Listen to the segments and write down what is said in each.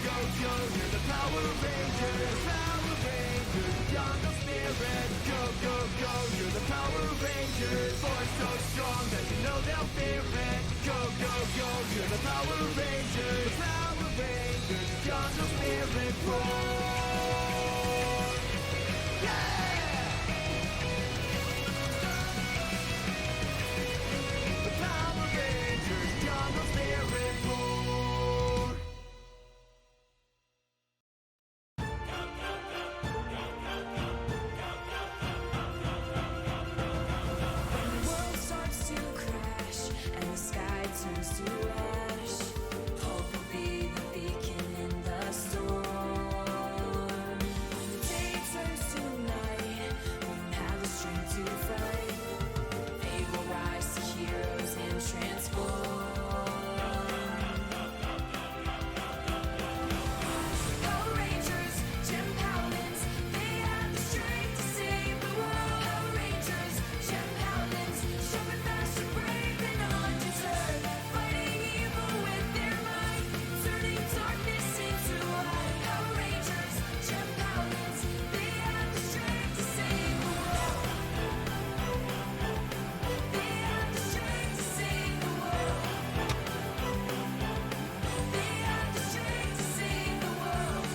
go, go, you're the Power Rangers. Power Rangers, jungle spirit. Go, go, go, you're the Power Rangers. Force so strong that you know they'll fear it. Go, go, go, you're the Power Rangers. Power Rangers, jungle spirit. Roar! Yeah! The Power Rangers, jungle spirit. Roar! When the world starts to crash and the sky turns to ash, hope will be the beacon in the storm. When the day turns to night, we don't have the strength to fight. They will rise to heroes and transform. Power Rangers, Gem Paladins, they have the strength to save the world. Power Rangers, Gem Paladins, sharp and fast and brave and undeterred, fighting evil with their might, turning darkness into light. Power Rangers, Gem Paladins, they have the strength to save the world. They have the strength to save the world. They have the strength to save the world.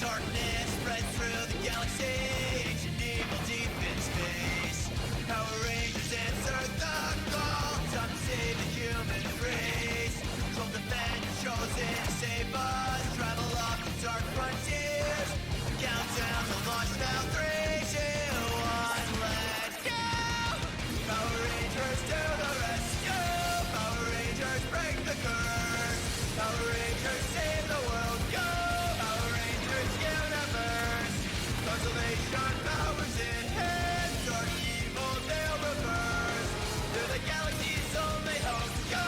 Darkness spreads through the galaxy, ancient evil deep in space. Power Rangers answer the call, time to save the human race. From the band chosen to save us, travel off the dark frontiers. Countdown to launch now, 3, 2, 1, let's go! Power Rangers to the rescue! Power Rangers break the curse! Power Rangers save the world, go! Power Rangers universe! Constellation powers in hand, dark evil they'll reverse. They're the galaxy's only hope, go!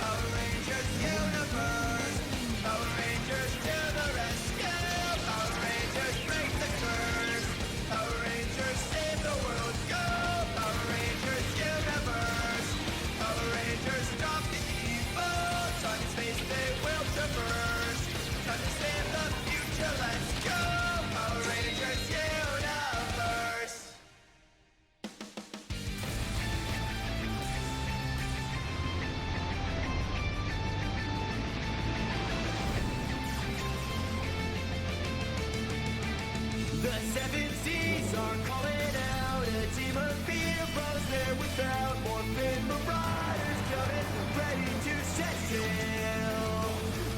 Power Rangers universe! Power Rangers to the rescue! Power Rangers break the curse! Power Rangers save the world, go! Power Rangers universe! Power Rangers stop the evil! Time and space they will traverse! Time to save the future, let's go! Power Rangers universe! The seven seas are calling out a team of heroes there without Morphin Marauders coming ready to set sail.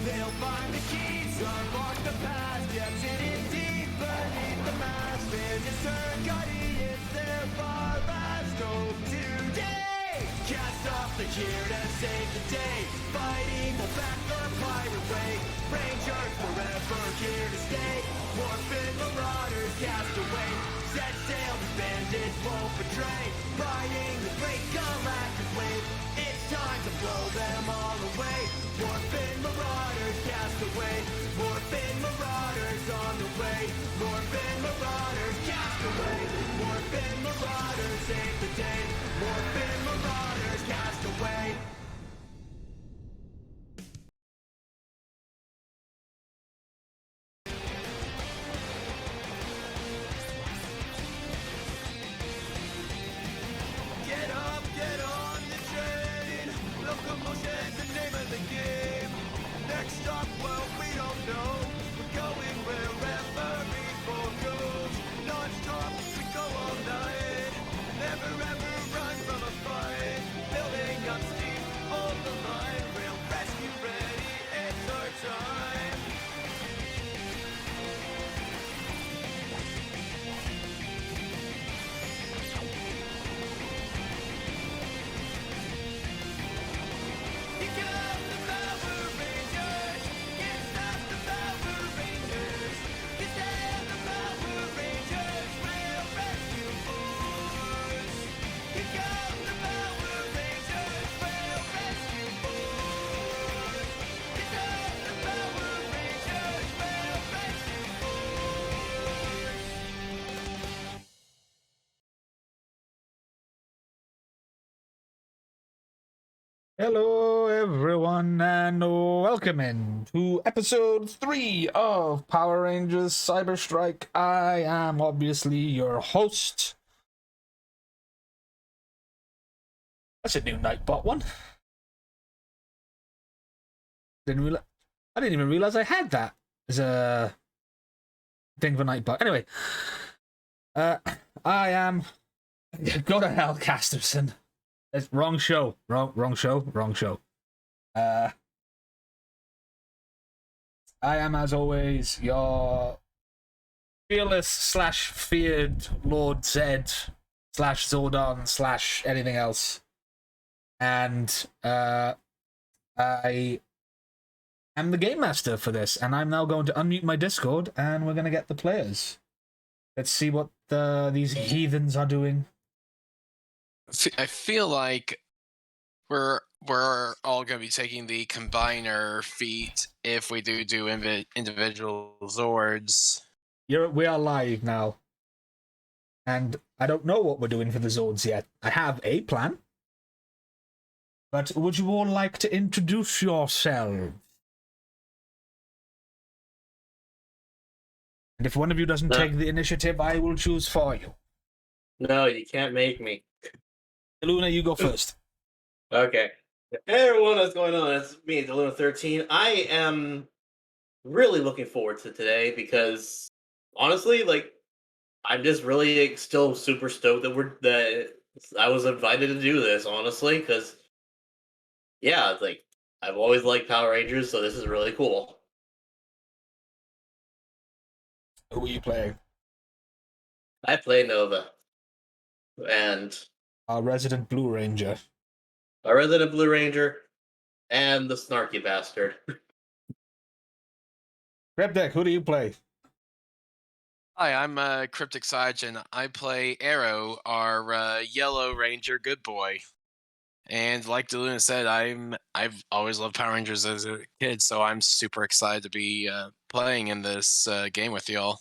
They'll find the keys, unlock the past, kept hidden deep beneath the mask. Vengeance turn guardians, their far last hope today. Cast off the gear to save the day, fighting will back the pirate way. Rangers forever here to stay. Morphin Marauders cast away. Set sail, the bandits won't betray. Riding the great galactic wave, it's time to blow them all away. Morphin Marauders cast away. Morphin Marauders on the way. Morphin Marauders cast away. Morphin Marauders save the day. Morphin Marauders cast away. Get up, get on the train. Locomotion Hello, everyone, and welcome in to episode 3 of Power Rangers Cyber Strike. I am obviously your host. That's a new Nightbot one. I didn't even realize I had that as a thing for Nightbot. Anyway, I am. Go to hell, Casterson. It's wrong show. Wrong show. I am, as always, your fearless / feared Lord Zed / Zordon / anything else. And I am the game master for this, and I'm now going to unmute my Discord, and we're going to get the players. Let's see what these heathens are doing. I feel like we're all going to be taking the combiner feat if we do individual Zords. We are live now, and I don't know what we're doing for the Zords yet. I have a plan, but would you all like to introduce yourselves? And if one of you doesn't take the initiative, I will choose for you. No, you can't make me. Luna, you go first. Okay. Hey everyone, what's going on? It's me, Deluna13. I am really looking forward to today because honestly, I'm just really still super stoked that I was invited to do this, honestly, because yeah, I've always liked Power Rangers, so this is really cool. Who are you playing? I play Nova. And Our resident Blue Ranger. a resident Blue Ranger and the snarky bastard. Repdeck, who do you play? Hi, I'm Cryptic Sage, and I play Arrow, our Yellow Ranger good boy. And like Deluna said, I've always loved Power Rangers as a kid, so I'm super excited to be playing in this game with y'all.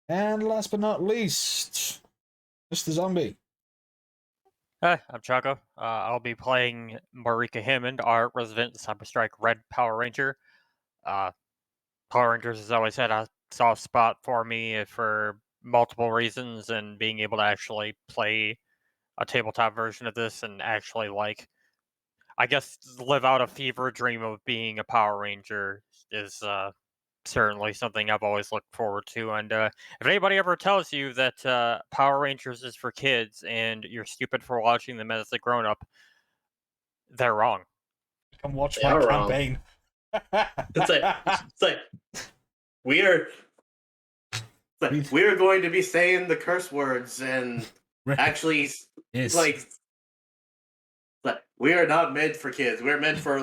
And last but not least, Mr. Zombie. Hi, I'm Chaco. I'll be playing Marika Hammond, our resident Cyber Strike Red Power Ranger. Power Rangers has always had a soft spot for me for multiple reasons, and being able to actually play a tabletop version of this and actually, I guess, live out a fever dream of being a Power Ranger is certainly something I've always looked forward to. And if anybody ever tells you that Power Rangers is for kids and you're stupid for watching them as a grown up, they're wrong. Come watch They my are wrong. campaign. It's like we are going to be saying the curse words and actually Yes. like we are not meant for kids. We're meant for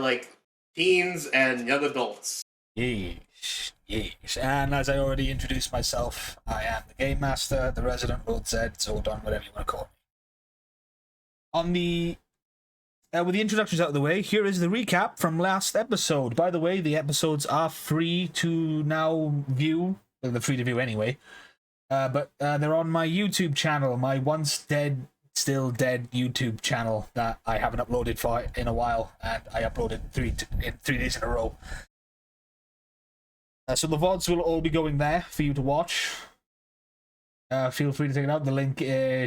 teens and young adults. Yes. And as I already introduced myself, I am the Game Master, the Resident Lord Zed, Zordon, whatever you want to call me. With the introductions out of the way, here is the recap from last episode. By the way, the episodes are free to now view. Well, they're free to view anyway. But they're on my YouTube channel, my once dead, still dead YouTube channel that I haven't uploaded for in a while, and I uploaded 3 days in a row. So the VODs will all be going there for you to watch. Feel free to take it out. The link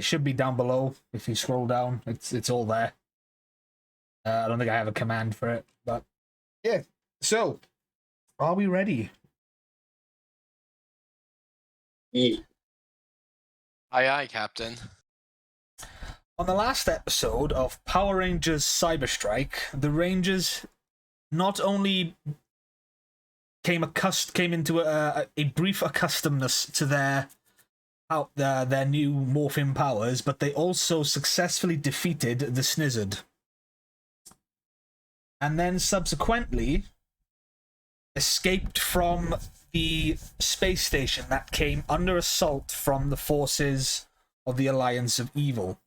should be down below. If you scroll down, it's all there. I don't think I have a command for it, but yeah. So, are we ready? Aye, aye, Captain. On the last episode of Power Rangers Cyber Strike, the Rangers not only came into a brief accustomedness to their new morphin powers, but they also successfully defeated the Snizzard. And then subsequently escaped from the space station that came under assault from the forces of the Alliance of Evil.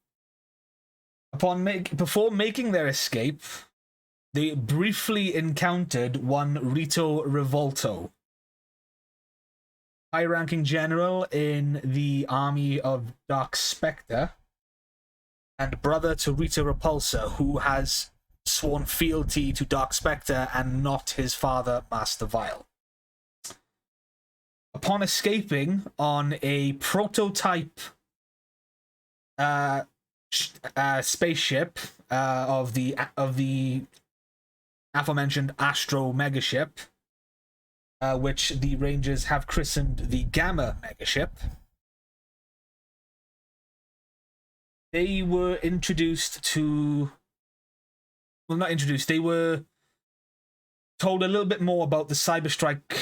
Before making their escape, they briefly encountered one Rito Revolto, high-ranking general in the army of Dark Spectre, and brother to Rita Repulsa, who has sworn fealty to Dark Spectre and not his father, Master Vile. Upon escaping on a prototype spaceship of the aforementioned Astro megaship, which the Rangers have christened the Gamma megaship, they were introduced to... Well, not introduced, they were told a little bit more about the Cyber Strike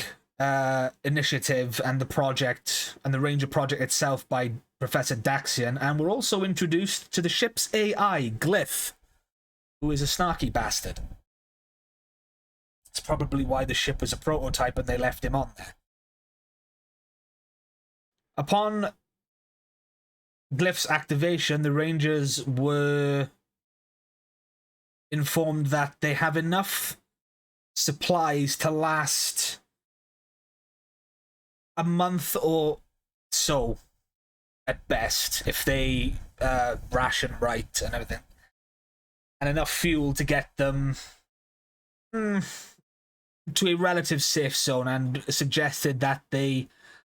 initiative and the project, and the Ranger project itself, by Professor Daxian, and were also introduced to the ship's AI, Glyph, who is a snarky bastard. That's probably why the ship was a prototype and they left him on there. Upon Glyph's activation, the Rangers were informed that they have enough supplies to last a month or so at best, if they ration right and everything, and enough fuel to get them to a relative safe zone, and suggested that they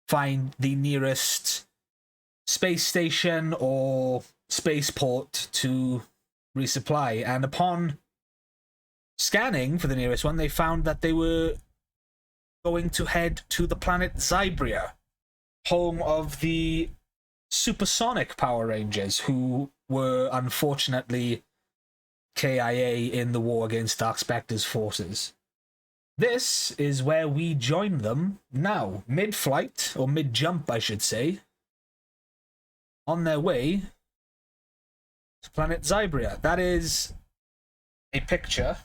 find the nearest space station or spaceport to resupply. And upon scanning for the nearest one, they found that they were going to head to the planet Zybria, home of the supersonic Power Rangers, who were unfortunately KIA in the war against Dark Spectre's forces. This is where we join them now, mid-flight, or mid-jump I should say, on their way to planet Zybria. That is a picture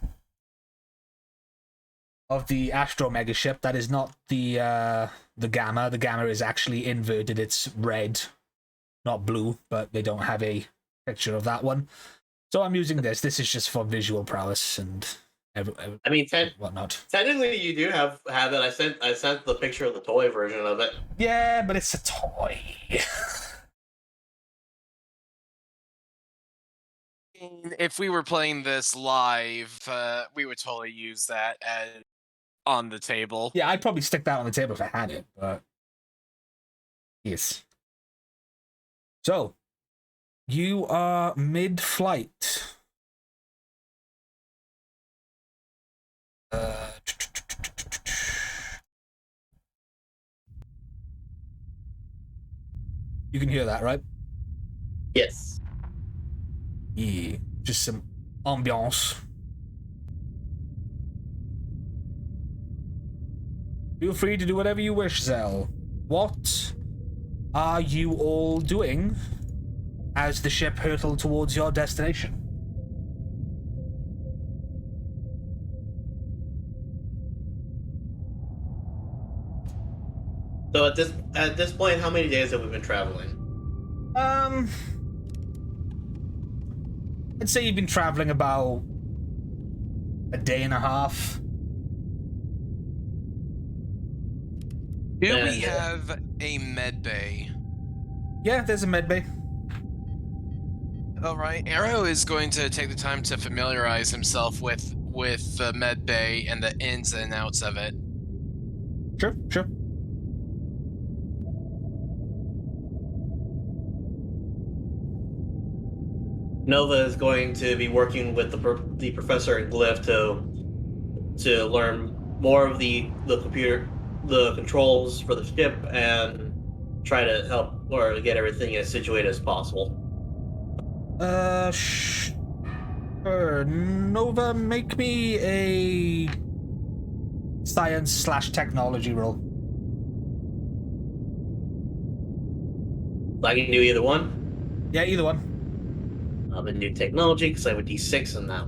of the Astro megaship. That is not the Gamma. The Gamma is actually inverted. It's red, not blue, but they don't have a picture of that one. So I'm using this. This is just for visual prowess and I mean, whatnot. Technically, you do have it. I sent the picture of the toy version of it. Yeah, but it's a toy. If we were playing this live, we would totally use that on the table. Yeah, I'd probably stick that on the table if I had it, but yes. So, you are mid-flight. You can hear that, right? Yes. Yeah, just some ambiance. Feel free to do whatever you wish, Zell. What are you all doing as the ship hurtled towards your destination? So at this point, how many days have we been traveling? I'd say you've been traveling about a day and a half. Do we have a med bay? Yeah, there's a med bay. All right. Arrow is going to take the time to familiarize himself with the med bay and the ins and outs of it. Sure, sure. Nova is going to be working with the professor and Glyph to learn more of the controls for the ship, and try to help or get everything as situated as possible. Sure. Nova, make me a science/technology roll. I can do either one. Yeah, either one. I'm gonna do technology because I have a D6 in that.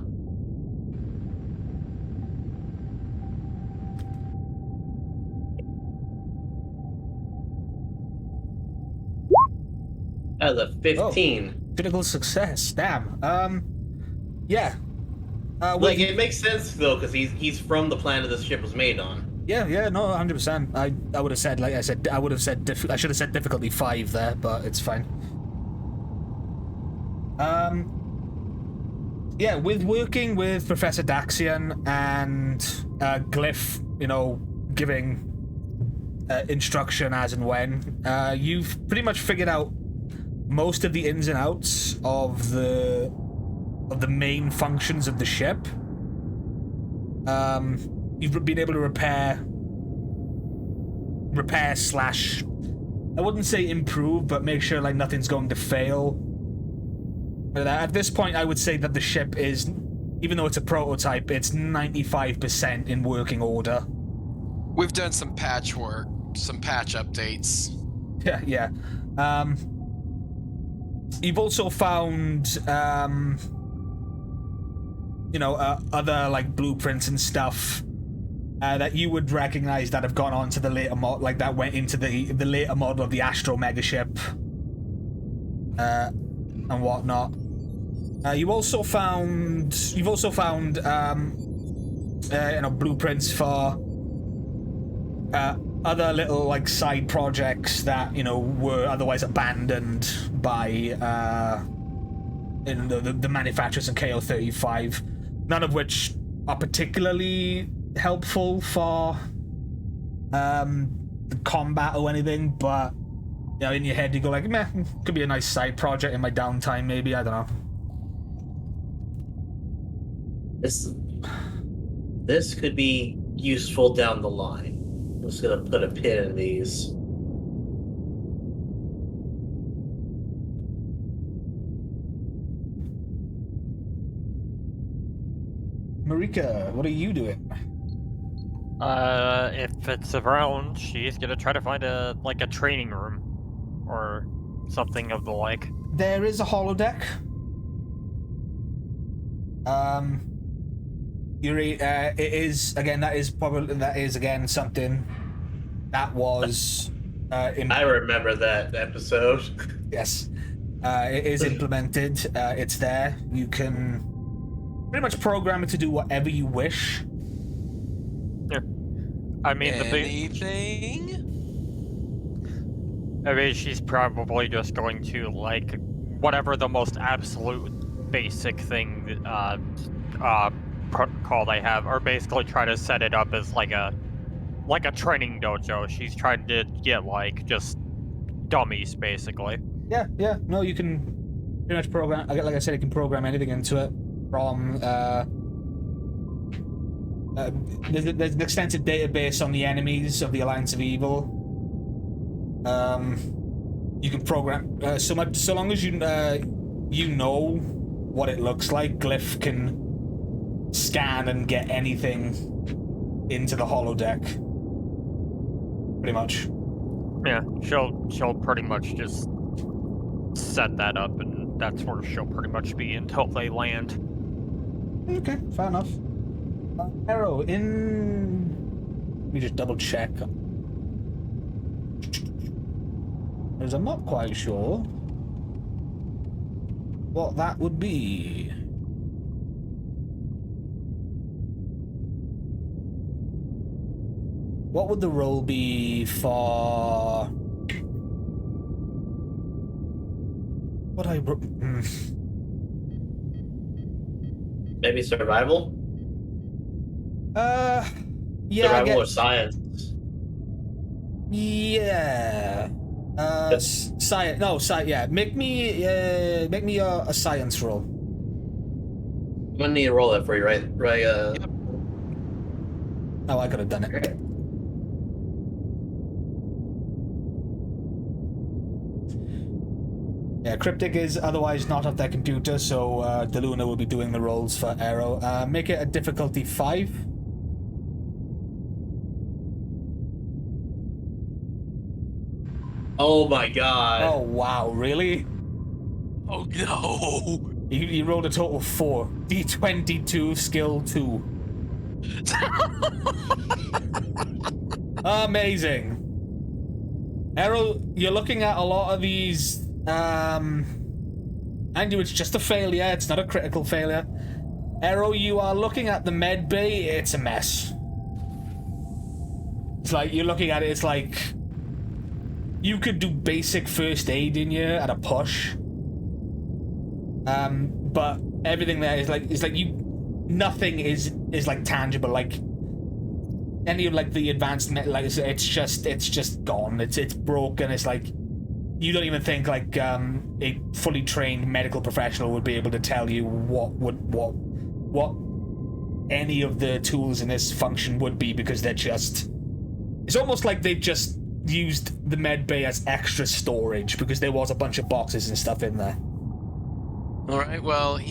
As a 15. Oh, critical success. Damn. Yeah. Like, it makes sense though, because he's from the planet this ship was made on. Yeah, no, 100%. I would have said, like I said, I should have said difficulty 5 there, but it's fine. Yeah, with working with Professor Daxian and Glyph, you know, giving instruction as and when, you've pretty much figured out most of the ins and outs of the main functions of the ship. You've been able to repair slash, I wouldn't say improve, but make sure like nothing's going to fail. At this point, I would say that the ship is, even though it's a prototype, it's 95% in working order. We've done some patchwork, some patch updates. Yeah. You've also found, you know, other like blueprints and stuff that you would recognize that have gone on to the later mod, like that went into the later model of the Astro Megaship, and whatnot. You've also found, you know, blueprints for other little like side projects that, you know, were otherwise abandoned by in the manufacturers in KO35. None of which are particularly helpful for combat or anything, but you know, in your head you go like, meh, could be a nice side project in my downtime, maybe. I don't know. This could be useful down the line. I'm just gonna put a pin in these. Marika, what are you doing? If it's around, she's gonna try to find a training room or something of the like. There is a holodeck. It is again. That is again something that was. I remember that episode. Yes, it is implemented. It's there. You can pretty much program it to do whatever you wish. Yeah. I mean, she's probably just going to like whatever the most absolute basic thing protocol they have, or basically try to set it up as like a training dojo. She's trying to get like just dummies, basically. Yeah. No, you can pretty much program. Like I said, you can program anything into it from. There's an extensive database on the enemies of the Alliance of Evil. You can program so long as you know what it looks like. Glyph can scan and get anything into the holodeck. Pretty much. Yeah, she'll pretty much just set that up, and that's where she'll pretty much be until they land. Okay, fair enough. Arrow, let me just double check. Because I'm not quite sure what that would be. What would the role be for... What I... Maybe survival? Yeah, survival or science? Yeah. Science. No, yeah. Make me a science roll. I'm gonna need to roll that for you, right? Yep. Oh, I could have done it. Okay. Yeah, Cryptic is otherwise not off their computer, so DeLuna will be doing the rolls for Arrow. Make it a difficulty 5. Oh my god. Oh wow, really? Oh no! You rolled a total of 4. D22, skill 2. Amazing. Arrow, you're looking at a lot of these. And it's just a failure. It's not a critical failure. Arrow, you are looking at the med bay. It's a mess. It's like you're looking at it. It's like you could do basic first aid in here at a push. But everything there is like nothing is like tangible. Like any of like the advanced like it's just gone. It's broken. It's like you don't even think like a fully trained medical professional would be able to tell you what any of the tools in this function would be, because they're just, it's almost like they've just used the med bay as extra storage, because there was a bunch of boxes and stuff in there. All right. Well, Arrow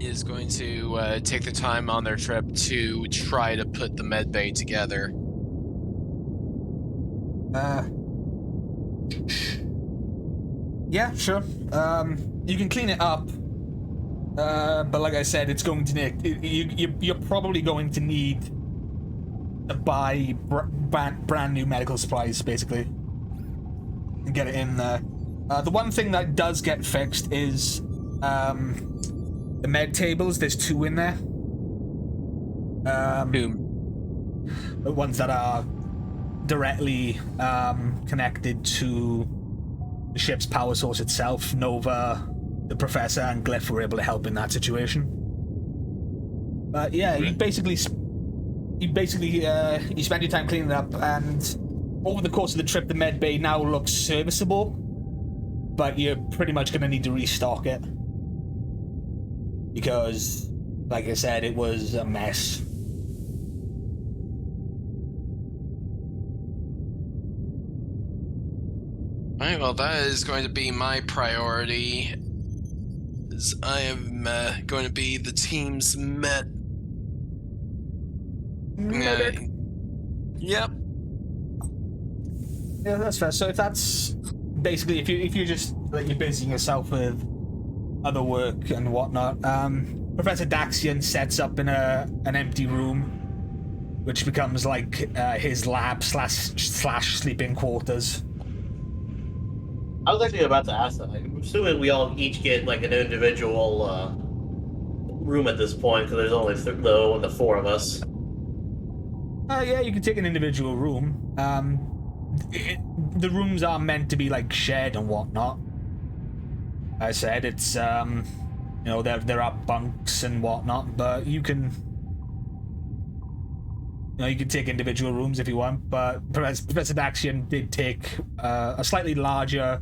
is going to take the time on their trip to try to put the med bay together. Yeah, sure. You can clean it up. But like I said, it's going to need. You're probably going to need to buy brand new medical supplies, basically, and get it in there. The one thing that does get fixed is the med tables. There's 2 in there. The ones that are directly connected to the ship's power source itself. Nova, the Professor, and Glyph were able to help in that situation. But yeah, you spend your time cleaning it up, and over the course of the trip, the med bay now looks serviceable, but you're pretty much going to need to restock it, because, like I said, it was a mess. All right, well, that is going to be my priority. As I am going to be the team's medic. Yep. Yeah, that's fair. So if that's basically, if you're just like you're busying yourself with other work and whatnot, Professor Daxian sets up in an empty room, which becomes like his lab slash sleeping quarters. I was actually about to ask that. I'm assuming we all each get like an individual room at this point, because there's only the 4 of us. Yeah, you can take an individual room. The rooms are meant to be like shared and whatnot. I said it's there are bunks and whatnot, but you can take individual rooms if you want. But Professor Daxian did take a slightly larger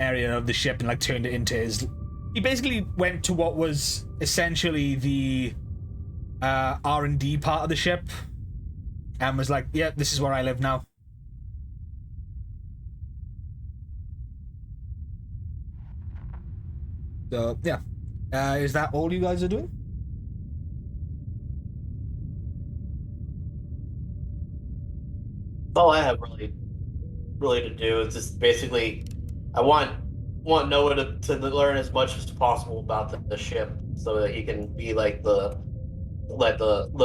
area of the ship and like turned it into his. He basically went to what was essentially the R&D part of the ship, and was like, "Yeah, this is where I live now." So yeah, is that all you guys are doing? All I have really to do is just basically, I want Noah to learn as much as possible about the ship, so that he can be like the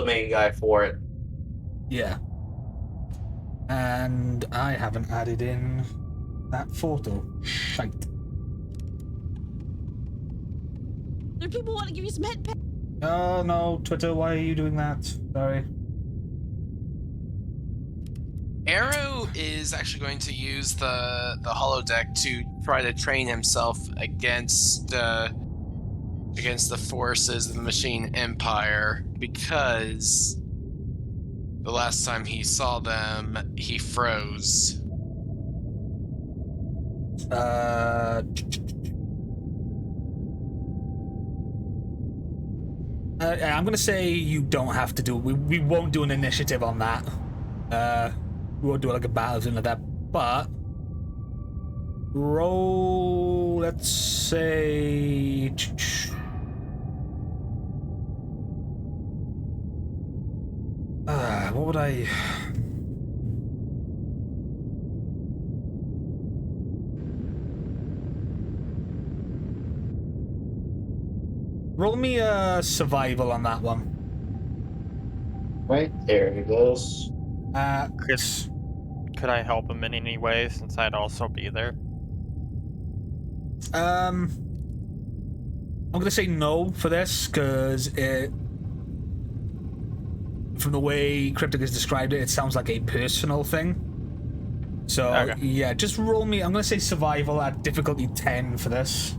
main guy for it. Yeah. And I haven't added in that photo. Shite. There are people who want to give you some head pet. Oh no, Twitter, why are you doing that? Sorry. Arrow is actually going to use the holodeck to try to train himself against the forces of the Machine Empire, because the last time he saw them, he froze. I'm gonna say you don't have to do. We won't do an initiative on that. We won't do like a battle or something like that. But roll. Let's say. What would I? Roll me a survival on that one. Right there he goes. Chris. Could I help him in any way, since I'd also be there? I'm gonna say no for this, because from the way Cryptic has described it, it sounds like a personal thing. So Okay. yeah, just roll me. I'm gonna say survival at difficulty 10 for this.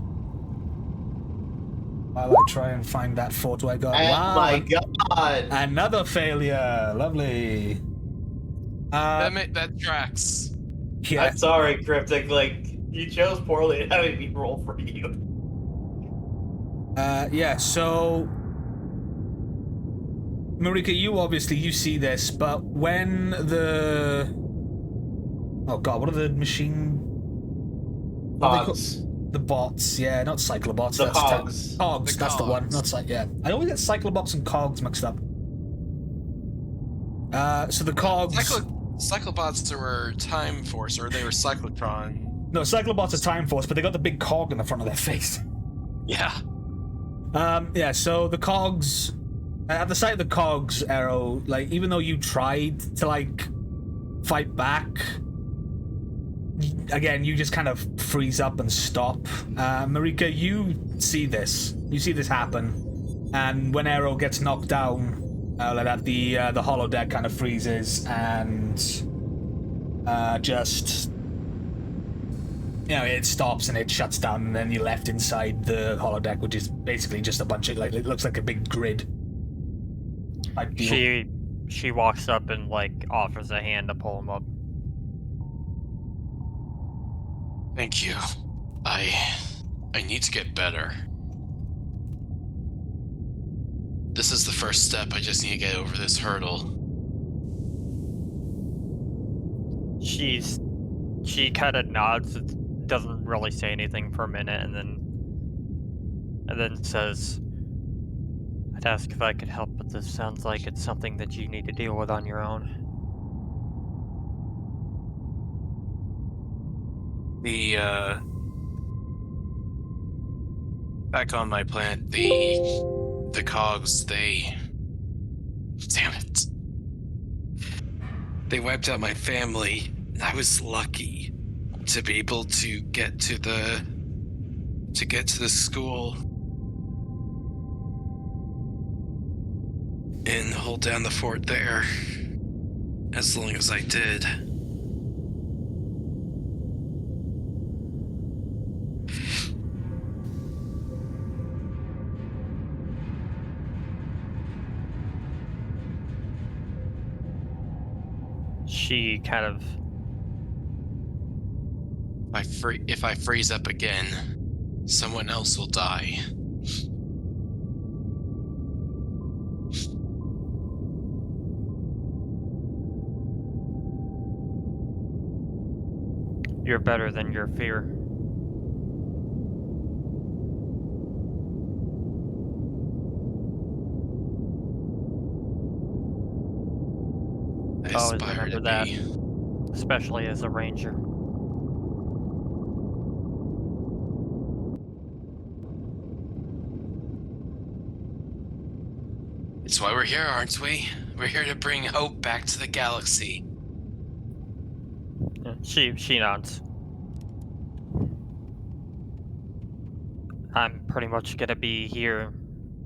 While I try and find that photo I got. Oh Wow, my god! another failure. Lovely. That tracks. Yeah. I'm sorry, Cryptic. Like, you chose poorly at having me roll for you. Yeah. So, Marika, you see this, but when the what are the machine? What are they Cogs. called? The bots, yeah, not cyclobots. The that's cogs. cogs. The That's the one. cogs. Not yeah. I always get cyclobots and cogs mixed up. So the cogs. Cyclobots were Time Force, or they were Cyclotron. No, cyclobots are Time Force, but they got the big cog in the front of their face. Yeah. Yeah. So the cogs. At the sight of the cogs, Arrow, like even though you tried to like fight back, again you just kind of freeze up and stop. Marika, you see this. You see this happen, and when Arrow gets knocked down, like that, the holodeck kind of freezes and just it stops and it shuts down, and then you're left inside the holodeck, which is basically just a bunch of like it looks like a big grid. She walks up and like offers a hand to pull him up. Thank you. I need to get better. This is the first step. I just need to get over this hurdle. She kind of nods, doesn't really say anything for a minute, and then says, "I'd ask if I could help, but this sounds like it's something that you need to deal with on your own." Back on my planet, the cogs, damn it. They wiped out my family. I was lucky to be able to get to the school and hold down the fort there as long as I did. She kind of If I freeze up again, someone else will die. You're better than your fear. I Always aspire to remember that, be. especially as a ranger. It's why we're here, aren't we? We're here to bring hope back to the galaxy. Yeah, she nods. I'm pretty much gonna be here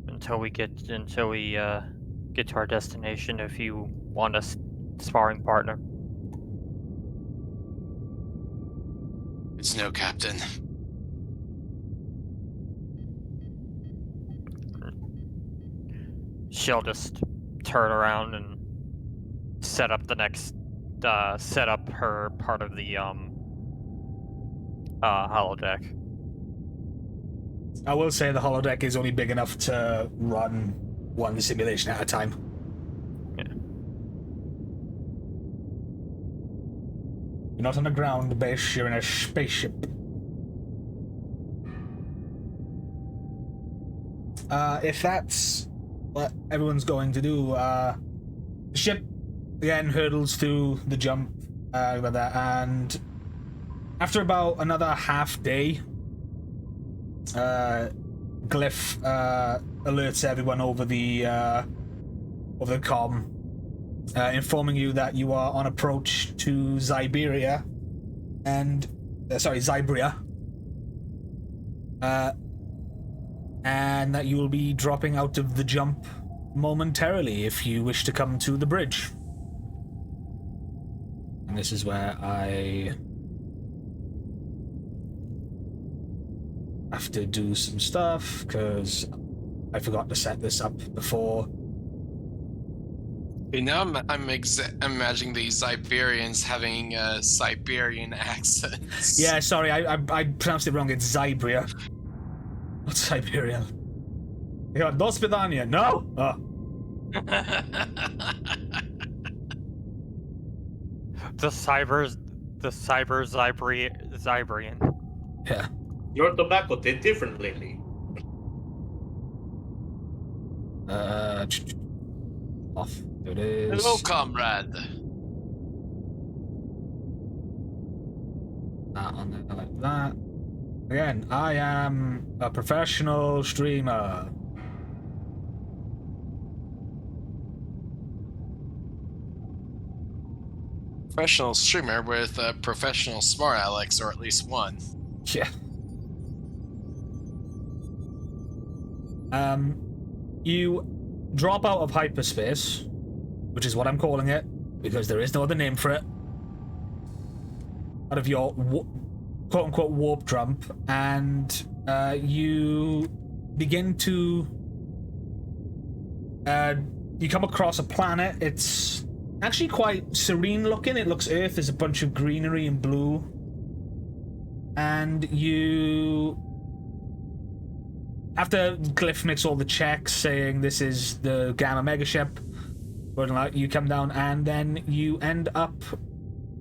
until we get to our destination. If you want a sparring partner, It's no, Captain. she'll just turn around and set up her part of the holodeck. I will say the holodeck is only big enough to run one simulation at a time. Yeah. You're not on a ground base, you're in a spaceship. If that's what everyone's going to do, the ship again hurdles through the jump, like that, and after about another half day, Glyph alerts everyone over the comm, informing you that you are on approach to Zybria, and Zybria, and that you will be dropping out of the jump momentarily if you wish to come to the bridge. And this is where I have to do some stuff because I forgot to set this up before. Okay, now I'm imagining these Siberians having Siberian accents. Yeah, sorry, I pronounced it wrong. It's Zybria, not Siberia. Yeah, do spidania. No. Oh. The cyber Zybrian. Yeah. Your tobacco did different lately. Off. There it is. Hello, comrade. That on there like that. Again, I am a professional streamer. Professional streamer with a professional smart Alex, or at least one. Yeah. You drop out of hyperspace, which is what I'm calling it, because there is no other name for it. Out of your quote-unquote warp jump, and you begin to you come across a planet. It's actually quite serene looking. It looks Earth. There's a bunch of greenery and blue, and you, after Glyph makes all the checks saying this is the Gamma Megaship, you come down and then you end up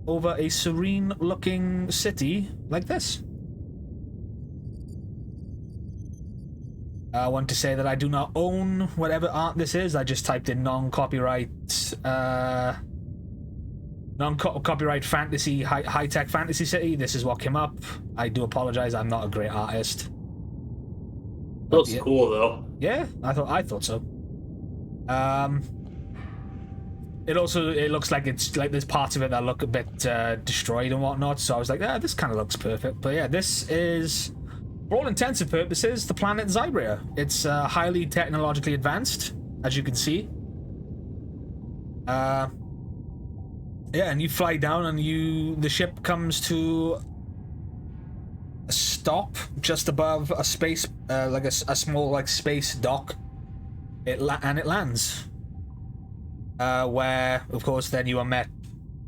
over a serene looking city like this. I want to say that I do not own whatever art this is. I just typed in non-copyright fantasy, high-tech fantasy city. This is what came up. I do apologize. I'm not a great artist. Looks cool though. Yeah, I thought so. It looks like it's like there's parts of it that look a bit destroyed and whatnot. So I was like, this kind of looks perfect. But yeah, this is, for all intents and purposes, the planet Zybria. It's highly technologically advanced, as you can see. Yeah, and you fly down, and the ship comes to a stop just above a space, like a small like space dock. And it lands. Where, of course, then you are met.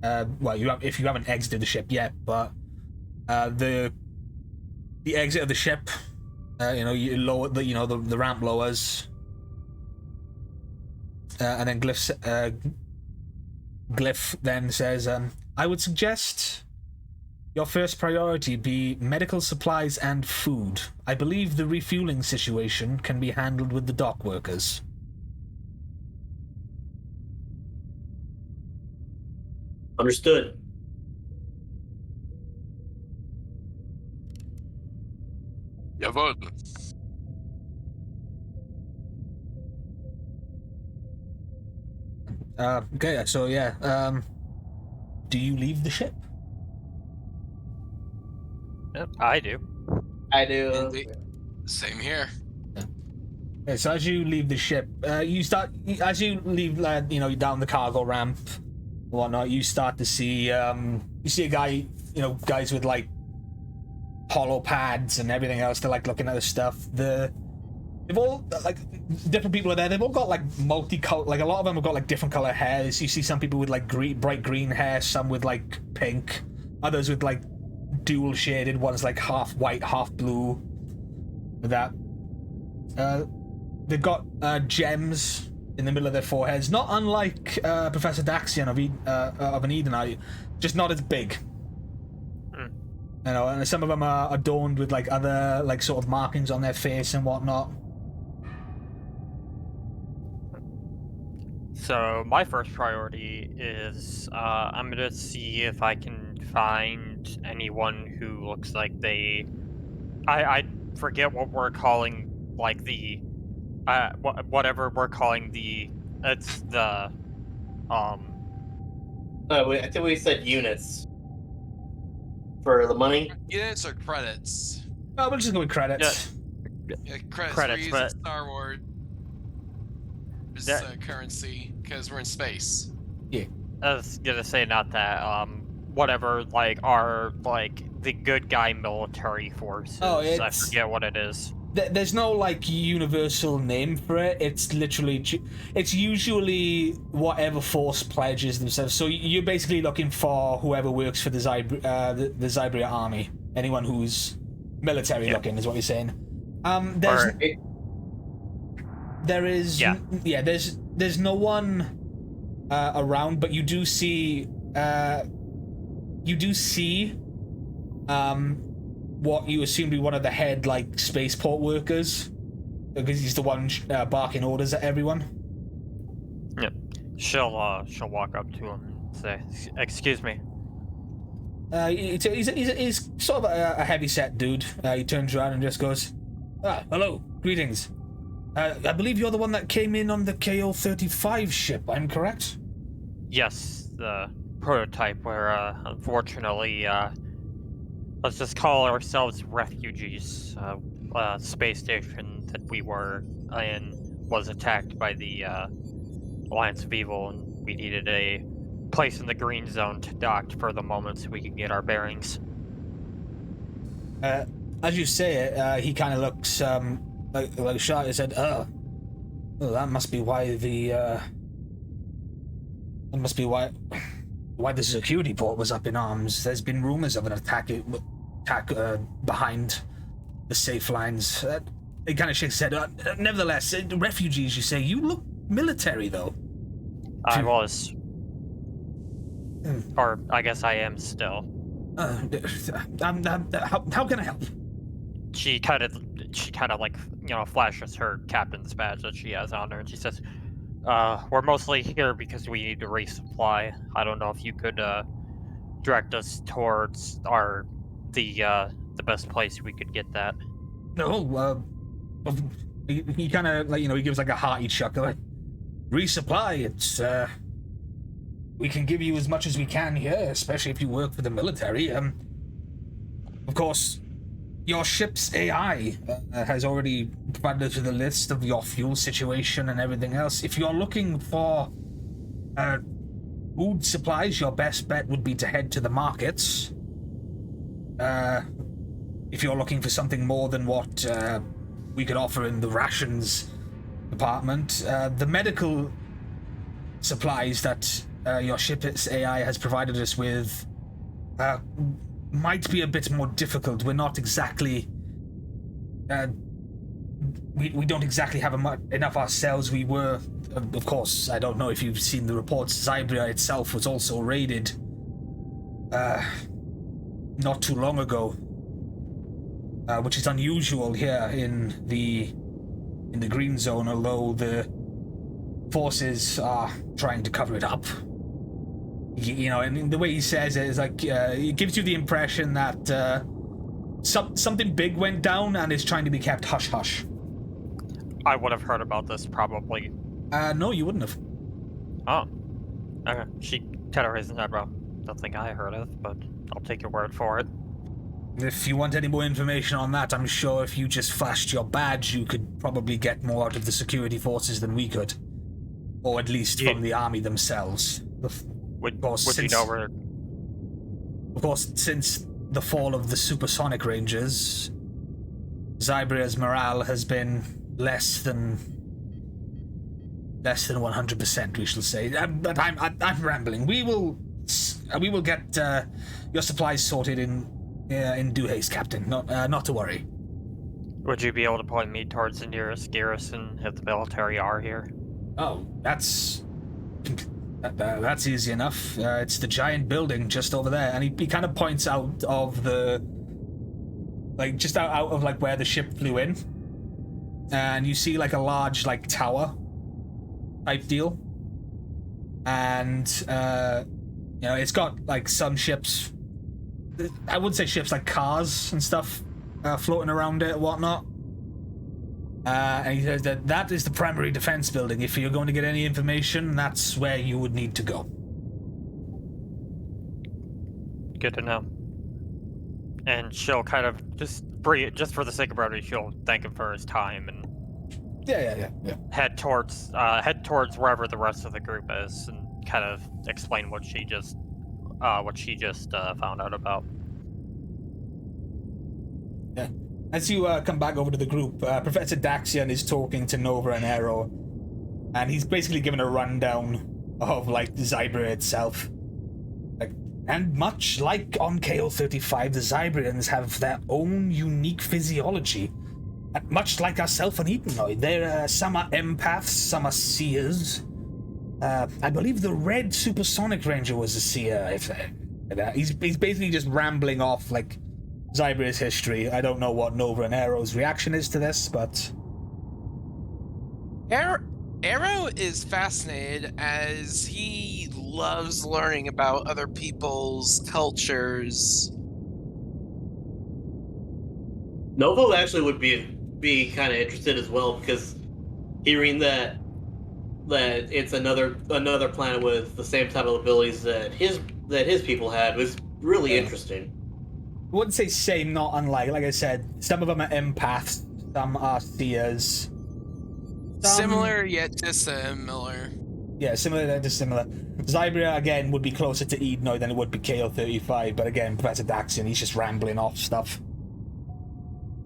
Well, if you haven't exited the ship yet, but the exit of the ship, you lower the ramp lowers, and then Glyph then says, "I would suggest your first priority be medical supplies and food. I believe the refueling situation can be handled with the dock workers." Understood. Jawohl. Okay, so yeah, do you leave the ship? Yep, I do. I do. Indeed. Same here. Okay, so as you leave the ship, as you leave, down the cargo ramp, whatnot, you start to see, you see a guy, guys with like hollow pads and everything else. They're like looking at the stuff. They've all, like, different people are there. They've all got like multicolored, like a lot of them have got like different color hairs. You see some people with like bright green hair, some with like pink, others with like dual shaded ones, like half white, half blue. That they've got gems in the middle of their foreheads, not unlike Professor Daxian of an Edenite, just not as big. And some of them are adorned with like other like sort of markings on their face and whatnot. So my first priority is I'm gonna see if I can find anyone who looks like they. I forget what we're calling like the whatever we're calling the. It's the I think we said units for the money. Units or credits? Oh, we'll just go with credits. Yeah, credits. Credits, We're using but- Star Wars That- currency because we're in space. I was gonna say not that. whatever, like, our, like, the good guy military forces. Oh, I forget what it is. There's no like universal name for it. It's literally, it's usually whatever force pledges themselves. So you're basically looking for whoever works for the Zybria army. Anyone who's military looking is what you're saying. There's no one around, but you do see what you assume to be one of the head like spaceport workers, because he's the one barking orders at everyone. Yeah, she'll walk up to him and say, "Excuse me." He's sort of a heavy-set dude. He turns around and just goes, hello, greetings. I believe you're the one that came in on the KO-35 ship, I'm correct? Yes, the prototype where, unfortunately, let's just call ourselves refugees. Space station that we were in was attacked by the Alliance of Evil, and we needed a place in the green zone to dock for the moment so we could get our bearings. As you say it, he kind of looks like shocked. He said, "Oh, that must be why why the security port was up in arms. There's been rumors of an attack behind the safe lines." He kind of shakes his head. Nevertheless, refugees, you say? You look military, though. I was. Or I guess I am still. How can I help? She kind of like, flashes her captain's badge that she has on her, and she says, "We're mostly here because we need to resupply. I don't know if you could direct us towards the best place we could get that." No, he kind of like, he gives like a hearty chuckle. Resupply, it's we can give you as much as we can here, especially if you work for the military. Of course, your ship's AI has already provided us with a list of your fuel situation and everything else. If you're looking for food supplies, your best bet would be to head to the markets. If you're looking for something more than what we could offer in the rations department, the medical supplies that your ship's AI has provided us with might be a bit more difficult. We're not exactly we don't exactly have enough ourselves. We were, of course, I don't know if you've seen the reports, Zybria itself was also raided not too long ago, which is unusual here in the green zone, although the forces are trying to cover it up. And the way he says it is like, it gives you the impression that something big went down and is trying to be kept hush-hush. I would have heard about this, probably. No, you wouldn't have. Oh. Okay. She kind of raised an eyebrow. Don't think I heard of, but I'll take your word for it. If you want any more information on that, I'm sure if you just flashed your badge, you could probably get more out of the security forces than we could. Or at least from the army themselves. Would you know where... Of course, since the fall of the supersonic Rangers, Zybria's morale has been less than 100%, we shall say. But I'm rambling. We will get your supplies sorted in due haste, Captain. Not to worry. Would you be able to point me towards the nearest garrison if the military are here? Oh, that's easy enough. It's the giant building just over there, and he kind of points out of the, like, just out of like where the ship flew in, and you see like a large like tower type deal, and it's got like some ships. I wouldn't say ships, like cars and stuff floating around it and whatnot. And he says that is the primary defense building. If you're going to get any information, that's where you would need to go. Good to know. And she'll kind of just for the sake of brevity, she'll thank him for his time and yeah. head towards wherever the rest of the group is, and kind of explain what she just what she just found out about. Yeah. As you come back over to the group, Professor Daxian is talking to Nova and Aero, and he's basically given a rundown of like Zyber itself. Like, and much like on KO-35, the Zybrians have their own unique physiology. Much like ourselves on Eternoid, some are empaths, some are seers. I believe the red supersonic ranger was a seer. He's basically just rambling off like Zybria's history. I don't know what Nova and Aero's reaction is to this, but Arrow is fascinated as he loves learning about other people's cultures. Novo actually would be kind of interested as well, because hearing that it's another planet with the same type of abilities that his people had was really interesting. I wouldn't say same, not unlike. Like I said, some of them are empaths, some are seers. Similar yet dissimilar. Yeah, similar yet dissimilar. Zybria, again, would be closer to Edenoid than it would be KO-35, but again, Professor Daxian, he's just rambling off stuff.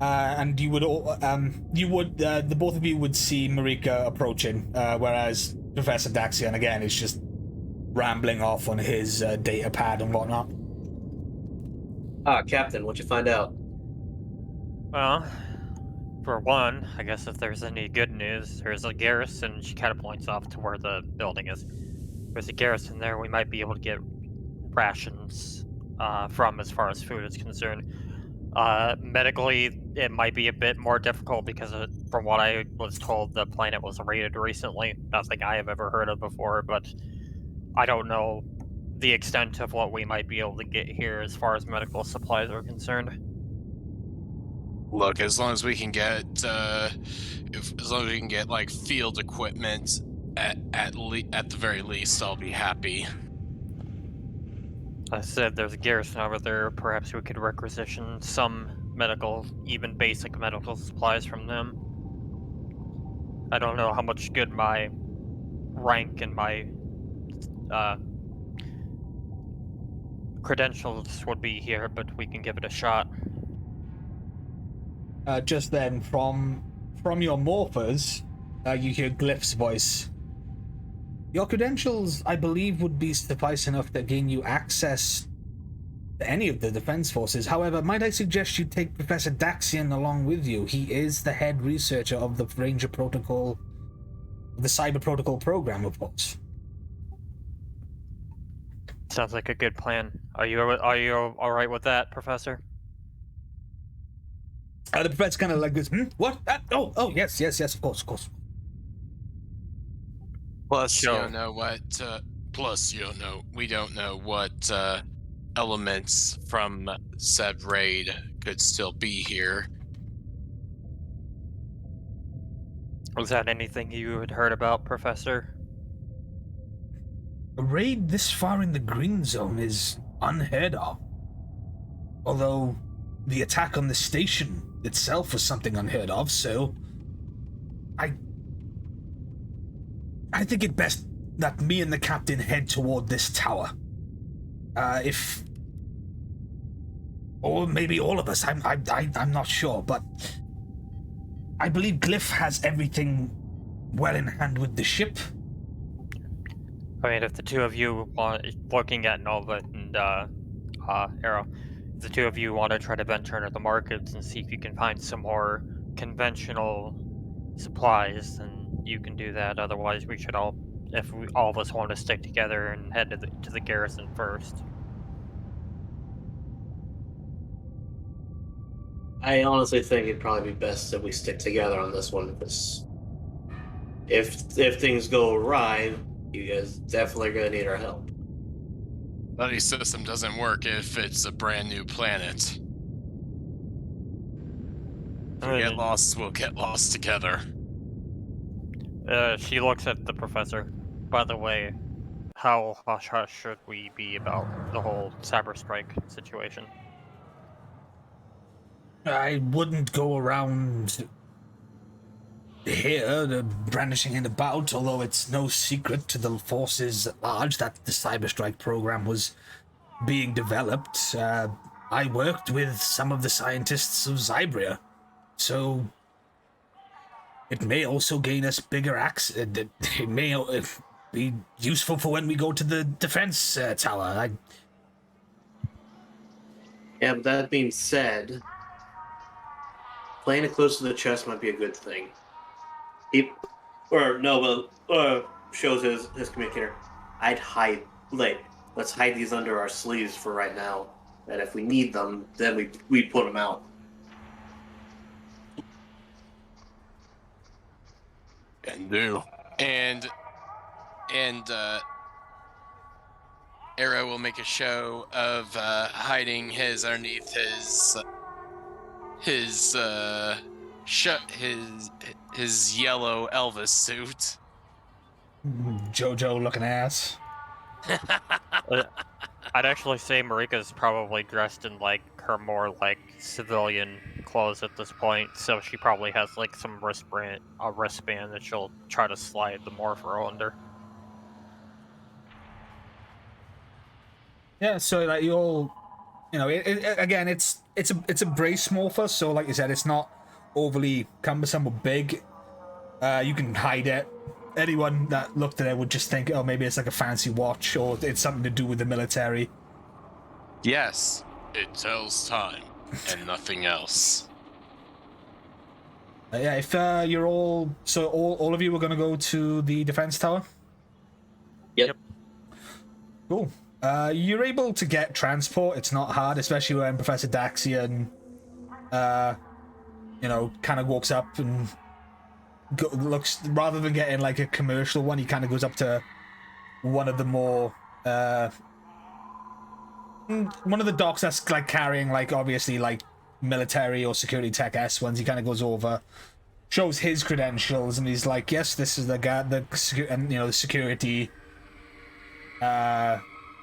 And the both of you would see Marika approaching, whereas Professor Daxian, again, is just rambling off on his data pad and whatnot. Captain, what'd you find out? Well, for one, I guess if there's any good news, there's a garrison. She kind of points off to where the building is. There's a garrison there. We might be able to get rations from, as far as food is concerned. Medically, it might be a bit more difficult because from what I was told, the planet was raided recently. Nothing I have ever heard of before, but I don't know the extent of what we might be able to get here as far as medical supplies are concerned. Look, as long as we can get, like field equipment, at the very least, I'll be happy. I said there's a garrison over there. Perhaps we could requisition some medical, even basic medical supplies from them. I don't know how much good my rank and my credentials would be here, but we can give it a shot. Just then, from your morphers, you hear Glyph's voice. Your credentials, I believe, would be suffice enough to gain you access to any of the defense forces. However, might I suggest you take Professor Daxian along with you? He is the head researcher of the Ranger Protocol, the Cyber Protocol program, of course. Sounds like a good plan. Are you all right with that, Professor? The professor kind of like this. What? Oh, yes, of course. Plus, Sure. you don't know what. We don't know what elements from said raid could still be here. Was that anything you had heard about, Professor? A raid this far in the green zone is unheard of. Although the attack on the station itself was something unheard of, so I think it best that me and the captain head toward this tower. Or maybe all of us. I'm not sure, but I believe Glyph has everything well in hand with the ship. I mean, if the two of you want, looking at Nova and Arrow, if the two of you want to try to venture into the markets and see if you can find some more conventional supplies, then you can do that. Otherwise, we should all of us want to stick together and head to the garrison first. I honestly think it'd probably be best that we stick together on this one, because if things go awry, you guys definitely are gonna need our help. Buddy system doesn't work if it's a brand new planet. If we get lost, we'll get lost together. She looks at the professor. By the way, how hush-hush should we be about the whole Cyber Strike situation? I wouldn't go around here brandishing it about, although it's no secret to the forces at large that the Cyber Strike program was being developed, I worked with some of the scientists of Zybria, so it may also gain us bigger access. It may be useful for when we go to the defense tower. Yeah, but that being said, playing it close to the chest might be a good thing. Shows his communicator. I'd hide, let's hide these under our sleeves for right now. And if we need them, then we put them out. And do. And Arrow will make a show of hiding his underneath his yellow Elvis suit. JoJo looking ass. I'd actually say Marika's probably dressed in like her more like civilian clothes at this point, so she probably has like some wristband that she'll try to slide the morpher under. Yeah, so like you'll, again, it's a brace morpher, so like you said, it's not overly cumbersome or big. You can hide it. Anyone that looked at it would just think, oh, maybe it's like a fancy watch, or it's something to do with the military. Yes, it tells time and nothing else. Yeah, if you're all of you are gonna go to the defense tower. Yep. Cool. You're able to get transport. It's not hard, especially when Professor Daxian, kind of walks up and looks, rather than getting like a commercial one, he kind of goes up to one of the more one of the docks that's like carrying like obviously like military or security tech S ones. He kind of goes over, shows his credentials, and he's like, yes, this is the guy, the security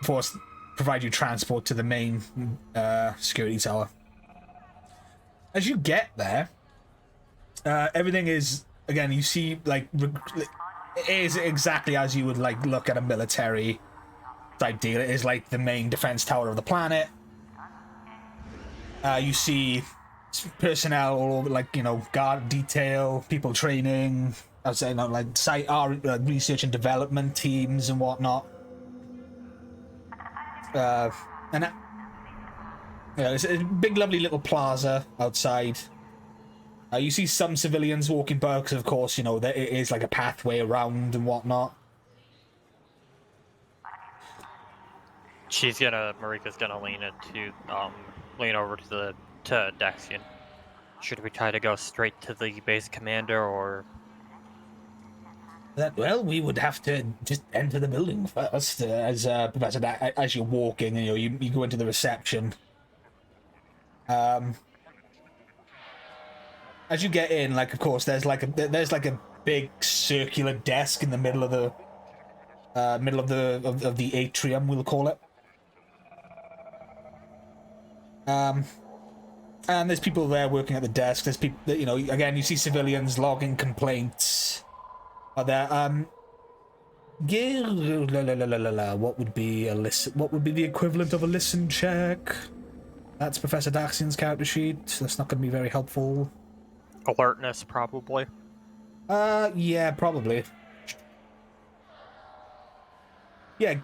force provide you transport to the main security tower. As you get there, everything is, again, you see like it is exactly as you would like look at a military type deal. It is like the main defense tower of the planet. You see personnel all over, like, guard detail, people training, I'd say, like site research and development teams and whatnot. It's a big, lovely little plaza outside. You see some civilians walking by, because of course, there it is like a pathway around and whatnot. Marika's gonna lean over to Daxian. Should we try to go straight to the base commander, or? Well, we would have to just enter the building first, as Professor as you're walking, and you go into the reception. As you get in, like, of course, there's like a big circular desk in the middle of the atrium, we'll call it. And there's people there working at the desk. There's people, again, you see civilians logging complaints. Are there? What would be a listen? What would be the equivalent of a listen check? That's Professor Daxian's character sheet. That's not going to be very helpful. Alertness, probably. Yeah, probably. Yeah,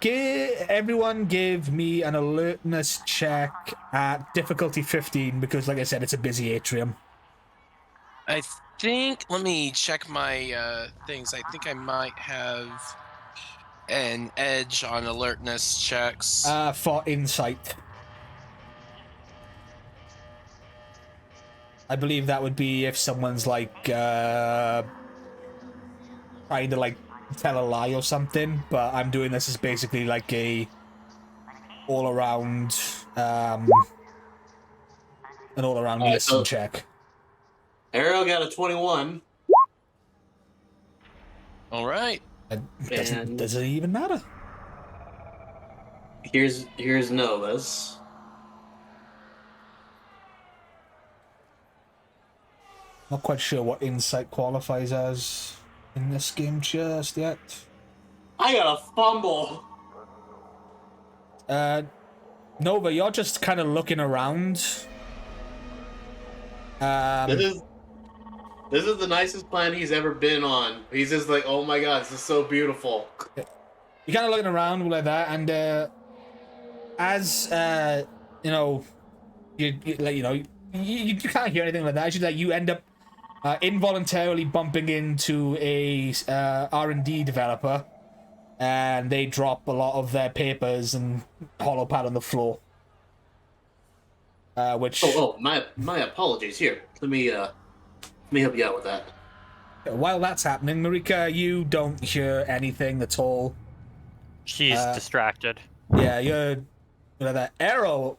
everyone give me an alertness check at difficulty 15, because, like I said, it's a busy atrium. I think, let me check my things. I think I might have an edge on alertness checks. For insight. I believe that would be if someone's like trying to like tell a lie or something, but I'm doing this as basically like a all-around listen check. Arrow got a 21. All right. Does it even matter? Here's Nova's. Not quite sure what insight qualifies as in this game just yet. I got a fumble. Nova, you're just kind of looking around. This is the nicest planet he's ever been on. He's just like, oh my god, this is so beautiful. You're kind of looking around like that, and as you know, you can't hear anything like that. Actually, you end up involuntarily bumping into a R&D developer, and they drop a lot of their papers and hollow pad on the floor. Which My apologies. Here, let me help you out with that. while that's happening, Marika, you don't hear anything at all. She's distracted. Yeah, you're that Arrow.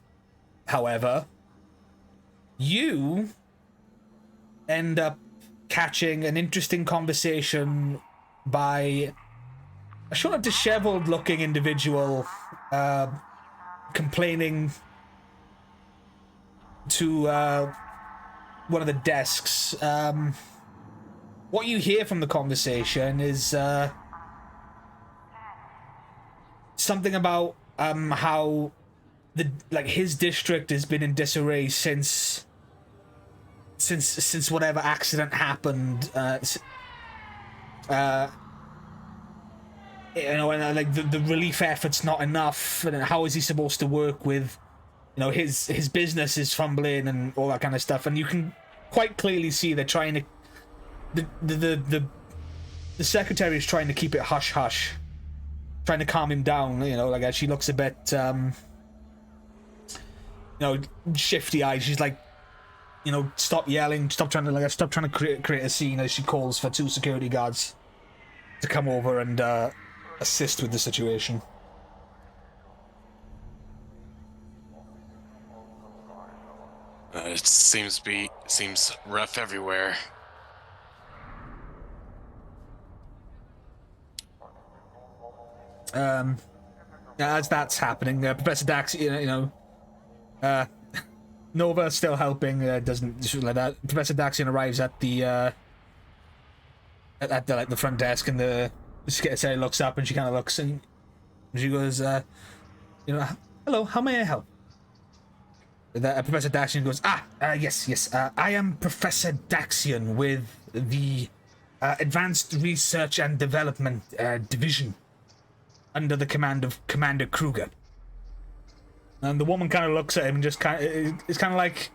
However, you end up catching an interesting conversation by a sort of disheveled-looking individual complaining to one of the desks. What you hear from the conversation is something about how his district has been in disarray since whatever accident happened. And the relief effort's not enough, and how is he supposed to work with, his business is fumbling and all that kind of stuff. And you can quite clearly see they're trying to the secretary is trying to keep it hush hush, trying to calm him down. As she looks a bit shifty eyed. She's like, stop yelling, stop trying to create a scene, as she calls for 2 security guards to come over and assist with the situation. It seems rough everywhere. As that's happening, Professor Dax, Nova still helping, doesn't like that. Professor Daxian arrives at the at the front desk, and the secretary looks up, and she kind of looks, and she goes, hello, how may I help? Professor Daxian goes, yes, I am Professor Daxian with the Advanced Research and Development Division, under the command of Commander Kruger. And the woman kind of looks at him and just it's kind of like,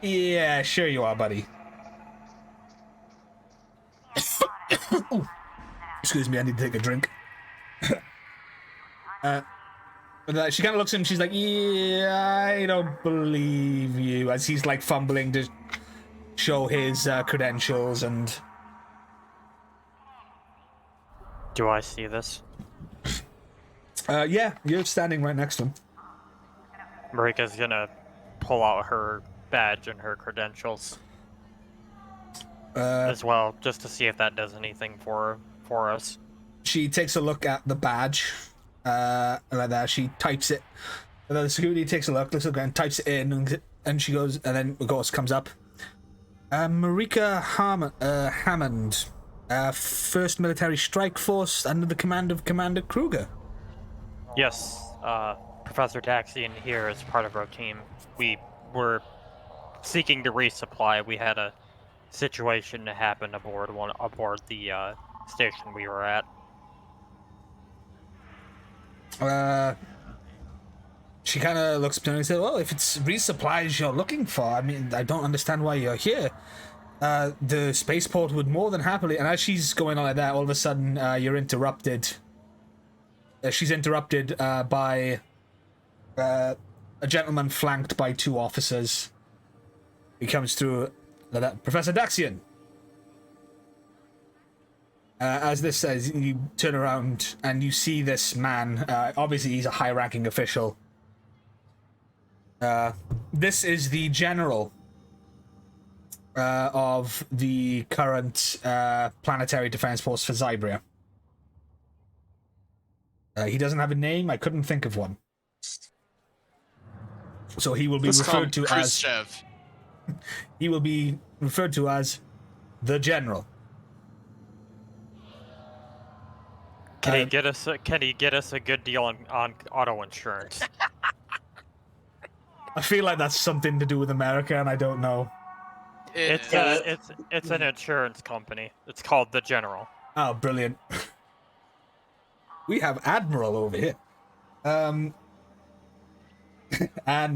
yeah, sure you are, buddy. Ooh. Excuse me, I need to take a drink. She kind of looks at him, she's like, yeah, I don't believe you, as he's like fumbling to show his credentials. And Do I see this? yeah, you're standing right next to him. Marika's gonna pull out her badge and her credentials as well, just to see if that does anything for us. She takes a look at the badge, like that. She types it, and then the security takes a look, looks again, types it in, and she goes, and then the ghost comes up. Marika Hammond, 1st Military Strike Force under the command of Commander Kruger. Yes, Professor Daxian here is part of our team. We were seeking to resupply. We had a situation happen aboard the station we were at. She kind of looks up to me and says, well, if it's resupplies you're looking for, I mean, I don't understand why you're here. The spaceport would more than happily... And as she's going on like that, all of a sudden, you're interrupted. She's interrupted by a gentleman flanked by 2 officers. He comes through like that. Professor Daxian. As this says, you turn around and you see this man. Obviously, he's a high-ranking official. This is the general of the current Planetary Defense Force for Zybria. He doesn't have a name. I couldn't think of one. So he will be referred to as... He will be referred to as the General. Can he get us a good deal on auto insurance? I feel like that's something to do with America, and I don't know. It's Yeah. it's an insurance company. It's called the General. Oh, brilliant. We have Admiral over here. And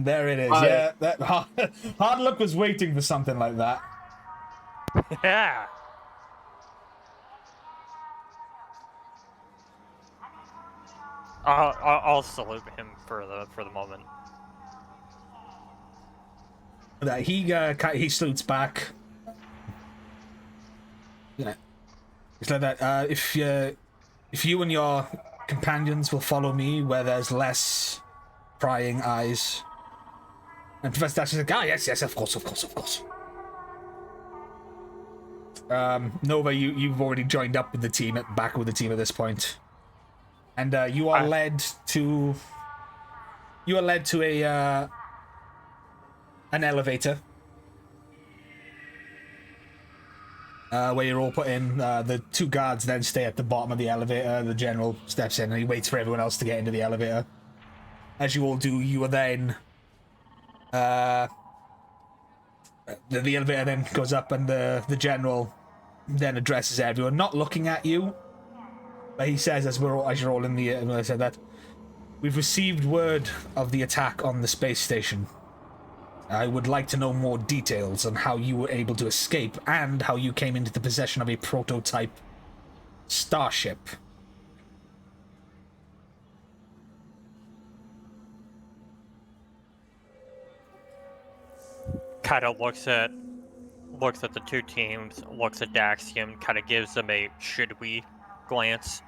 there it is. Hi. Yeah, that hard luck was waiting for something like that. Yeah. I'll salute him for the moment. That he salutes back. Yeah, it's like that. If you and your companions will follow me where there's less prying eyes. And Professor Dash is like, yes, of course. Nova, you've already joined up with the team, back with the team at this point. And you are led to a an elevator where you're all put in. The two guards then stay at the bottom of the elevator. The general steps in and he waits for everyone else to get into the elevator. As you all do, you are then the elevator then goes up and the general then addresses everyone, not looking at you. But he says, as you're all in the, I said that, we've received word of the attack on the space station. I would like to know more details on how you were able to escape and how you came into the possession of a prototype starship. Kind of looks at the two teams, looks at Daxium, kind of gives them a should we glance.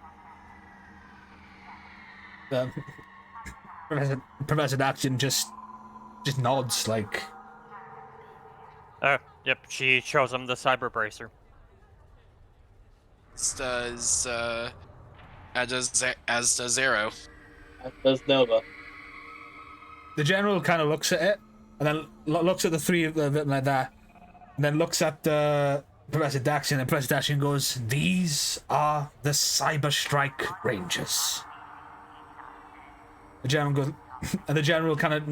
Professor Daxium just nods like, Yep, she shows him the cyber bracer. As does Arrow. Does Nova. the general kind of looks at it and then looks at the three of them like that, and then looks at Professor Daxium, and Professor Daxium goes, "These are the Cyber Strike Rangers." The general goes, and the general kind of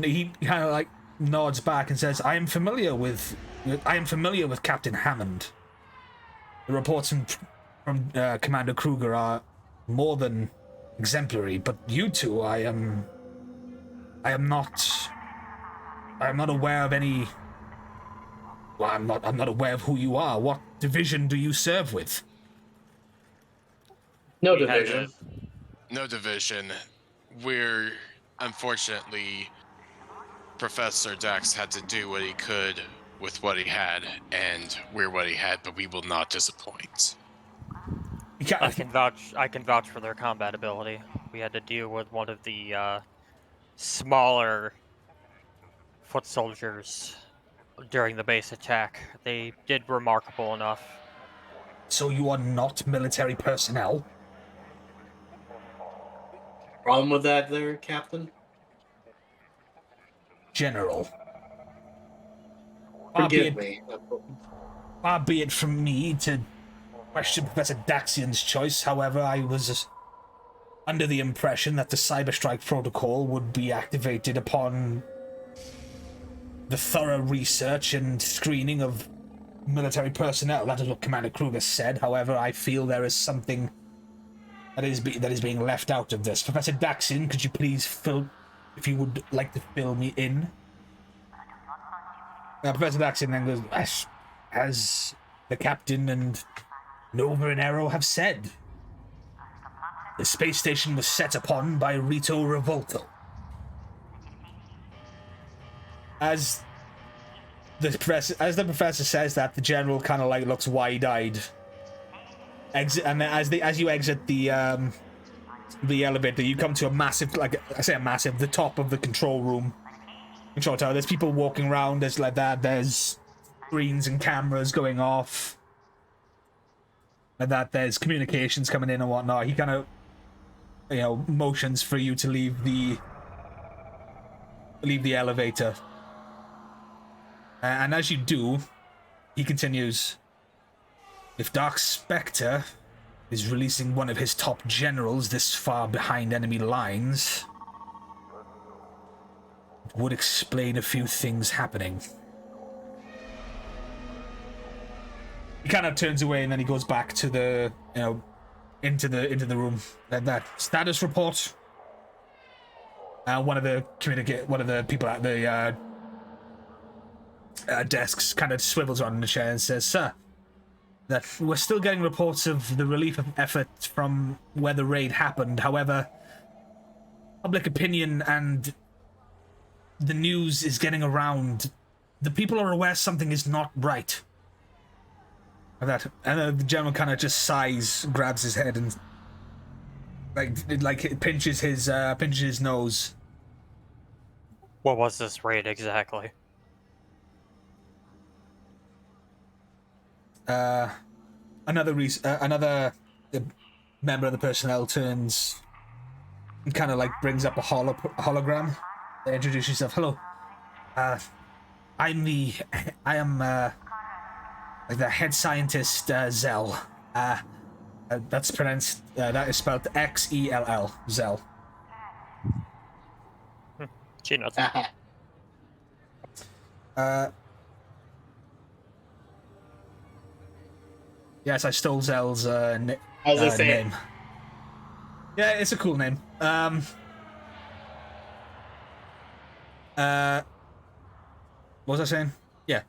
like nods back and says, I am familiar with Captain Hammond. The reports from Commander Kruger are more than exemplary, but you two, I am not aware of any. Well, I'm not aware of who you are. What division do you serve with? No We had division. No division. We're unfortunately Professor Dax had to do what he could with what he had, and we're what he had, but we will not disappoint. I can vouch for their combat ability. We had to deal with one of the smaller foot soldiers during the base attack. They did remarkable enough. So you are not military personnel? Problem with that there, Captain? General. Forgive me. Far be it from me to question Professor Daxian's choice. However, I was under the impression that the Cyber Strike Protocol would be activated upon the thorough research and screening of military personnel. That is what Commander Kruger said. However, I feel there is something that is being left out of this. Professor Daxian, could you please if you would like to fill me in? Professor Daxian then goes, as the captain and Nova and Arrow have said, the space station was set upon by Rito Revolto. As the professor says that, the general kind of like looks wide-eyed. And as you exit the elevator, you come to a massive, the top of the control room. Control tower. There's people walking around. There's like that. There's screens and cameras going off. Like that. There's communications coming in and whatnot. He kind of, motions for you to leave the elevator. And as you do, he continues, if Dark Spectre is releasing one of his top generals this far behind enemy lines, would explain a few things happening. He kind of turns away and then he goes back to the, into the room. That status report. One of the people at the desks kind of swivels on in the chair and says, "Sir, that we're still getting reports of the relief effort from where the raid happened. However, public opinion and the news is getting around. The people are aware something is not right." And the general kind of just sighs, grabs his head, and like it pinches his nose. What was this raid exactly? Another member of the personnel turns and kind of like brings up a hologram. They introduce yourself. "Hello, I am like the head scientist, Zell. That's pronounced. That is spelled Xell. Zell. She knows. Yes, I stole Zell's name. saying. Yeah, it's a cool name. What was I saying? Yeah.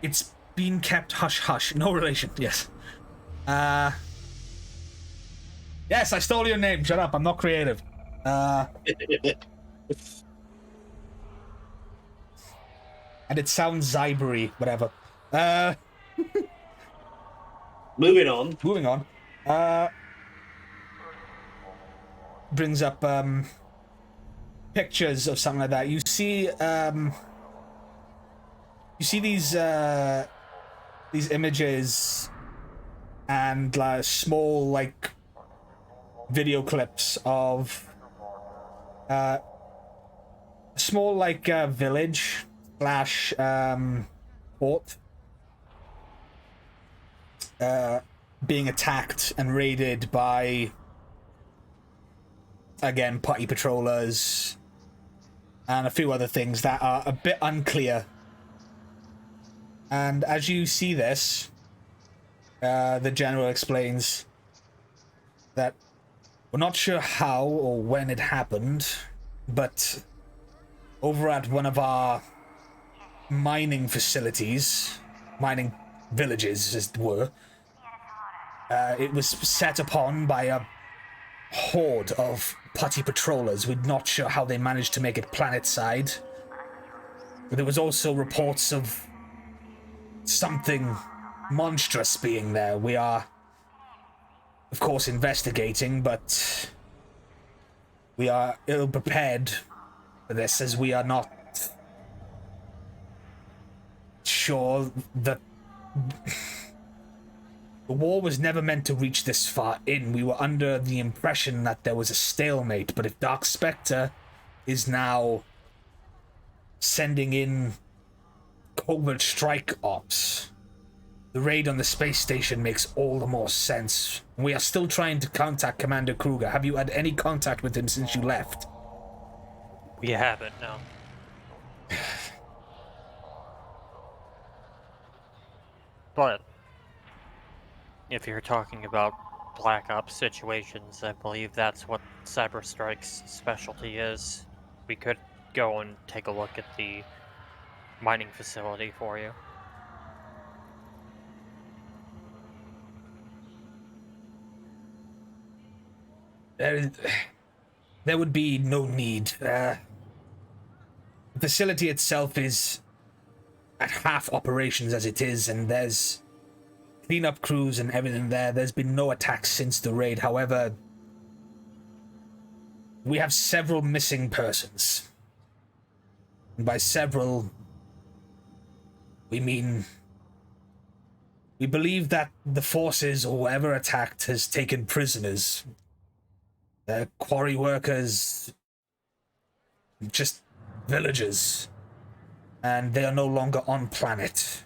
It's been kept hush-hush. No relation, yes. Yes, I stole your name. Shut up, I'm not creative. And it sounds Zybery, whatever. Moving on. Brings up pictures of something like that. You see these images and small like video clips of a small village / fort being attacked and raided by, again, party patrollers and a few other things that are a bit unclear. And as you see this, the general explains that we're not sure how or when it happened, but over at one of our mining facilities, mining villages, as it were, it was set upon by a horde of putty patrollers. We're not sure how they managed to make it planet-side. But there was also reports of something monstrous being there. We are, of course, investigating, but we are ill-prepared for this, as we are not sure that the war was never meant to reach this far in. We were under the impression that there was a stalemate, but if Dark Spectre is now sending in covert strike ops, the raid on the space station makes all the more sense. We are still trying to contact Commander Kruger. Have you had any contact with him since you left? We haven't, no. But if you're talking about Black Ops situations, I believe that's what Cyber Strike's specialty is. We could go and take a look at the mining facility for you. There would be no need. The facility itself is at half operations as it is, and there's cleanup crews and everything there. There's been no attacks since the raid. However, we have several missing persons. And by several, we mean we believe that the forces or whoever attacked has taken prisoners. Quarry workers, just villagers, and they are no longer on planet.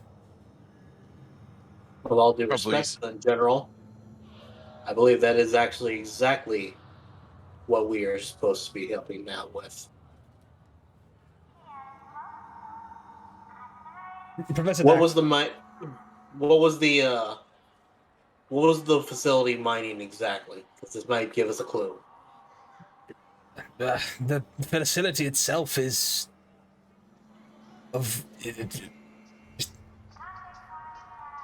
With all due respect, in general, I believe that is actually exactly what we are supposed to be helping out with. Professor What Dax, was the What was the what was the facility mining exactly? Because this might give us a clue. the facility itself is just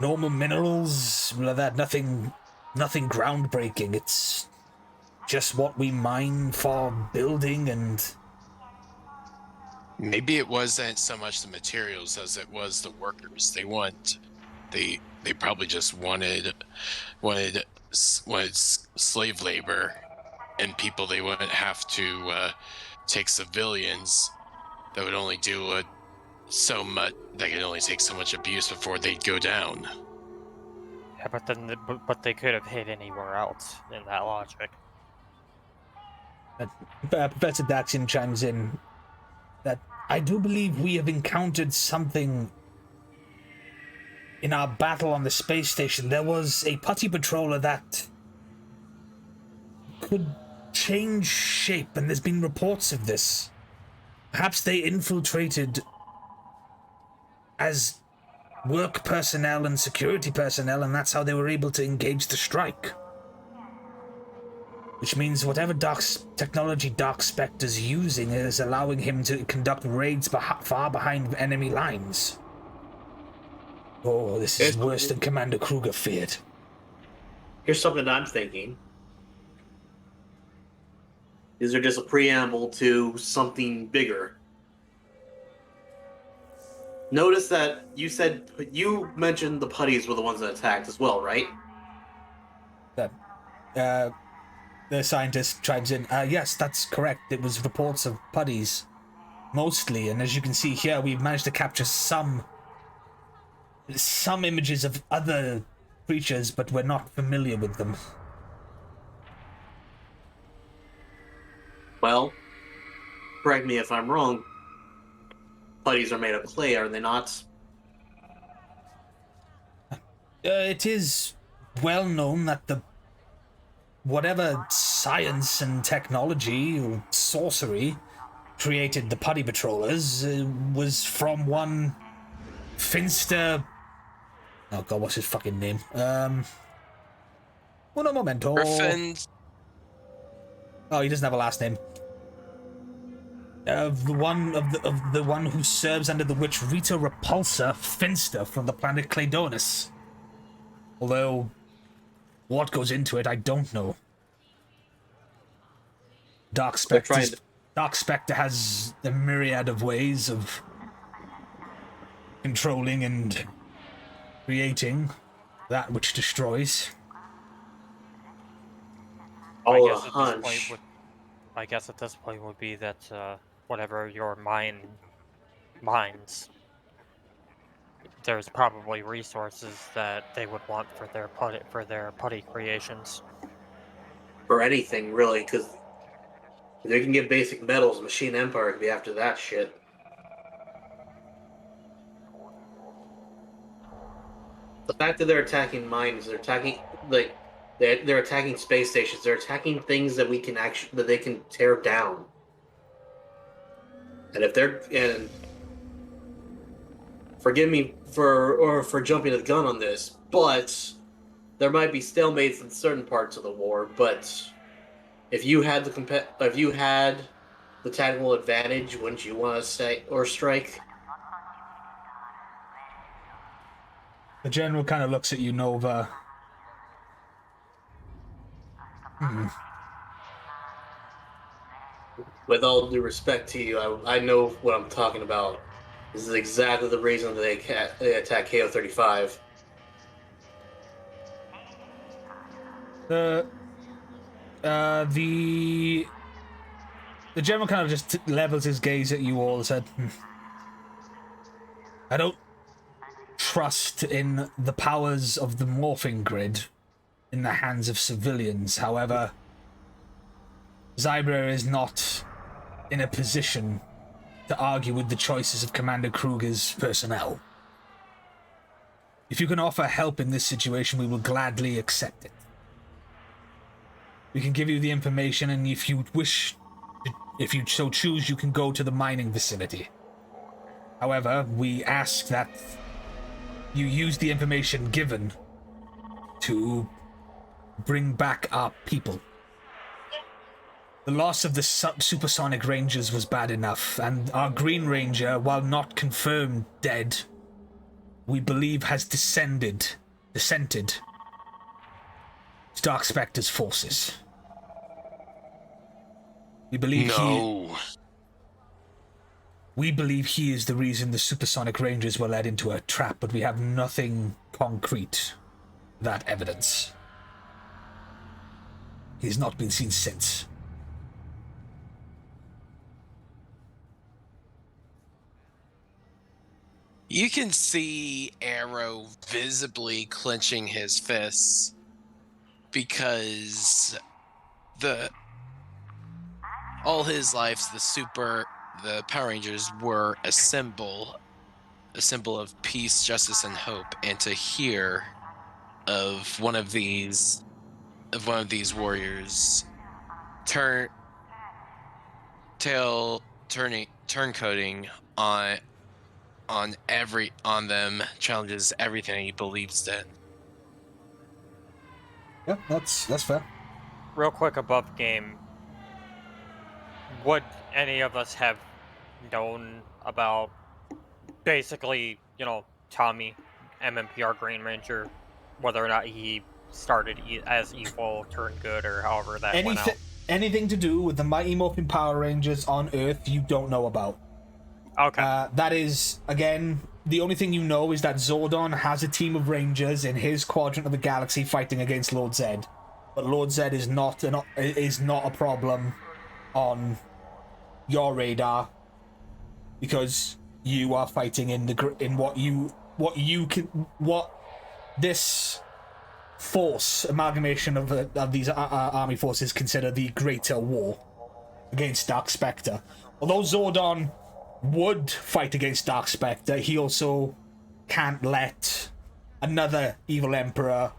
normal minerals. That nothing groundbreaking. It's just what we mine for building and. Maybe it wasn't so much the materials as it was the workers. They probably just wanted slave labor and people they wouldn't have to take civilians that would only do so much. They could only take so much abuse before they'd go down. Yeah, but then but they could have hit anywhere else in that logic. Professor Daxian chimes in that I do believe we have encountered something in our battle on the space station. There was a putty patroller that could change shape, and there's been reports of this. Perhaps they infiltrated as work personnel and security personnel, and that's how they were able to engage the strike. Which means whatever technology Dark Spectre's using is allowing him to conduct raids far behind enemy lines. Oh, this is worse than Commander Kruger feared. Here's something I'm thinking. These are just a preamble to something bigger. Notice that you mentioned the putties were the ones that attacked as well, right? The scientist chimes in. Yes, that's correct. It was reports of putties, mostly, and as you can see here, we've managed to capture some images of other creatures, but we're not familiar with them. Well, correct me if I'm wrong. Putties are made of clay, are they not? It is well known that whatever science and technology or sorcery created the putty patrollers was from one Finster. Oh god, what's his fucking name? Uno momento. Griffin. Oh, he doesn't have a last name. The one who serves under the witch Rita Repulsa Finster from the planet Cladonus. Although, what goes into it, I don't know. Dark Spectre has a myriad of ways of controlling and creating that which destroys. I guess at this point would be that whatever your mines, there's probably resources that they would want for their putty creations. For anything, really, because if they can get basic metals, Machine Empire could be after that shit. The fact that they're attacking mines, they're attacking they're attacking space stations, they're attacking things that they can tear down. And if forgive me for jumping the gun on this, but there might be stalemates in certain parts of the war. But if you had the tactical advantage, wouldn't you want to stay or strike? The general kind of looks at you, Nova. With all due respect to you, I know what I'm talking about. This is exactly the reason they attack KO-35. The general kind of just levels his gaze at you all and said, I don't trust in the powers of the morphing grid in the hands of civilians. However, Zyber is not in a position to argue with the choices of Commander Kruger's personnel. If you can offer help in this situation, we will gladly accept it. We can give you the information, and if you wish, if you so choose, you can go to the mining facility. However, we ask that you use the information given to bring back our people. The loss of the supersonic rangers was bad enough, and our Green Ranger, while not confirmed dead, we believe has dissented to Dark Spectre's forces. We believe he is the reason the supersonic rangers were led into a trap, but we have nothing concrete, that evidence. He has not been seen since. You can see Arrow visibly clenching his fists because all his life the Power Rangers were a symbol of peace, justice, and hope, and to hear of one of these warriors turncoating on them challenges everything he believes in. Yeah, that's fair. Real quick above game, would any of us have known about basically, Tommy, MMPR Green Ranger, whether or not he started as evil, turned good, or however that went out? Anything to do with the Mighty Morphin Power Rangers on Earth you don't know about. Okay. That is, again, the only thing you know is that Zordon has a team of Rangers in his quadrant of the galaxy fighting against Lord Zed. But Lord Zed is not a problem on your radar because you are fighting in what this force amalgamation of these army forces consider the greater war against Dark Spectre. Although Zordon would fight against Dark Spectre, he also can't let another evil emperor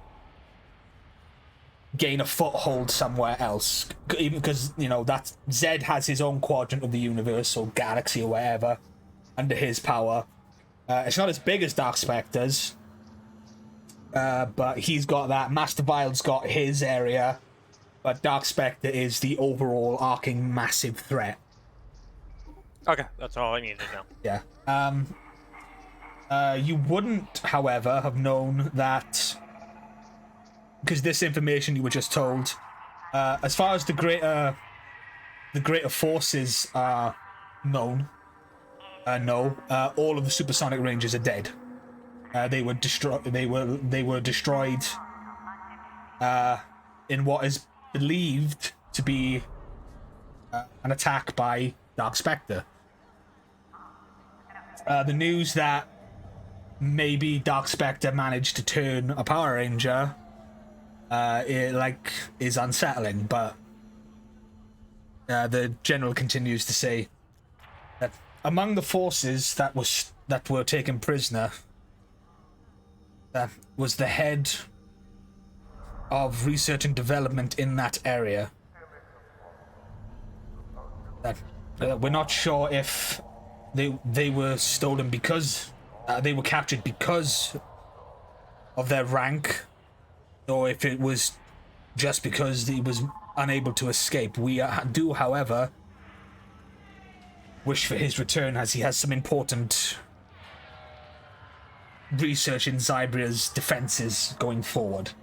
gain a foothold somewhere else, even because that Zed has his own quadrant of the universe or galaxy or whatever under his power. It's not as big as Dark Spectre's, but he's got that. Master Vile's got his area, but Dark Spectre is the overall arcing massive threat. Okay, that's all I needed to know. Yeah. You wouldn't, however, have known that, because this information you were just told, as far as the greater forces are known, no, all of the supersonic rangers are dead. They were destroyed in what is believed to be an attack by Dark Spectre. The news that maybe Dark Spectre managed to turn a Power Ranger is unsettling, but the general continues to say that among the forces that were taken prisoner, that was the head of research and development in that area. That we're not sure if they were stolen because they were captured because of their rank, or if it was just because he was unable to escape. We do, however, wish for his return, as he has some important research in Zybria's defenses going forward.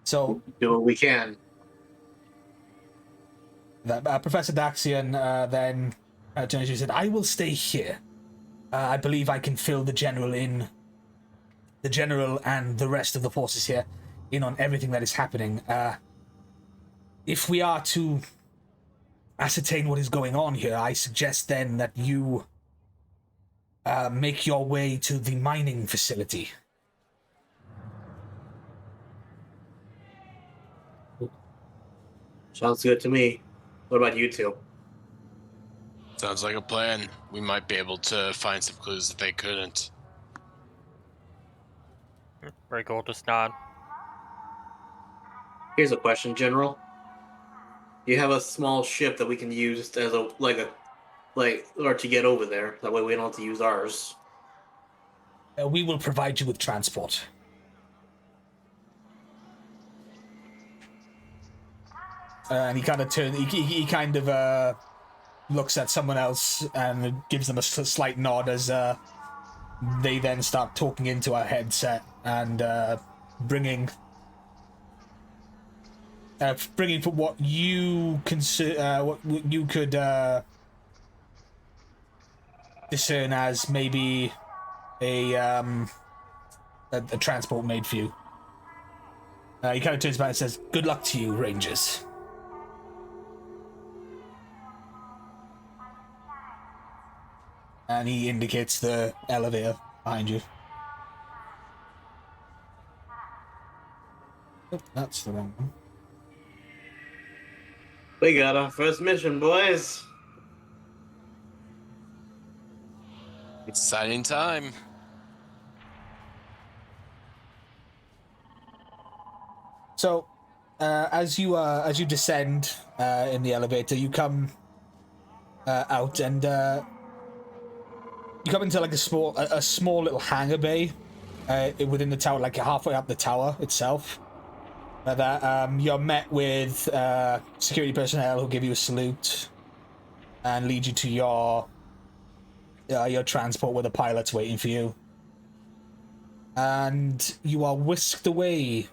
So do what we can. Professor Daxian then turns and said, "I will stay here. I believe I can fill the general and the rest of the forces here in on everything that is happening. If we are to ascertain what is going on here, I suggest then that you make your way to the mining facility." Sounds good to me. What about you two? Sounds like a plan. We might be able to find some clues that they couldn't. Very cool, just nod. Here's a question, General. Do you have a small ship that we can use as or to get over there? That way we don't have to use ours. We will provide you with transport. And he kind of he kind of looks at someone else and gives them a slight nod as they then start talking into our headset and bringing for what you consider what you could discern as maybe a transport made for you. He kind of turns back and says, "Good luck to you, Rangers." And he indicates the elevator behind you. Oh, that's the wrong one. We got our first mission, boys. Exciting time. So, as you descend in the elevator, you come out and you come into like a small little hangar bay within the tower, like halfway up the tower itself. That you're met with security personnel who give you a salute and lead you to your transport where the pilot's waiting for you. And you are whisked away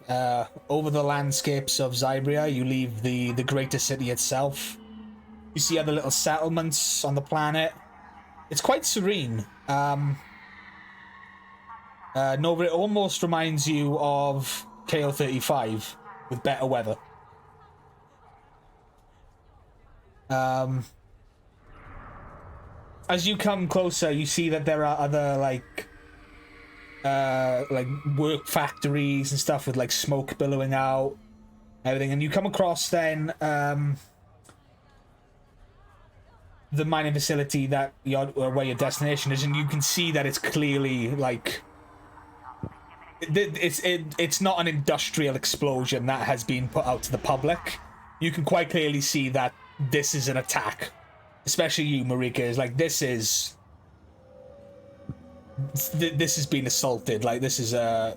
over the landscapes of Zybria. You leave the greater city itself. You see other little settlements on the planet. It's quite serene. Nova, it almost reminds you of KO35 with better weather. As you come closer, you see that there are other like work factories and stuff with like smoke billowing out, everything, and you come across then the mining facility that where your destination is, and you can see that it's clearly like it's not an industrial explosion that has been put out to the public. You can quite clearly see that this is an attack, especially you, Marika. Is like this has been assaulted. Like this is it's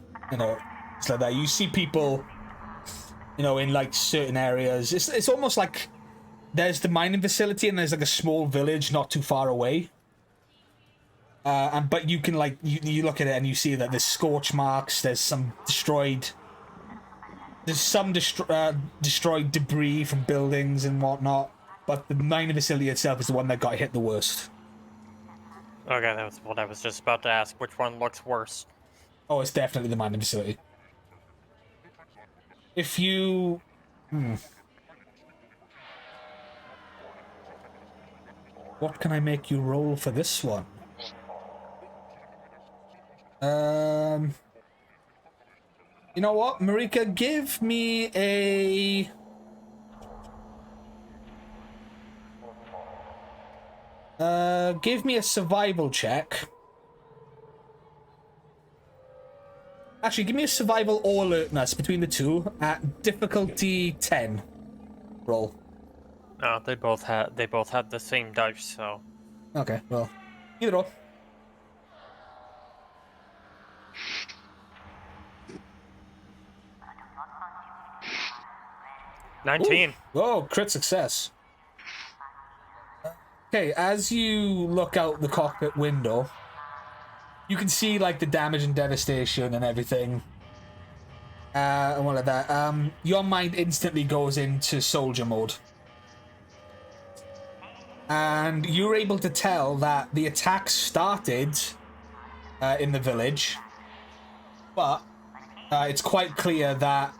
like that. You see people, in like certain areas. It's almost like there's the mining facility and there's like a small village not too far away. But you can like you look at it and you see that there's scorch marks. There's some destroyed debris from buildings and whatnot. But the mining facility itself is the one that got hit the worst. Okay, that was what I was just about to ask. Which one looks worse? Oh, it's definitely the mining facility. If you... What can I make you roll for this one? You know what, Marika? Give me a... give me a survival check. Actually, give me a survival or alertness between the two at difficulty 10. Roll. No, they both had the same dice, so. Okay, well, either or. Ooh. 19. Whoa, crit success. Okay, as you look out the cockpit window, you can see like the damage and devastation and everything, and all of that. Your mind instantly goes into soldier mode, and you're able to tell that the attack started in the village, but it's quite clear that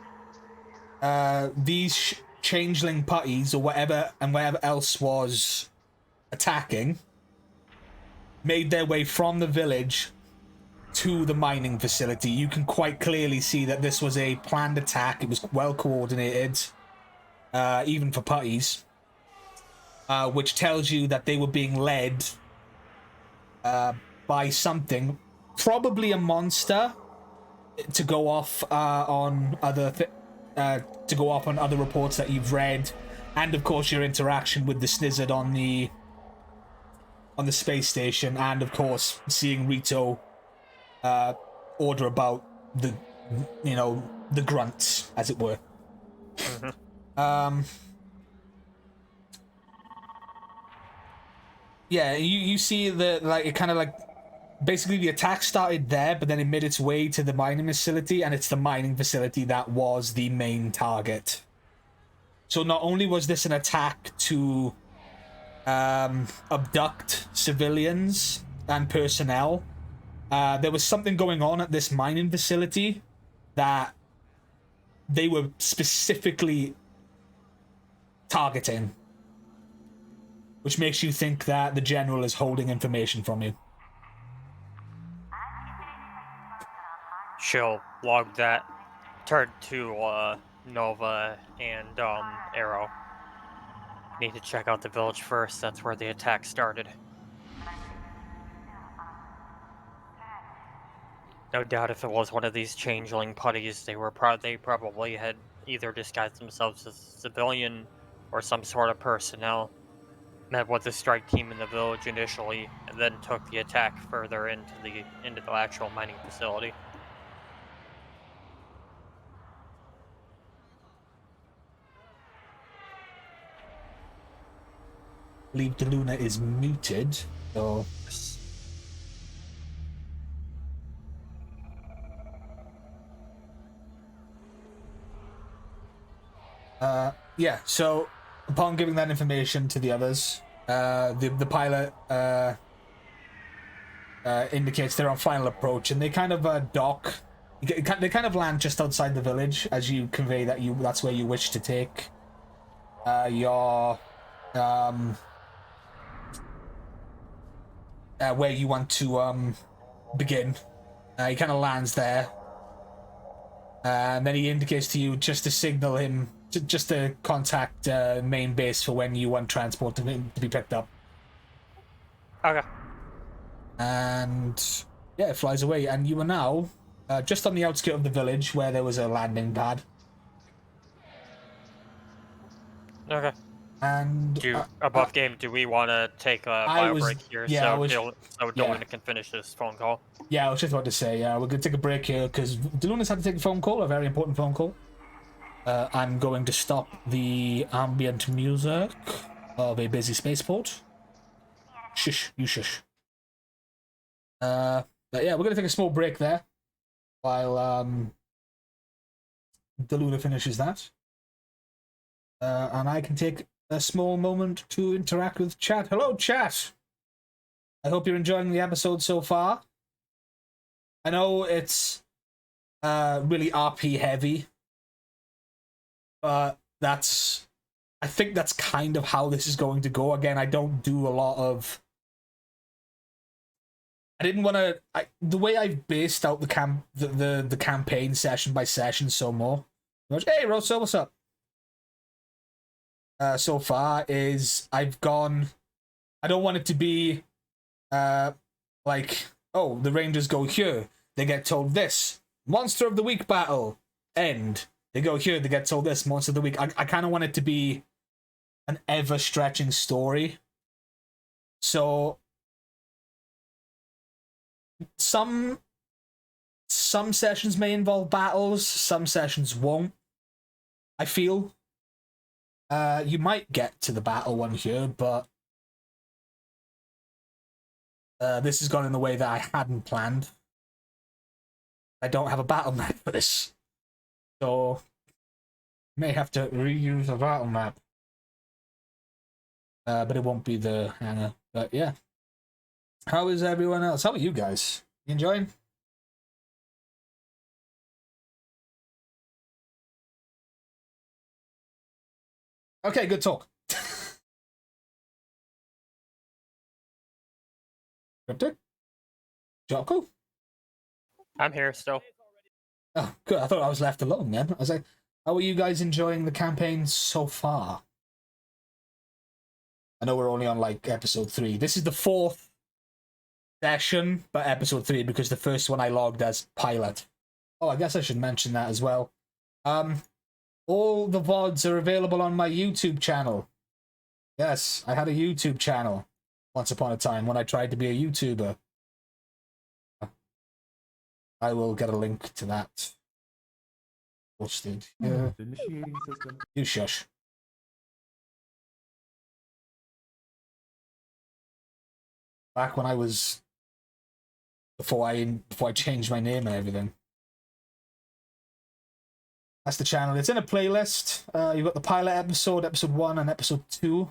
these changeling putties or whatever else was attacking made their way from the village to the mining facility. You can quite clearly see that this was a planned attack. It was well coordinated, even for putties. which tells you that they were being led by something, probably a monster, to go off on other reports that you've read, and of course your interaction with the Snizzard on the space station, and of course seeing Rito order about the the grunts, as it were. Yeah, you see the it kind of basically the attack started there, but then it made its way to the mining facility, and it's the mining facility that was the main target. So not only was this an attack to abduct civilians and personnel, there was something going on at this mining facility that they were specifically targeting, which makes you think that the general is holding information from you. She'll log that. Turn to Nova and Arrow. Need to check out the village first. That's where the attack started. No doubt, if it was one of these changeling putties, they probably had either disguised themselves as civilian or some sort of personnel. Met with the strike team in the village initially, and then took the attack further into the actual mining facility. I believe DeLuna is muted, so... yeah, so upon giving that information to the others, the pilot indicates they're on final approach, and they kind of dock. They kind of land just outside the village as you convey that that's where you wish to take your where you want to begin. He kind of lands there, and then he indicates to you just to signal him, just to contact main base for when you want transport to be picked up. Okay. And yeah, it flies away, and you are now just on the outskirts of the village where there was a landing pad. Okay. And above game, do we want to take a bio break here so Deluna can finish this phone call? Yeah, I was just about to say, we're going to take a break here because Deluna's had to take a phone call, a very important phone call. I'm going to stop the ambient music of a busy spaceport. Shush, you shush. But yeah, we're going to take a small break there while Deluna finishes that. And I can take a small moment to interact with chat. Hello, chat! I hope you're enjoying the episode so far. I know it's really RP heavy, but I think that's kind of how this is going to go. Again, I don't do a lot of... I didn't want to... The way I've based out the campaign session by session so more... Hey, Rosso, what's up? So far is I've gone... I don't want it to be like, oh, the Rangers go here, they get told this. Monster of the Week battle. End. They go here, they get told this. Monster of the Week. I kind of want it to be an ever-stretching story. So... Some sessions may involve battles, some sessions won't. I feel... you might get to the battle one here, but this has gone in the way that I hadn't planned. I don't have a battle map for this, so may have to reuse a battle map. But it won't be the hangar. But yeah, how is everyone else? How are you guys? You enjoying? Okay, good talk. Cryptic? Jocko? I'm here still. Oh, good. I thought I was left alone then. I was like, how are you guys enjoying the campaign so far? I know we're only on like episode 3. This is the 4th session, but episode 3 because the first one I logged as pilot. Oh, I guess I should mention that as well. All the VODs are available on my YouTube channel. Yes, I had a YouTube channel once upon a time when I tried to be a YouTuber. I will get a link to that posted here. Initiating system. You shush. Back when I was before I changed my name and everything. That's the channel. It's in a playlist. You've got the pilot episode, episode 1, and episode 2.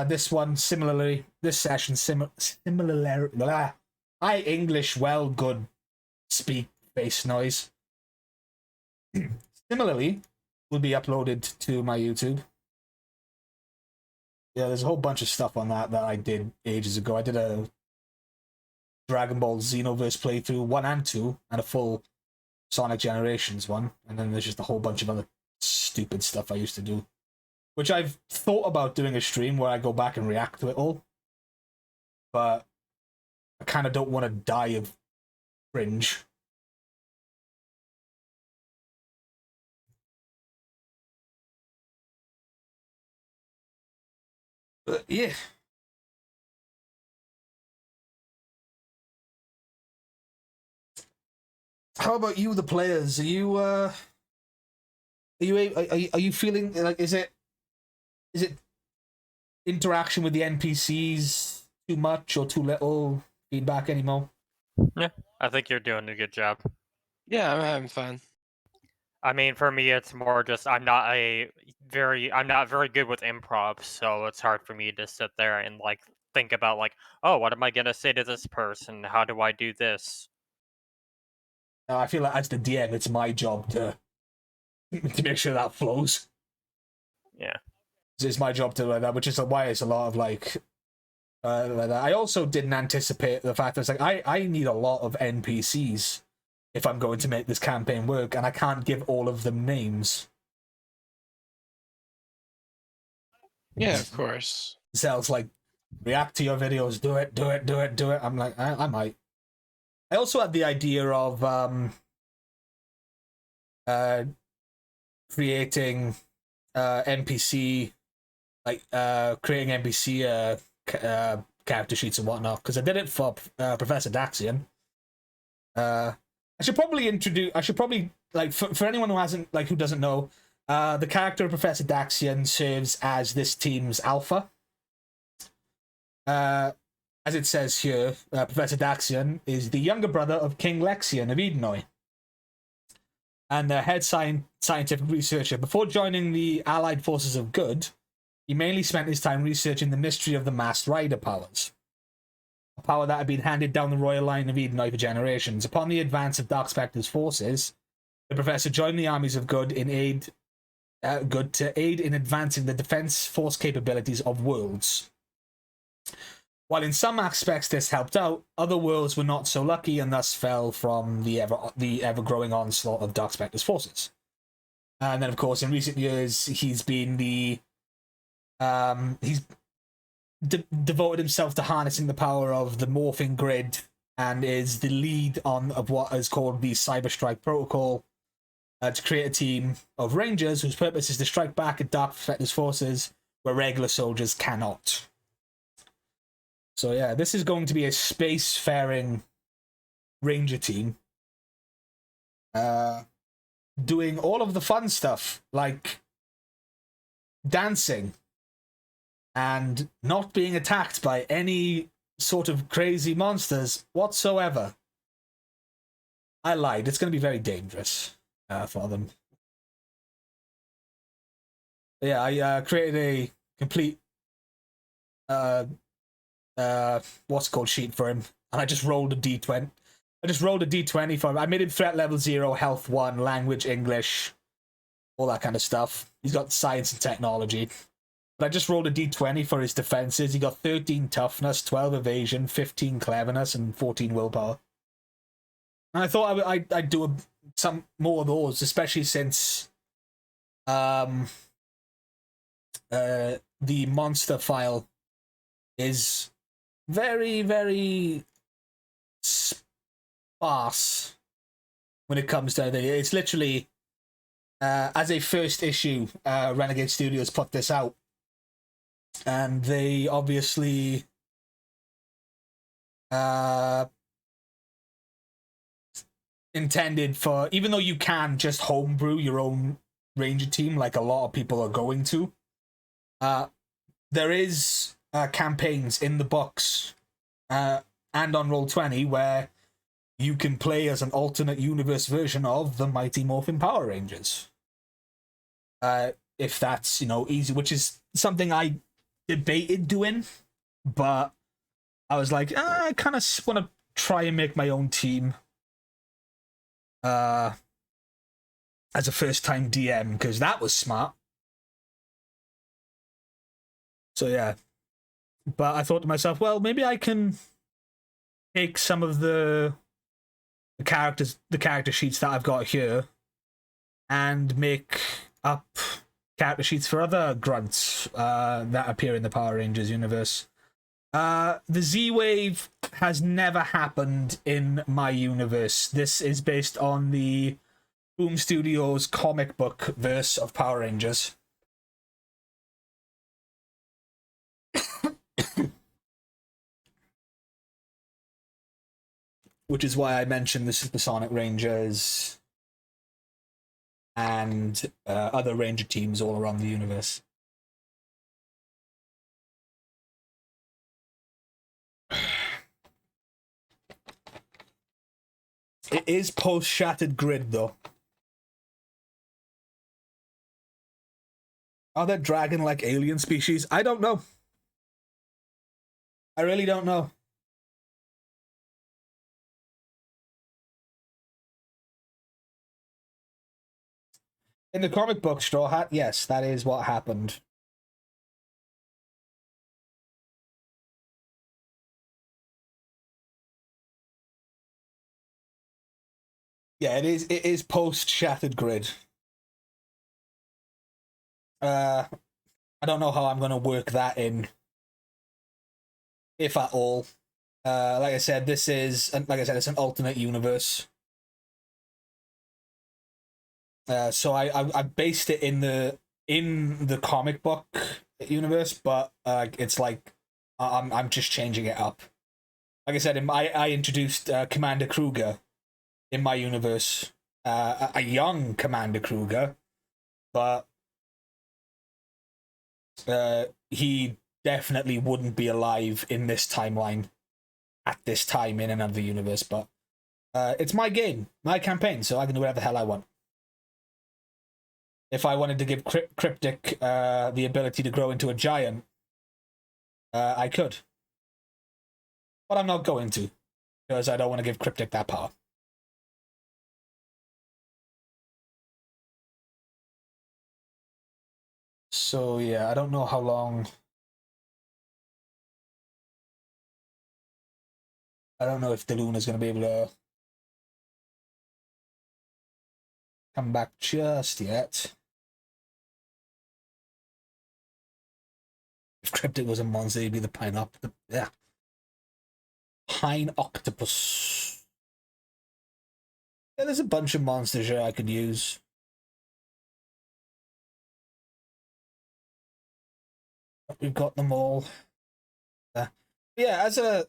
This one similarly. This session similarly. Blah. I English well good speak face noise. Similarly, will be uploaded to my YouTube. Yeah, there's a whole bunch of stuff on that I did ages ago. I did a Dragon Ball Xenoverse playthrough 1 and 2, and a full Sonic Generations one, and then there's just a whole bunch of other stupid stuff I used to do, which I've thought about doing a stream where I go back and react to it all, but I kind of don't want to die of cringe. But yeah. How about you, the players? Are you feeling like is it interaction with the NPCs too much or too little feedback anymore? Yeah, I think you're doing a good job. Yeah, I'm having fun. I mean, for me, it's more just I'm not very good with improv, so it's hard for me to sit there and like think about like, oh, what am I gonna say to this person? How do I do this? I feel like as the DM, it's my job to make sure that flows. Yeah. It's my job to like that, which is why it's a lot of like that. I also didn't anticipate the fact that it's like I need a lot of NPCs if I'm going to make this campaign work, and I can't give all of them names. Yeah, of course. Zell's like, react to your videos, do it. I'm like, I might. I also had the idea of creating NPC, like creating NPC character sheets and whatnot, because I did it for Professor Daxian. I should probably like for anyone who hasn't who doesn't know, the character of Professor Daxian serves as this team's alpha. As it says here, Professor Daxian is the younger brother of King Lexian of Edenoi, and the head scientific researcher. Before joining the Allied Forces of Good, he mainly spent his time researching the mystery of the Masked Rider powers, a power that had been handed down the royal line of Edenoi for generations. Upon the advance of Dark Spectre's forces, the Professor joined the armies of Good to aid in advancing the defense force capabilities of worlds. While in some aspects this helped out, other worlds were not so lucky and thus fell from the ever-growing onslaught of Dark Spectre's forces. And then, of course, in recent years, he's been devoted himself to harnessing the power of the morphing grid and is the lead of what is called the Cyber Strike Protocol to create a team of Rangers whose purpose is to strike back at Dark Spectre's forces where regular soldiers cannot. So yeah, this is going to be a spacefaring Ranger team. Doing all of the fun stuff, like dancing and not being attacked by any sort of crazy monsters whatsoever. I lied. It's going to be very dangerous for them. But yeah, I created a complete what's it called sheet for him, and I just rolled a d20. I just rolled a d20 for him. I made him threat level 0, health 1, language English, all that kind of stuff. He's got science and technology. But I just rolled a d20 for his defenses. He got 13 toughness, 12 evasion, 15 cleverness, and 14 willpower. And I thought I'd do some more of those, especially since the monster file is very, very sparse when it comes to it. It's literally, as a first issue, Renegade Studios put this out, and they obviously intended for, even though you can just homebrew your own Ranger team like a lot of people are going to, there is campaigns in the books and on Roll20 where you can play as an alternate universe version of the Mighty Morphin Power Rangers. If that's, easy, which is something I debated doing, but I was like, I kind of want to try and make my own team as a first-time DM, because that was smart. So yeah. But I thought to myself, well, maybe I can take some of the character sheets that I've got here and make up character sheets for other grunts that appear in the Power Rangers universe. The Z-Wave has never happened in my universe. This is based on the Boom Studios comic book verse of Power Rangers. Which is why I mentioned the Supersonic Rangers and other Ranger teams all around the universe. It is post-Shattered Grid, though. Are there dragon-like alien species? I don't know. I really don't know. In the comic book, Straw Hat, yes, that is what happened. Yeah, it is post Shattered Grid. I don't know how I'm gonna work that in, if at all. Like I said, it's an alternate universe. So I based it in the comic book universe, but it's like I'm just changing it up. Like I said, I introduced Commander Kruger in my universe, a young Commander Kruger, but he definitely wouldn't be alive in this timeline at this time in another universe. But it's my game, my campaign, so I can do whatever the hell I want. If I wanted to give Cryptic the ability to grow into a giant, I could. But I'm not going to, because I don't want to give Cryptic that power. So yeah, I don't know how long. I don't know if DeLuna's going to be able to come back just yet. If Cryptic was a monster, he'd be the Pine Octopus. Yeah. Pine Octopus. Yeah, there's a bunch of monsters here I could use. We've got them all. Yeah, as a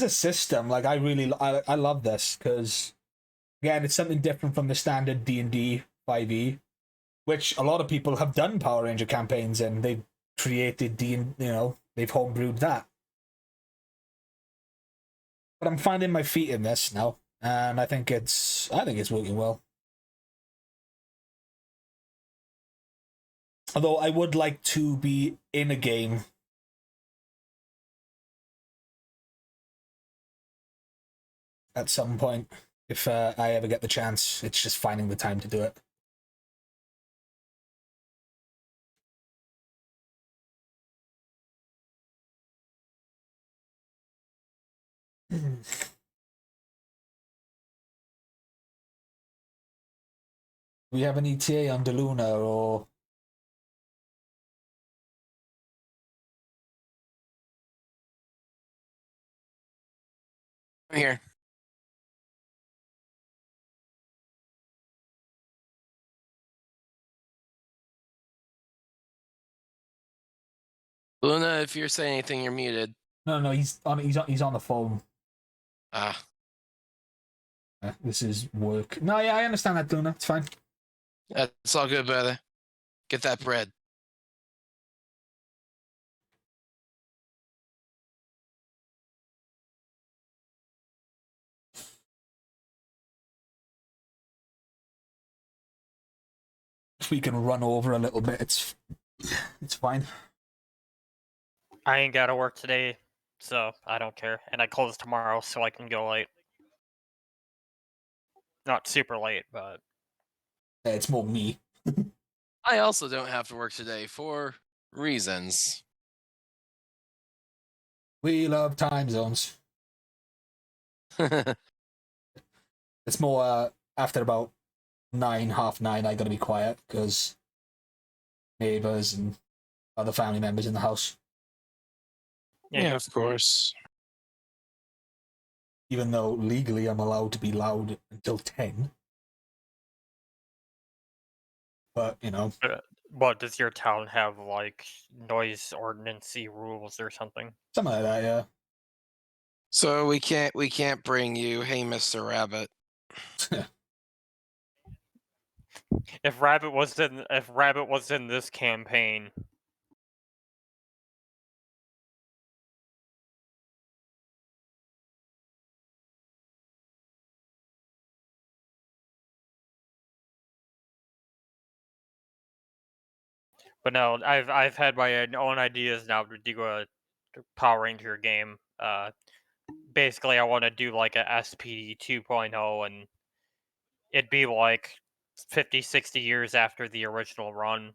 system, like I love this, because again, it's something different from the standard D&D 5e, which a lot of people have done Power Ranger campaigns and they've created they've homebrewed that. But I'm finding my feet in this now, and I think it's working well. Although I would like to be in a game at some point, if I ever get the chance. It's just finding the time to do it. Do we have an ETA on DeLuna, or Here. Luna, if you're saying anything, you're muted. No, he's on the phone. Ah, This is work. No, yeah, I understand that, Luna. It's fine. that's all good, brother. Get that bread. If we can run over a little bit, it's fine. I ain't gotta work today, so I don't care. And I close tomorrow, so I can go late. Not super late, but It's more me. I also don't have to work today for reasons. We love time zones. It's more after about 9, half 9, I gotta be quiet because neighbors and other family members in the house. Yeah, of course. Even though legally I'm allowed to be loud until 10. But, you know. What, does your town have, like, noise ordinancy rules or something? Something like that, yeah. So we can't bring you, hey, Mr. Rabbit. If Rabbit was in this campaign, but no, I've had my own ideas now to do a Power Ranger game. Basically, I want to do like a SPD 2.0, and it'd be like 50, 60 years after the original run.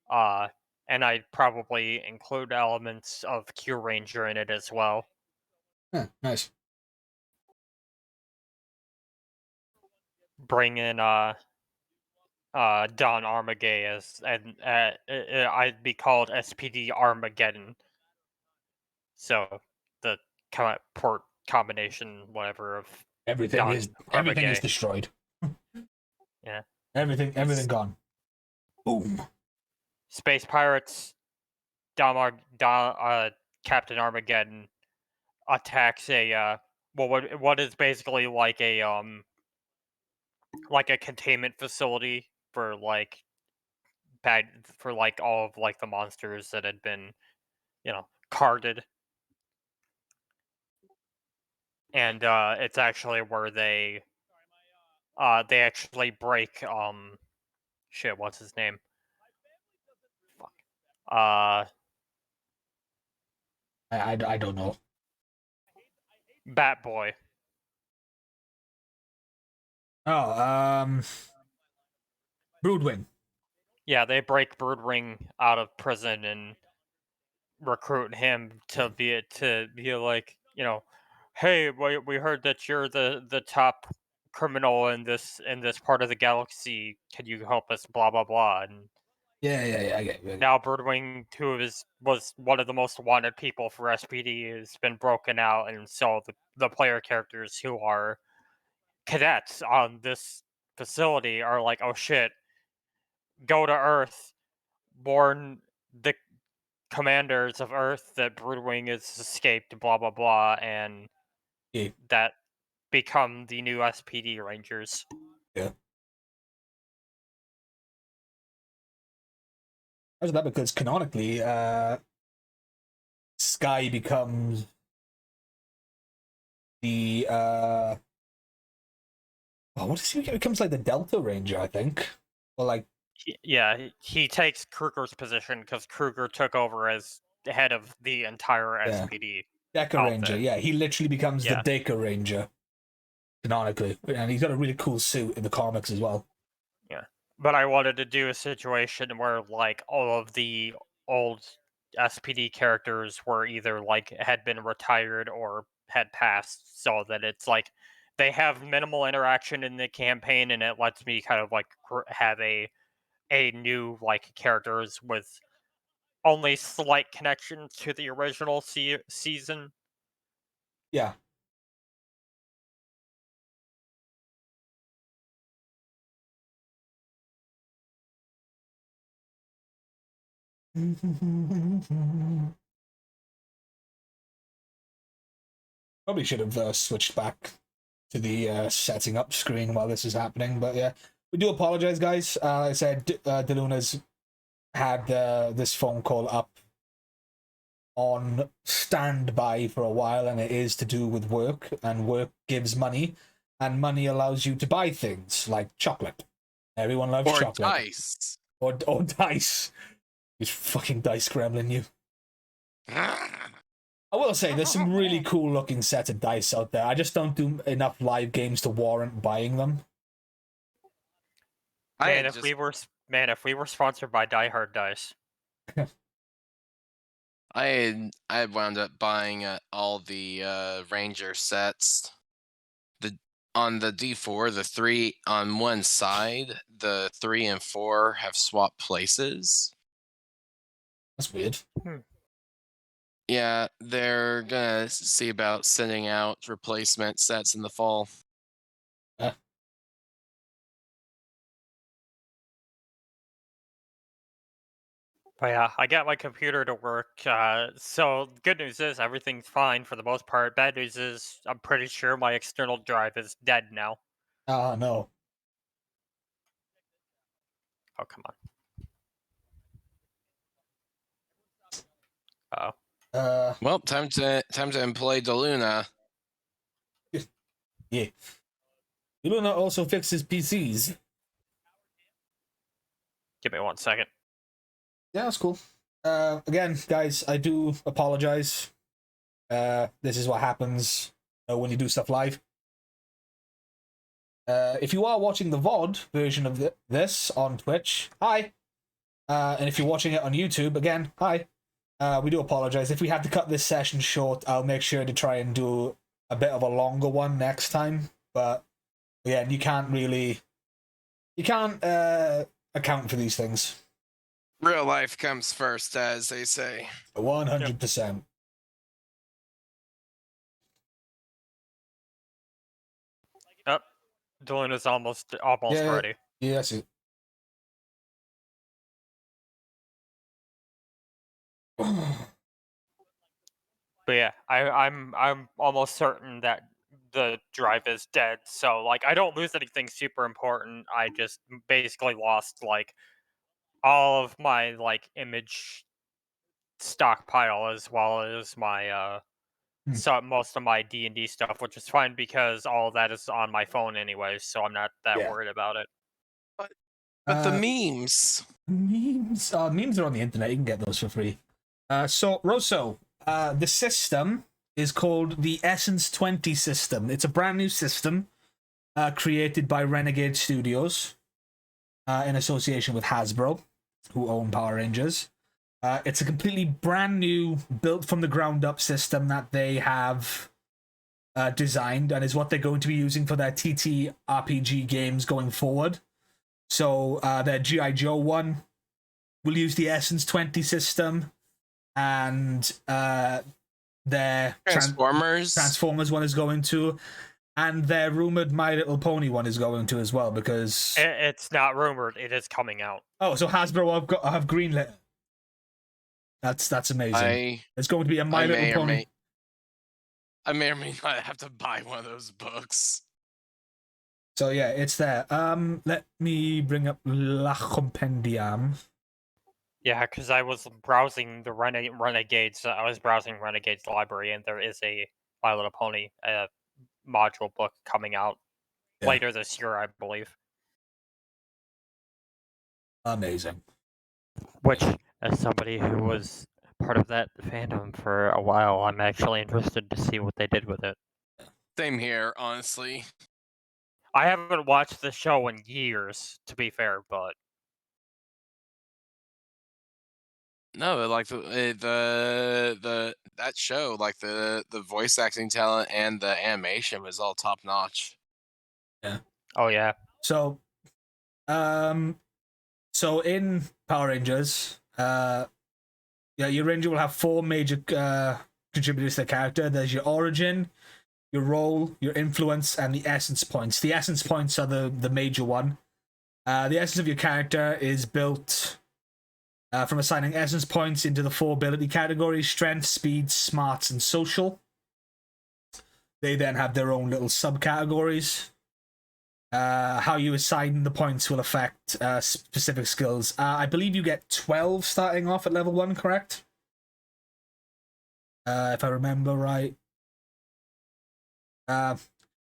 And I'd probably include elements of Q Ranger in it as well. Yeah, nice. Bring in Don Armageddon as, and I'd be called SPD Armageddon. So the port combination, whatever, of Everything is Armageddon. destroyed. Yeah. Everything gone. Boom. Space Pirates, Captain Armageddon attacks a what is basically like a containment facility for like all of like the monsters that had been, carded. And it's actually where they actually break shit, what's his name? Fuck. I don't know. Bat Boy. Oh, Broodwing. Yeah, they break Broodwing out of prison and recruit him to be like, hey, we heard that you're the top criminal in this part of the galaxy. Can you help us? Blah blah blah. And Yeah, I get it. now Broodwing, who was one of the most wanted people for SPD, has been broken out, and so the player characters who are cadets on this facility are like, oh shit, go to Earth, warn the commanders of Earth that Broodwing has escaped, blah blah blah, and Yeah. that become the new SPD Rangers. Yeah. How's that? Because canonically, Sky becomes the what is he? He becomes like the Delta Ranger, I think. Or like, Yeah, he takes Kruger's position because Kruger took over as the head of the entire Yeah. SPD. Deca Ranger. Yeah, he literally becomes Yeah. the Deca Ranger. Canonically, and he's got a really cool suit in the comics as well. Yeah, but I wanted to do a situation where like all of the old SPD characters were either like had been retired or had passed, so that it's like they have minimal interaction in the campaign, and it lets me kind of like have a new like characters with only slight connections to the original season. Yeah. Probably should have switched back to the setting up screen while this is happening, but yeah, we do apologize, guys. Like I said, DeLuna's had this phone call up on standby for a while, and it is to do with work, and work gives money, and money allows you to buy things like chocolate. Everyone loves Or chocolate. dice. Or dice. He's fucking dice gremlin you. I will say, there's some really cool looking set of dice out there. I just don't do enough live games to warrant buying them. Man, if we were sponsored by Die Hard Dice. I had wound up buying all the Ranger sets. On the D4, the 3 on one side, the 3 and 4 have swapped places. That's weird. Yeah, they're gonna see about sending out replacement sets in the fall. But yeah, I got my computer to work. So good news is everything's fine for the most part. Bad news is I'm pretty sure my external drive is dead now. Ah, no. Oh, come on. Oh. Well, time to employ DeLuna. Yeah. DeLuna also fixes PCs. Give me 1 second. Yeah, that's cool. Again, guys, I do apologize. This is what happens when you do stuff live. If you are watching the VOD version of this on Twitch, hi. And if you're watching it on YouTube, again, hi. We do apologize. If we have to cut this session short, I'll make sure to try and do a bit of a longer one next time. But again, you can't account for these things. Real life comes first, as they say. 100%. Yep. Deluna's almost Yeah, ready. Yeah, I see. But yeah, I'm almost certain that the drive is dead. So like I don't lose anything super important. I just basically lost like all of my like image stockpile as well as my so most of my D&D stuff, which is fine because all of that is on my phone anyways, so I'm not that Yeah. worried about it. But the memes. Memes are on the internet. You can get those for free. So Rosso, the system is called the Essence 20 system. It's a brand new system created by Renegade Studios in association with Hasbro, who own Power Rangers. It's a completely brand new, built from the ground up system that they have designed, and is what they're going to be using for their TTRPG games going forward. So their G.I. Joe one will use the Essence 20 system, and their Transformers one is going to, and their rumored My Little Pony one is going to as well, because it's not rumored, it is coming out. Oh, so Hasbro have greenlit. That's amazing. It's going to be a My Little Pony. I may or may not have to buy one of those books. So yeah, it's there. Let me bring up La Compendium. Yeah, because I was browsing the Renegades. I was browsing Renegades library, and there is a My Little Pony module book coming out later this year, I believe. Amazing. Which, as somebody who was part of that fandom for a while, I'm actually interested to see what they did with it. Same here, honestly. I haven't watched the show in years, to be fair, but no, like the that show, like the voice acting talent and the animation was all top notch. Yeah. Oh yeah. So, so in Power Rangers, yeah, your Ranger will have 4 major contributors to the character. There's your origin, your role, your influence, and the essence points. The essence points are the major one. The essence of your character is built from assigning essence points into the 4 ability categories: strength, speed, smarts, and social. They then have their own little subcategories. How you assign the points will affect specific skills. I believe you get 12 starting off at level 1, correct? If I remember right.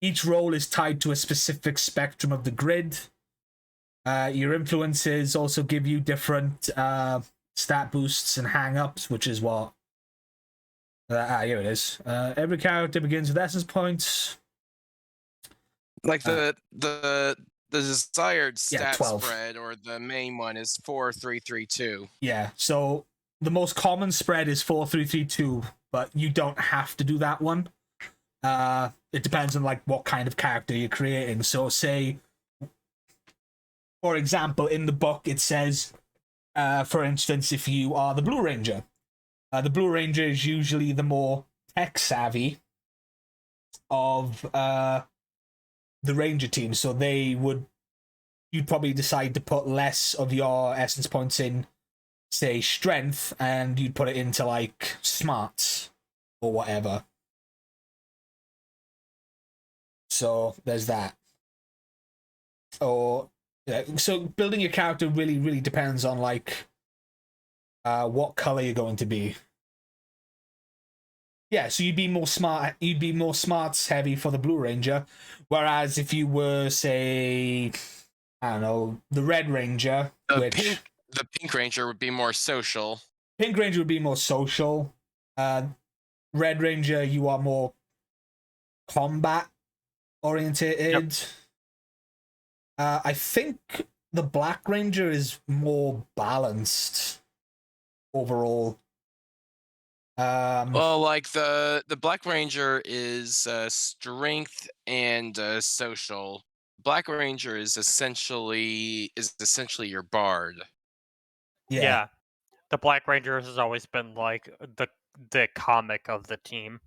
Each role is tied to a specific spectrum of the grid. Your influences also give you different stat boosts and hang-ups, which is what... here it is. Every character begins with essence points. Like the desired Yeah, stat 12. spread, or the main one, is 4-3-3-2. Yeah, so the most common spread is 4-3-3-2, but you don't have to do that one. It depends on like what kind of character you're creating. So say, for example, in the book it says, for instance, if you are the Blue Ranger, the Blue Ranger is usually the more tech savvy of the Ranger team. So you'd probably decide to put less of your essence points in, say, strength, and you'd put it into like smarts or whatever. So there's that. Or so building your character really depends on like what color you're going to be. Yeah, so you'd be more smarts heavy for the Blue Ranger, whereas if you were, say, I don't know, the Red Ranger, The Pink Ranger would be more social. Pink Ranger would be more social. Red Ranger, you are more combat orientated. Yep. I think the Black Ranger is more balanced overall. Well, like the Black Ranger is strength and social. Black Ranger is essentially your bard. Yeah. The Black Rangers has always been like the comic of the team.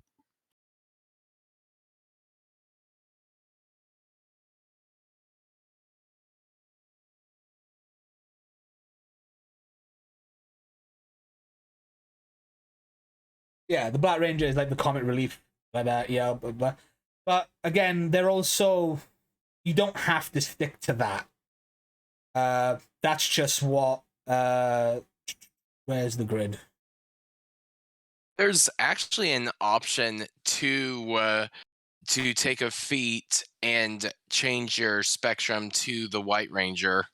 Yeah, the Black Ranger is like the comic relief, like that. Yeah, but again, they're also, you don't have to stick to that. That's just what. Where's the grid? There's actually an option to take a feat and change your spectrum to the White Ranger.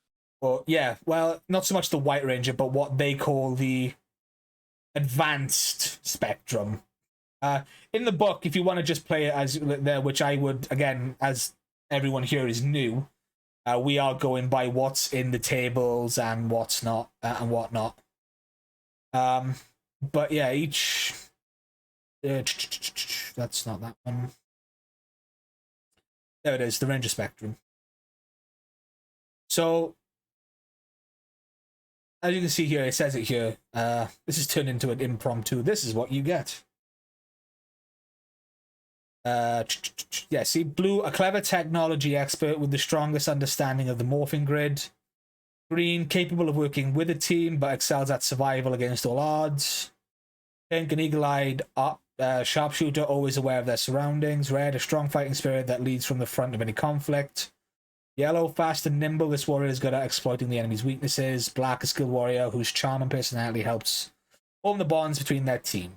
Well, yeah, well, not so much the White Ranger, but what they call the advanced spectrum. In the book, if you want to just play it as there, which I would, again, as everyone here is new, we are going by what's in the tables and what's not and whatnot. But yeah, each that's not that one. There it is, the Ranger spectrum. So as you can see here, it says it here. This is turned into an impromptu. This is what you get. Yeah, see, Blue, a clever technology expert with the strongest understanding of the morphing grid. Green, capable of working with a team, but excels at survival against all odds. Pink, an eagle-eyed sharpshooter, always aware of their surroundings. Red, a strong fighting spirit that leads from the front of any conflict. Yellow, fast and nimble, this warrior is good at exploiting the enemy's weaknesses. Black, a skilled warrior whose charm and personality helps form the bonds between their team.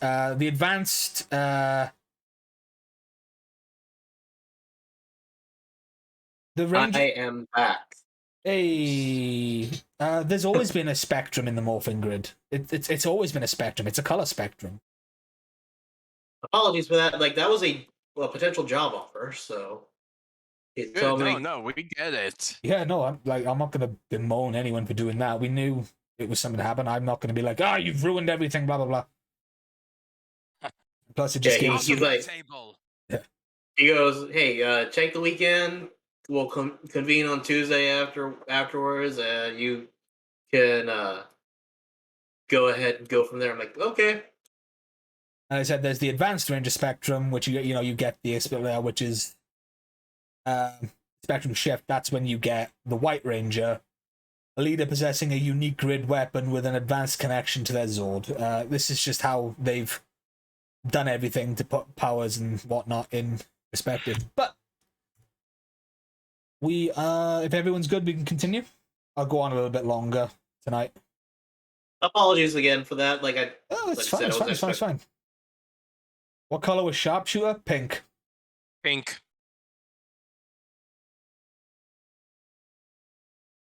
The advanced... the Ranger... I am back. Hey, there's always been a spectrum in the morphing grid. It's always been a spectrum. It's a color spectrum. Apologies for that. Like, that was a potential job offer, so... Good, no, we get it. Yeah, no, I'm not gonna bemoan anyone for doing that. We knew it was something to happen. I'm not gonna be like, you've ruined everything, blah blah blah. Plus, it just gives he's like, table. Yeah. He goes, "Hey, check the weekend. We'll convene on Tuesday afterwards, and you can go ahead and go from there." I'm like, okay. And I said, there's the advanced Ranger spectrum, which you get the which is spectrum shift. That's when you get the White Ranger, a leader possessing a unique grid weapon with an advanced connection to their Zord. This is just how they've done everything to put powers and whatnot in perspective. But if everyone's good, we can continue. I'll go on a little bit longer tonight. Apologies again for that. Oh, it's like I fine. said, It's fine. What color was Sharpshooter? Pink. Pink.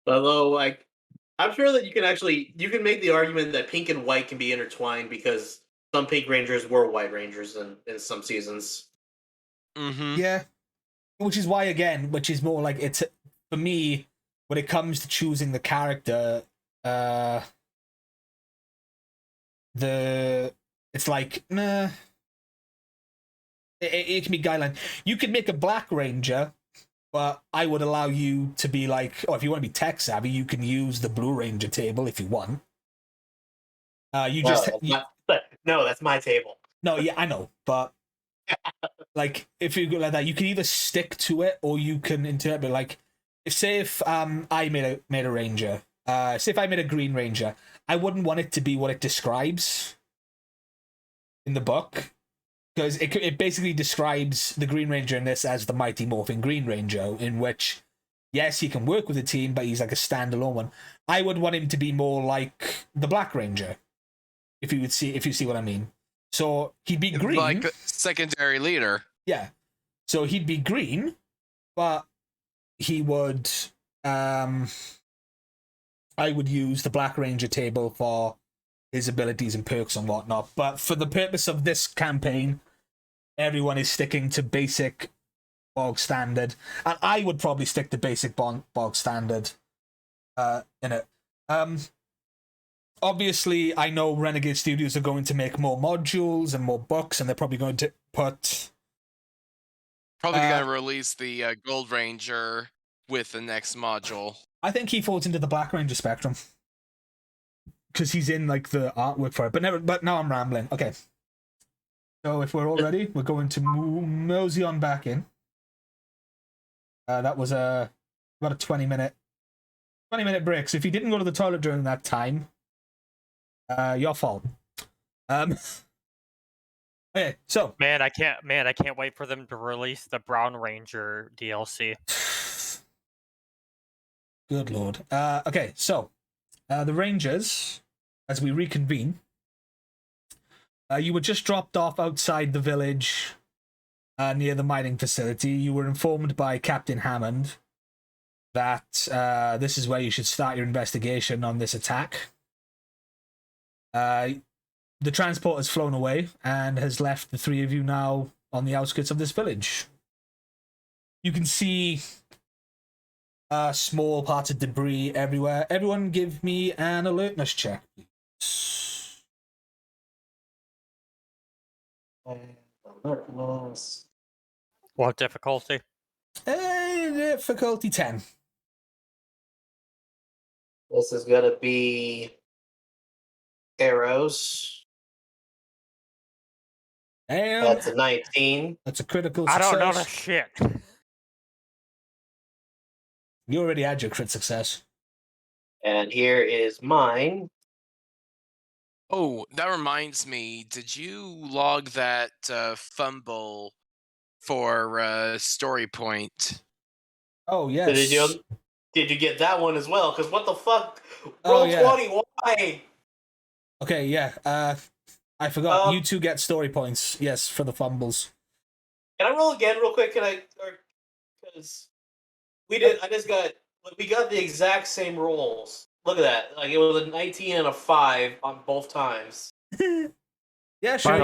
Although, I'm sure that you can make the argument that pink and white can be intertwined because some pink rangers were white rangers in some seasons. Mm-hmm. Yeah. Which is more like it's for me when it comes to choosing the character. It's like nah. It can be guideline. You could make a black ranger, but I would allow you to be like, if you want to be tech savvy, you can use the blue ranger table if you want. No, that's my table. No, yeah, I know, but like if you go like that, you can either stick to it or you can interpret like if I made a ranger, say if I made a green ranger, I wouldn't want it to be what it describes in the book. Because it basically describes the Green Ranger in this as the Mighty Morphin Green Ranger, in which, yes, he can work with the team, but he's like a standalone one. I would want him to be more like the Black Ranger, if you see what I mean. So he'd be green, like a secondary leader. Yeah. So he'd be green, but he would. I would use the Black Ranger table for his abilities and perks and whatnot. But for the purpose of this campaign, everyone is sticking to basic bog standard, and I would probably stick to basic bog standard in it. Obviously, I know Renegade Studios are going to make more modules and more books, and they're probably going to put... Probably going to release the Gold Ranger with the next module. I think he falls into the Black Ranger spectrum, because he's in like the artwork for it. But now I'm rambling. Okay. So if we're all ready, we're going to mosey on back in. That was about a 20-minute break. So if you didn't go to the toilet during that time, your fault. Okay, so Man, I can't wait for them to release the Brown Ranger DLC. good lord. Okay, so the Rangers, as we reconvene, you were just dropped off outside the village near the mining facility. You were informed by Captain Hammond that this is where you should start your investigation on this attack. The transport has flown away and has left the three of you now on the outskirts of this village. You can see small parts of debris everywhere. Everyone give me an alertness check, please. What difficulty? Difficulty 10. This is gonna be arrows. And That's a 19. that's a critical I success. don't know the shit. You already had your crit success. And here is mine. Oh, that reminds me. Did you log that fumble for Story Point? Oh, yes. Did you get that one as well? Because what the fuck? Oh, Roll yeah. 20, why? Okay, yeah. I forgot. You two get story points. Yes, for the fumbles. Can I roll again real quick? Because we got the exact same rolls. Look at that. Like, it was a 19 and a 5 on both times. Yeah, sure. By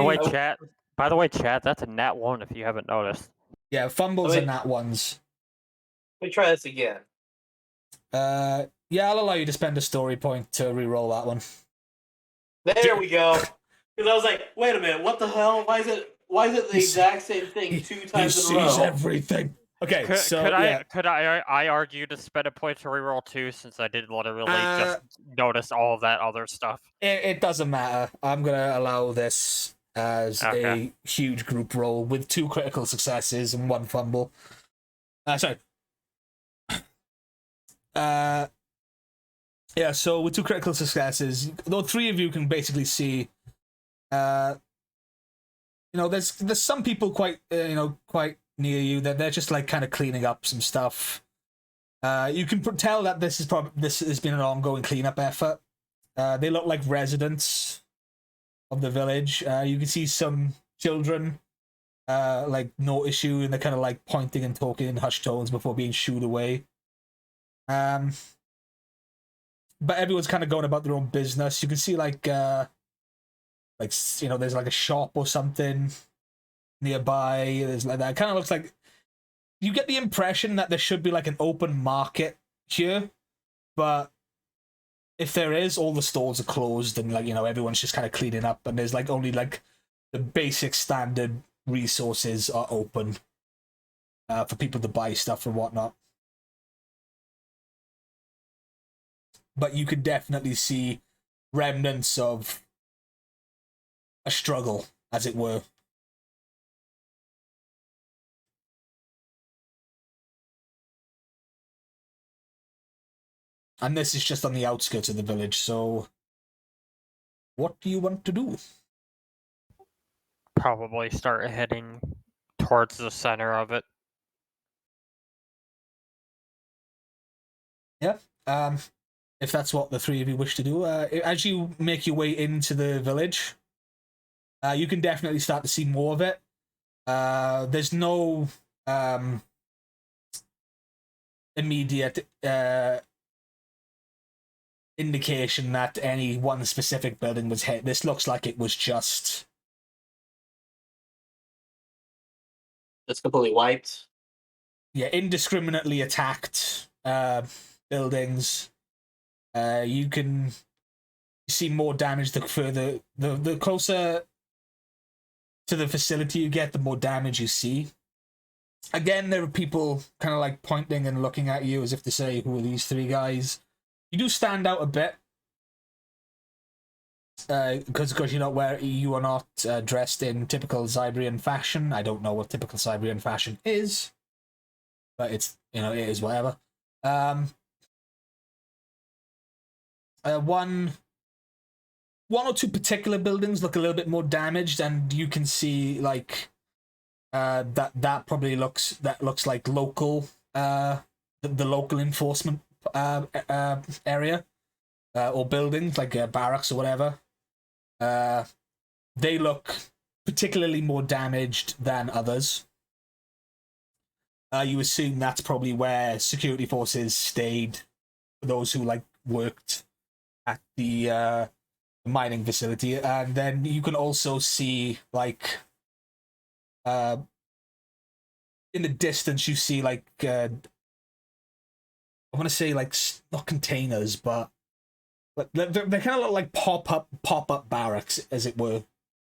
the way, chat, that's a nat 1 if you haven't noticed. Yeah, fumbles and nat ones. Let me try this again. Yeah, I'll allow you to spend a story point to re-roll that one. There we go. Because I was like, wait a minute, what the hell? Why is it the exact same thing two times in a row? He sees everything. Okay, Could I argue to spend a point to reroll 2 since I did literally just notice all of that other stuff? It doesn't matter. I'm gonna allow this as a huge group roll with 2 critical successes and 1 fumble. Sorry. Yeah, so with 2 critical successes, though 3 of you can basically see, there's some people quite quite near you that they're just like kind of cleaning up some stuff. You can tell that this has been an ongoing cleanup effort. They look like residents of the village. You can see some children, like no issue, and they're kind of like pointing and talking in hushed tones before being shooed away. But everyone's kind of going about their own business. You can see there's like a shop or something nearby. There's like that. It kind of looks like you get the impression that there should be like an open market here, but if there is, all the stores are closed and everyone's just kind of cleaning up, and there's like only like the basic standard resources are open for people to buy stuff and whatnot. But you can definitely see remnants of a struggle, as it were. And this is just on the outskirts of the village, so what do you want to do? Probably start heading towards the center of it. Yeah. If that's what the 3 of you wish to do, as you make your way into the village, you can definitely start to see more of it. There's no immediate indication that any one specific building was hit. This looks like it was just completely wiped. Indiscriminately attacked buildings. You can see more damage the further the closer to the facility you get, the more damage you see. Again, there are people kind of like pointing and looking at you as if to say, who are these 3 guys? You do stand out a bit. Because you are not dressed in typical Cyberian fashion. I don't know what typical Cyberian fashion is, but it's it is whatever. One or 2 particular buildings look a little bit more damaged, and you can see like that probably looks like local the local enforcement area or buildings like barracks or whatever. They look particularly more damaged than others. You assume that's probably where security forces stayed, for those who like worked at the mining facility. And then you can also see like in the distance you see like I want to say like not containers, but they kind of look like pop up barracks, as it were,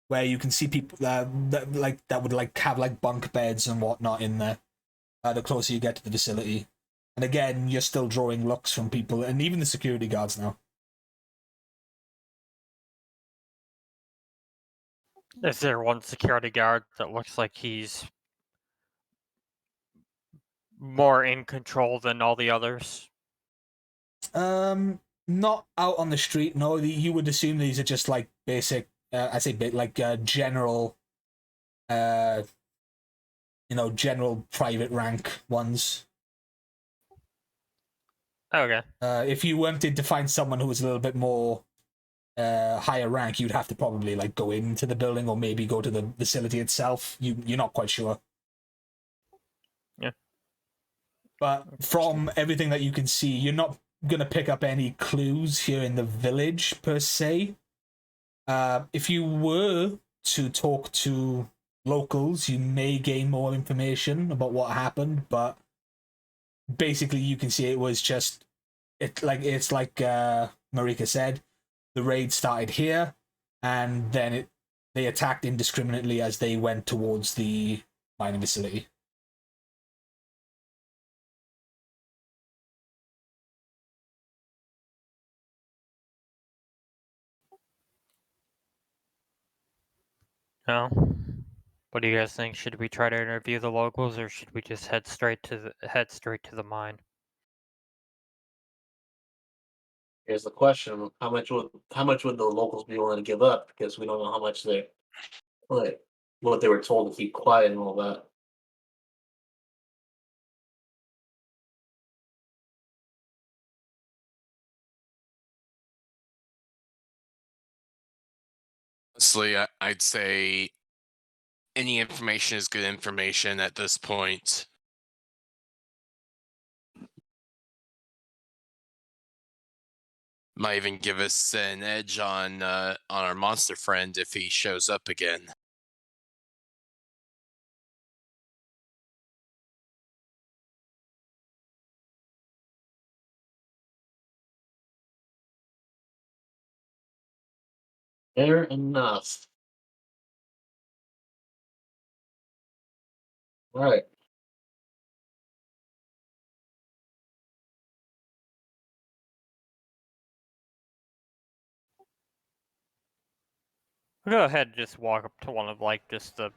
where you can see people that would like have like bunk beds and whatnot in there. The closer you get to the facility, and again, you're still drawing looks from people and even the security guards now. Is there one security guard that looks like he's more in control than all the others? Not out on the street. No, you would assume these are just like basic. I say bit like general. General private rank ones. Okay. If you wanted to find someone who was a little bit more higher rank, you'd have to probably like go into the building or maybe go to the facility itself. You're not quite sure. Yeah. But from everything that you can see, you're not gonna pick up any clues here in the village per se. If you were to talk to locals, you may gain more information about what happened, but basically you can see it was just it's like Marika said, the raid started here, and then they attacked indiscriminately as they went towards the mining facility. No. What do you guys think? Should we try to interview the locals, or should we just head straight to the mine? Here's the question: how much would the locals be willing to give up? Because we don't know how much they like what they were told to keep quiet and all that. Honestly, I'd say any information is good information at this point. Might even give us an edge on our monster friend if he shows up again. Fair enough. All right. I'll go ahead and just walk up to one of like just the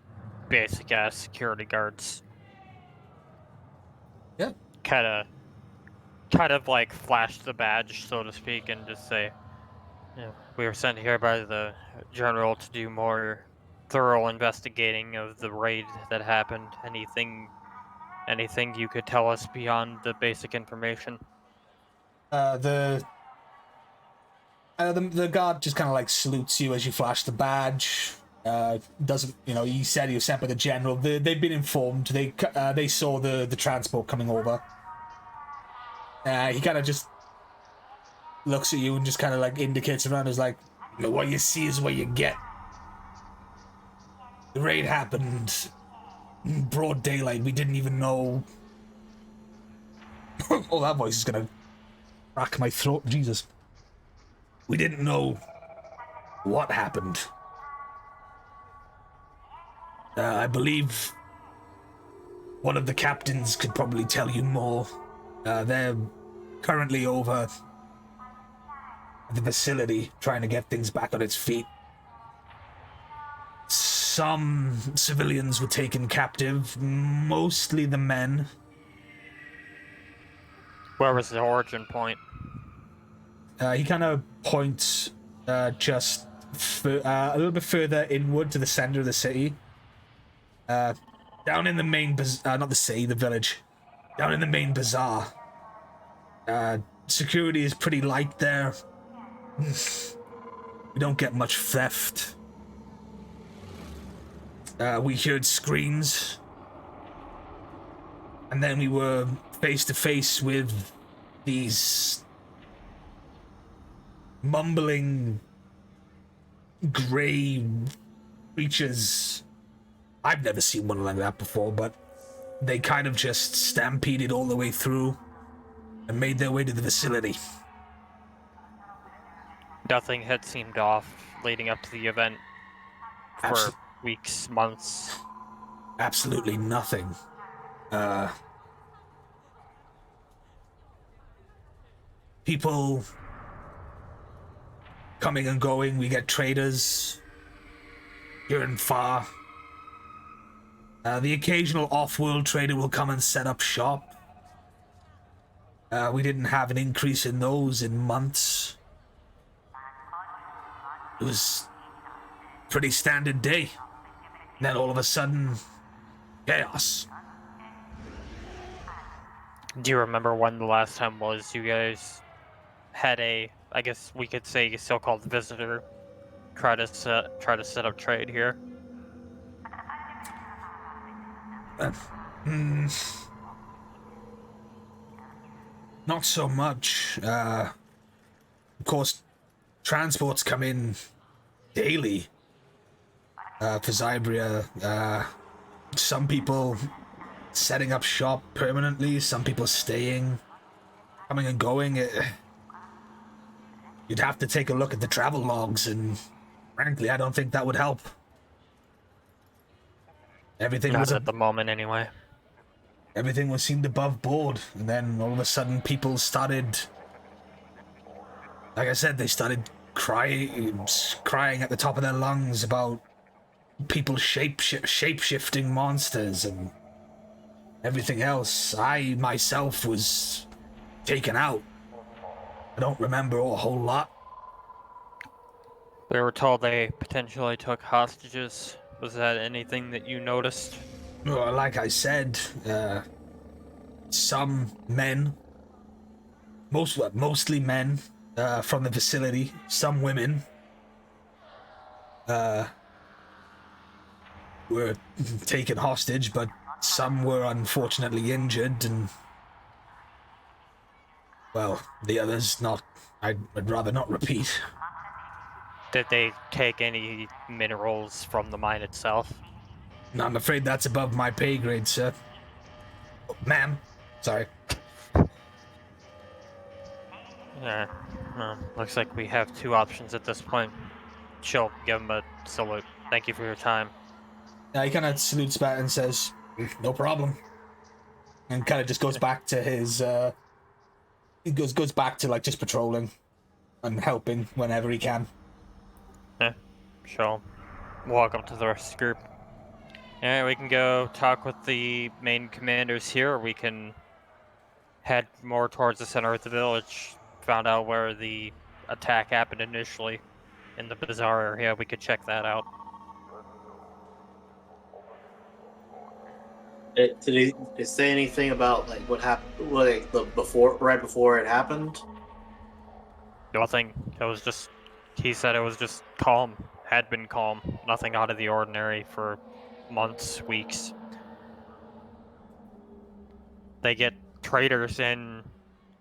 basic ass security guards. Yeah. Kind of like flash the badge, so to speak, and just say, we were sent here by the general to do more thorough investigating of the raid that happened. Anything you could tell us beyond the basic information? The guard just kind of like salutes you as you flash the badge. Doesn't he said he was sent by the general. They've been informed. They saw the transport coming over. He kind of just looks at you and just kind of like indicates around. Is like, what you see is what you get. The raid happened in broad daylight. We didn't even know. Oh, that voice is gonna crack my throat. Jesus. We didn't know what happened. I believe one of the captains could probably tell you more. They're currently over the facility trying to get things back on its feet. Some civilians were taken captive, mostly the men. Where was the origin point? He kind of points just a little bit further inward to the center of the city. Down in the main, not the city, the village. Down in the main bazaar. Security is pretty light there. We don't get much theft. We heard screams. And then we were face to face with these mumbling gray creatures. I've never seen one like that before, but they kind of just stampeded all the way through and made their way to the facility. Nothing had seemed off leading up to the event for weeks, months. Absolutely nothing. People coming and going. We get traders here and far. The occasional off-world trader will come and set up shop. We didn't have an increase in those in months. It was a pretty standard day. And then all of a sudden, chaos. Do you remember when the last time was you guys had I guess we could say, so-called visitor try to set up trade here? Not so much. Of course, transports come in daily for Zybria. Some people setting up shop permanently, some people staying, coming and going. You'd have to take a look at the travel logs, and frankly, I don't think that would help. Everything Not was at the moment, anyway. Everything was seemed above board, and then all of a sudden people started, like I said, they started crying at the top of their lungs about people shape-shifting monsters and everything else. I myself was taken out. I don't remember a whole lot. We were told they potentially took hostages. Was that anything that you noticed? Well, like I said, some men, mostly men, from the facility. Some women, were taken hostage, but some were unfortunately injured, and well, the others not. I'd rather not repeat. Did they take any minerals from the mine itself? I'm afraid that's above my pay grade, sir. Oh, ma'am. Sorry. Yeah. Well, looks like we have two options at this point. She'll give him a salute. Thank you for your time. He kind of salutes back and says, "No problem," and kind of just goes back to his. He goes back to like just patrolling and helping whenever he can. Yeah. She'll welcome to the rest of the group. Alright, we can go talk with the main commanders here, or we can head more towards the center of the village. Found out where the attack happened initially in the bazaar area. We could check that out. Did he say anything about like what happened, like right before it happened? Nothing. It was just. He said it was just calm. Had been calm. Nothing out of the ordinary for months, weeks. They get traders in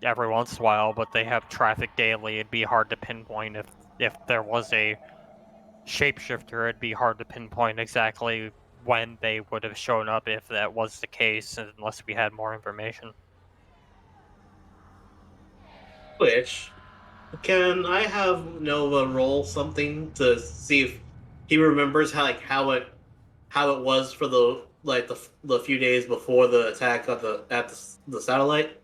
every once in a while, but they have traffic daily. It'd be hard to pinpoint if there was a shapeshifter. It'd be hard to pinpoint exactly when they would have shown up if that was the case, unless we had more information. Which can I have Nova roll something to see if he remembers how it was for the few days before the attack at the satellite?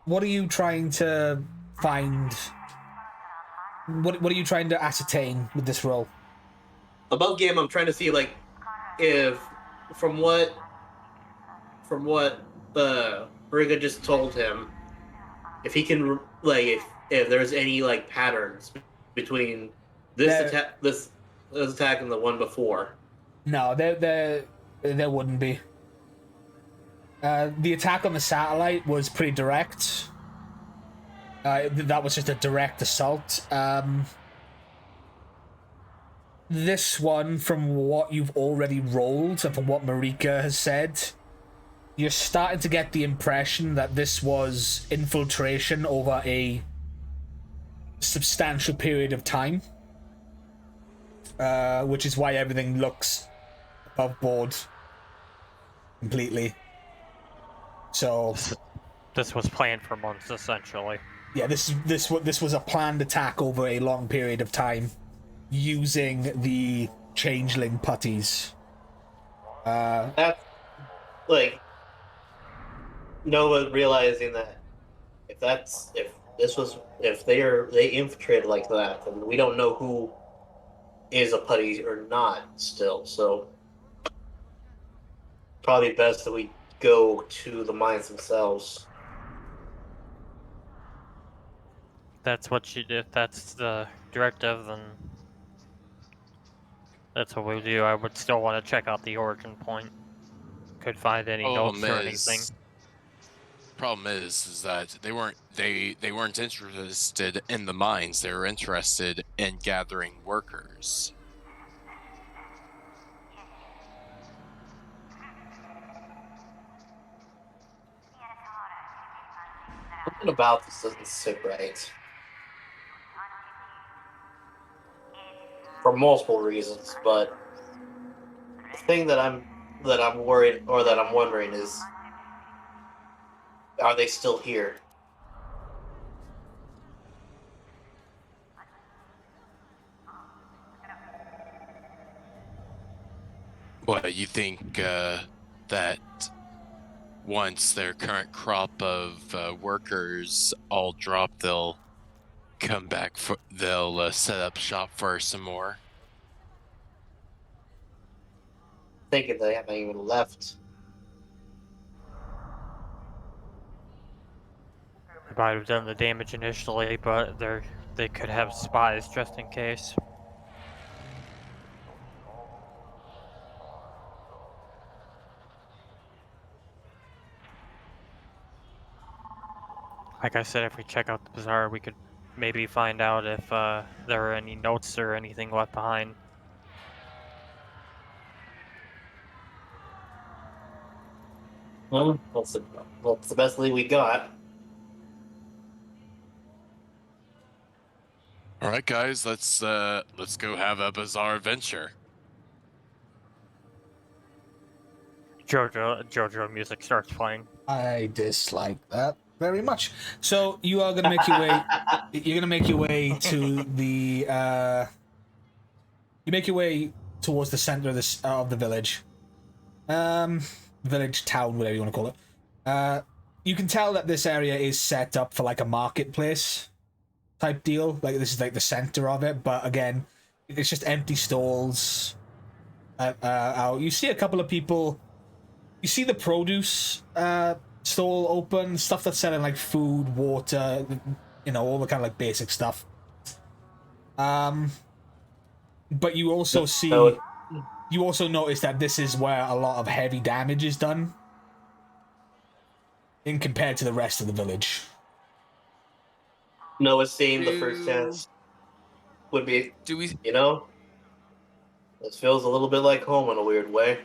What are you trying to find? What are you trying to ascertain with this roll? Above game, I'm trying to see like if from what Briga just told him, if he can like if there's any like patterns between this attack and the one before. No, there wouldn't be. The attack on the satellite was pretty direct. That was just a direct assault. This one, from what you've already rolled and from what Marika has said, you're starting to get the impression that this was infiltration over a substantial period of time, which is why everything looks above board completely. So this was planned for months, essentially. Yeah, this was a planned attack over a long period of time, using the changeling putties. That's like Nova realizing that if they infiltrated like that, then we don't know who is a putty or not still. So probably best that we go to the mines themselves. That's what if that's the directive, then that's what we do. I would still want to check out the origin point. Could find any notes or anything. Problem is that they weren't interested in the mines. They were interested in gathering workers. Something about this doesn't sit right. For multiple reasons, but the thing that I'm worried or that I'm wondering is, are they still here? What, you think that once their current crop of workers all drop, they'll come back they'll set up shop for some more? Thinking they haven't even left. might have done the damage initially, but they could have spies just in case. Like I said, if we check out the bazaar, we could maybe find out if there are any notes or anything left behind. Well, that's the best lead we got. All right, guys, let's go have a bizarre adventure. Jojo music starts playing. I dislike that very much. So you are gonna make your way. You're gonna make your way to the. You make your way towards the center of the village. Village, town, whatever you want to call it. You can tell that this area is set up for like a marketplace type deal. Like this is like the center of it, but again, it's just empty stalls. Out. You see a couple of people. You see the produce stall open, stuff that's selling like food, water, you know, all the kind of like basic stuff. But you also see, you also notice that this is where a lot of heavy damage is done, in compared to the rest of the village. Noah's seen the first chance would be, Do we? you know, this feels a little bit like home in a weird way.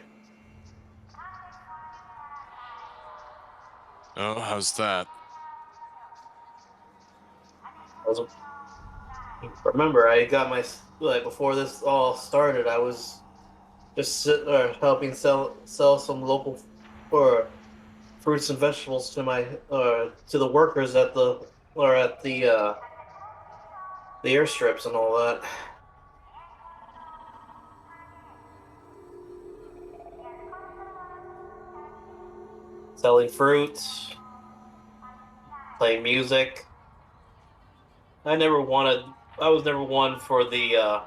Oh, how's that? Remember, I got my like before this all started. I was just helping sell some local fruits and vegetables to my to the workers at the airstrips and all that. Selling fruits, playing music. I was never one for the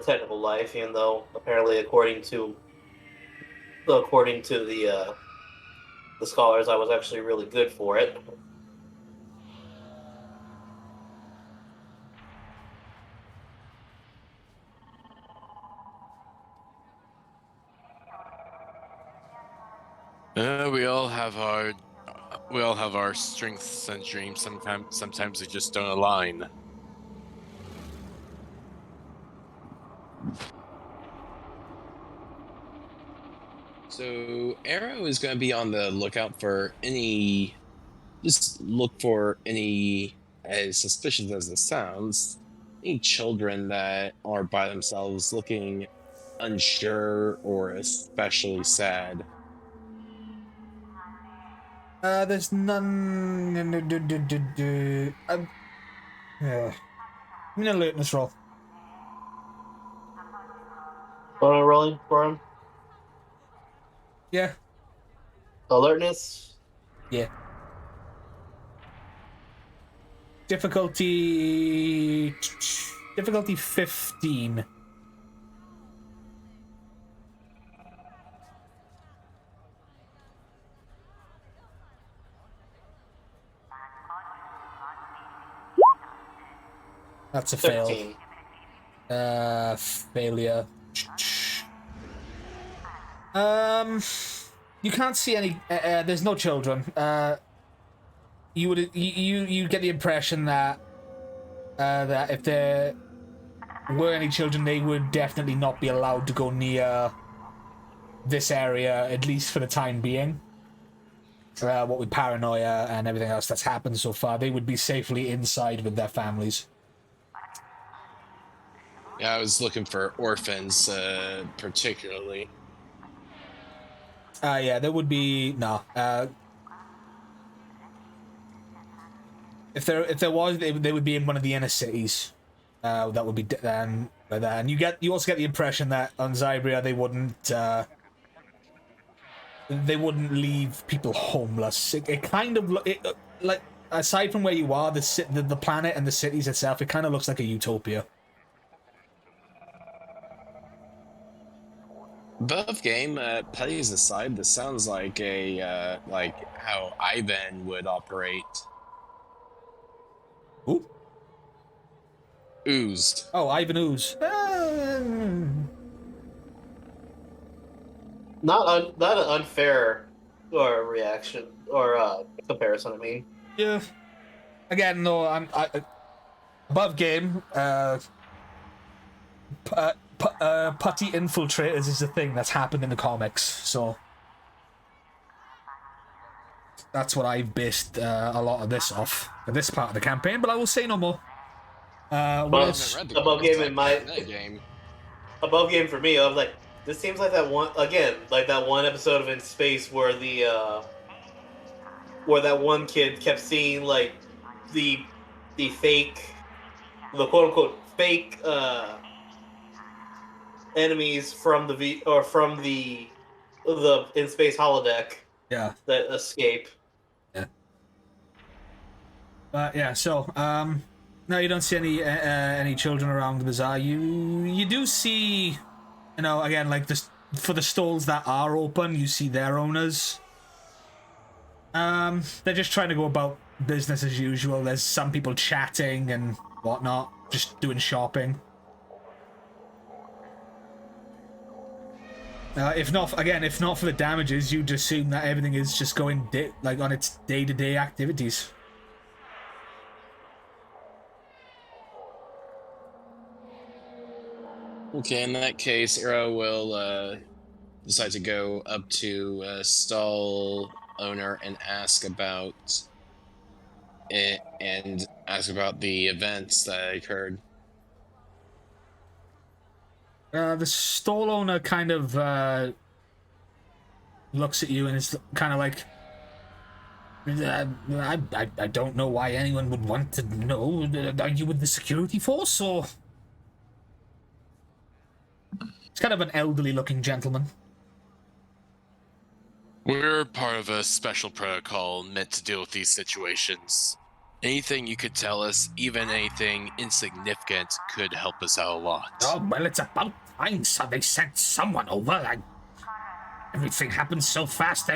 technical life, even though apparently according to the scholars, I was actually really good for it. We all have our strengths and dreams. Sometimes they just don't align. So Arrow is going to be on the lookout for any. Just look for any, as suspicious as it sounds, any children that are by themselves, looking unsure or especially sad. There's none. Yeah. Give me an alertness roll. What am I rolling for him? Yeah. Alertness. Yeah. Difficulty 15. That's a fail. 13. Failure. You can't see any. There's no children. You get the impression that that if there were any children, they would definitely not be allowed to go near this area, at least for the time being. What with paranoia and everything else that's happened so far, they would be safely inside with their families. Yeah, I was looking for orphans, particularly. Yeah, there would be no. If there was, they would be in one of the inner cities. That would be like that, and you also get the impression that on Zybria they wouldn't leave people homeless. It kind of like, aside from where you are, the planet and the cities itself, it kind of looks like a utopia. Above game, petties aside, this sounds like a like how Ivan would operate. Who? Oozed. Oh, Ivan Ooze. Not an unfair or reaction or comparison. I mean, Yeah. Again, no, above game. Putty infiltrators is a thing that's happened in the comics, so that's what I've based a lot of this off for this part of the campaign. But I will say no more. What Well, else? above game in my game. above game for me, I was like, this seems like that one again, like that one episode of In Space where where that one kid kept seeing like the fake, the quote unquote fake enemies from from the In Space holodeck Yeah. that escape. Yeah. Yeah. So, no, you don't see any children around the bazaar. You do see, you know, again, like this for the stalls that are open, you see their owners. They're just trying to go about business as usual. There's some people chatting and whatnot, just doing shopping. If not for the damages, you'd assume that everything is just going like on its day-to-day activities. Okay, in that case, Arrow will decide to go up to stall owner and ask about it and ask about the events that occurred. The stall owner kind of looks at you and is kind of like, I don't know why anyone would want to know. Are you with the security force, or? It's kind of an elderly-looking gentleman. We're part of a special protocol meant to deal with these situations. Anything you could tell us, even anything insignificant, could help us out a lot. Oh, well, it's about time so they sent someone over. Everything happens so fast.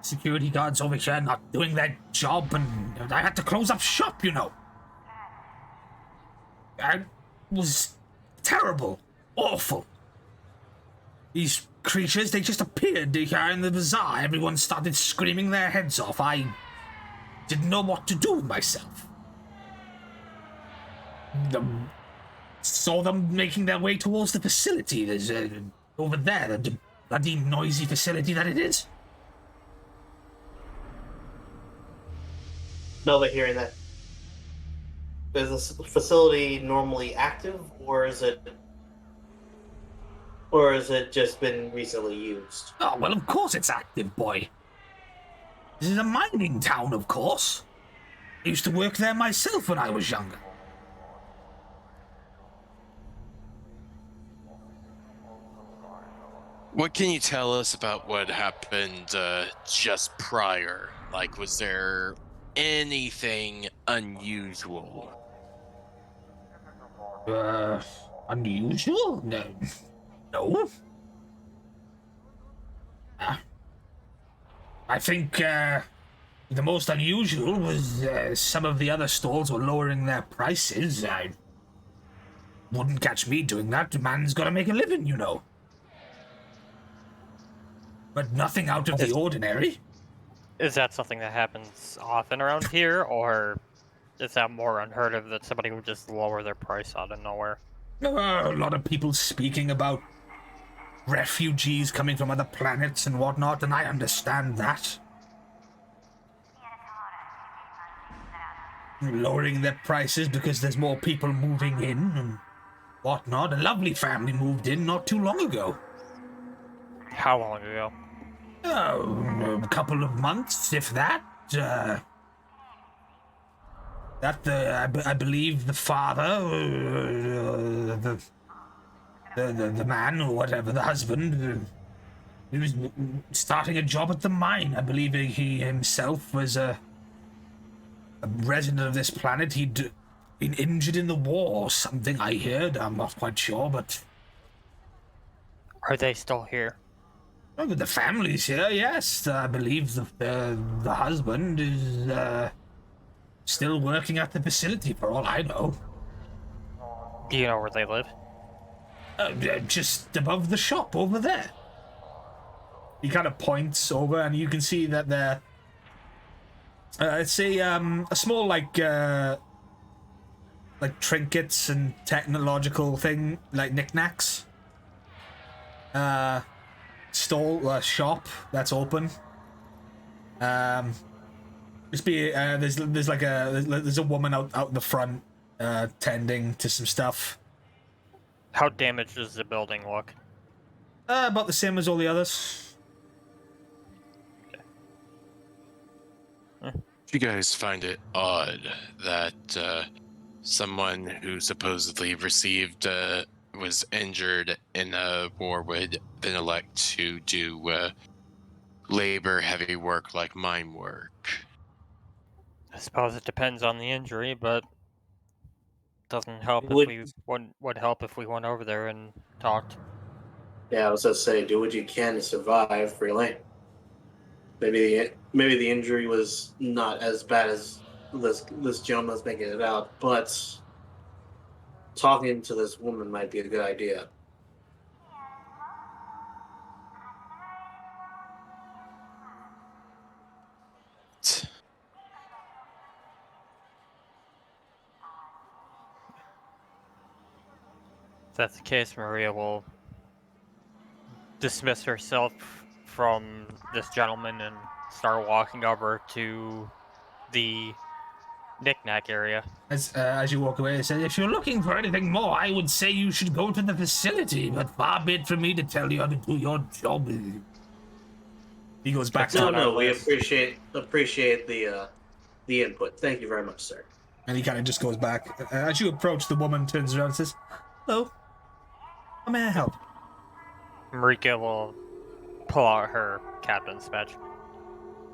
Security guards over here not doing their job, and I had to close up shop, you know. It was terrible. Awful. These creatures, they just appeared here in the bazaar. Everyone started screaming their heads off. I didn't know what to do with myself. Saw them making their way towards the facility. There's over there, the bloody noisy facility that it is. No, they're hearing that. Is this facility normally active, or is it just been recently used? Oh, well, of course it's active, boy. This is a mining town, of course. I used to work there myself when I was younger. What can you tell us about what happened just prior? Like, was there anything unusual? Unusual? No. I think the most unusual was some of the other stalls were lowering their prices. I wouldn't catch me doing that. The man's got to make a living, you know. But nothing out of the ordinary. Is that something that happens often around here, or is that more unheard of that somebody would just lower their price out of nowhere? A lot of people speaking about refugees coming from other planets and whatnot, and I understand that. Lowering their prices because there's more people moving in and whatnot. A lovely family moved in not too long ago. How long ago? Oh, a couple of months, if that. I believe the father, the man or whatever, the husband, he was starting a job at the mine. I believe he himself was a resident of this planet. He'd been injured in the war or something, I heard. I'm not quite sure, but Are they still here? Oh, the family's here, yes. I believe the husband is still working at the facility, for all I know. Do you know where they live? Just above the shop over there. He kind of points over, and you can see that they're. It's a small like trinkets and technological thing, like knickknacks. Shop that's open. Just be there's like there's a woman out the front tending to some stuff. How damaged does the building look? About the same as all the others. Do you guys find it odd that someone who supposedly received was injured in a war would then elect to do labor heavy work like mine work? I suppose it depends on the injury, but doesn't help Would- if we would help if we went over there and talked. Yeah, I was gonna say, do what you can to survive. Really, maybe the injury was not as bad as this gentleman's making it out, but talking to this woman might be a good idea. If that's the case, Maria will dismiss herself from this gentleman and start walking over to the knickknack area. As you walk away, it says, "If you're looking for anything more, I would say you should go to the facility. But far be it from me to tell you how to do your job." He goes back to No, we appreciate the input. Thank you very much, sir. and he kind of just goes back. As you approach, the woman turns around and says, "Hello, how may I help?" Marika will pull out her captain's badge.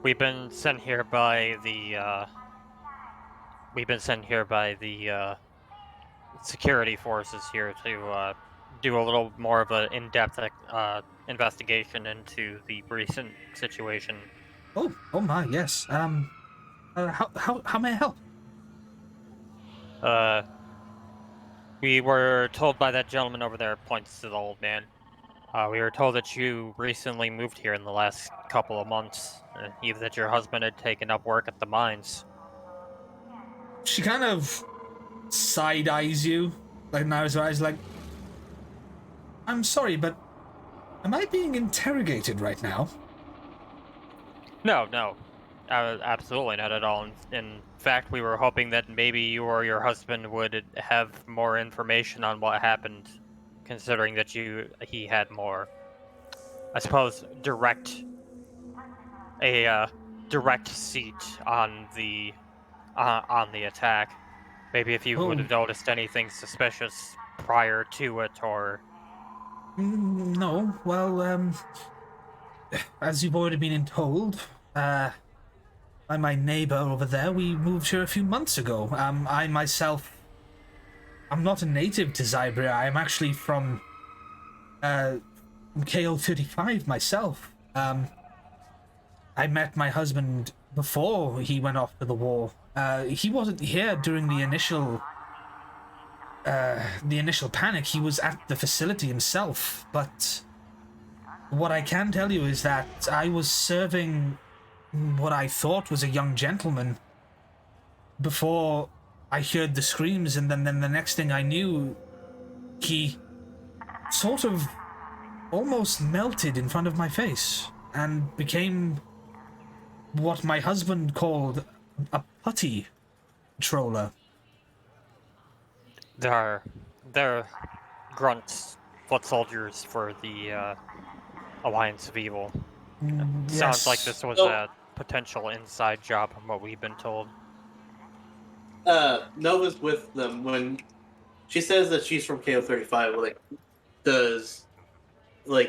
We've been sent here by the security forces here to do a little more of an in-depth investigation into the recent situation. Oh my, yes. How may I help? We were told by that gentleman over there, points to the old man. We were told that you recently moved here in the last couple of months, and even that your husband had taken up work at the mines. She kind of side eyes you, like narrows her eyes, like, "I'm sorry, but am I being interrogated right now?" No, absolutely not at all. In fact, we were hoping that maybe you or your husband would have more information on what happened, considering that he had more, I suppose, direct seat on the attack. Maybe if you would have noticed anything suspicious prior to it, or No. Well, as you've already been told, by my neighbor over there, we moved here a few months ago. I myself, I'm not a native to Zybria. I'm actually from KO35 myself. I met my husband before he went off to the war. He wasn't here during the initial panic. He was at the facility himself. But what I can tell you is that I was serving what I thought was a young gentleman before I heard the screams, and then the next thing I knew, he sort of almost melted in front of my face and became what my husband called a putty controller. they're grunts, foot soldiers for the Alliance of Evil. Sounds like this was a potential inside job from what we've been told. Nova's with them when she says that she's from KO35.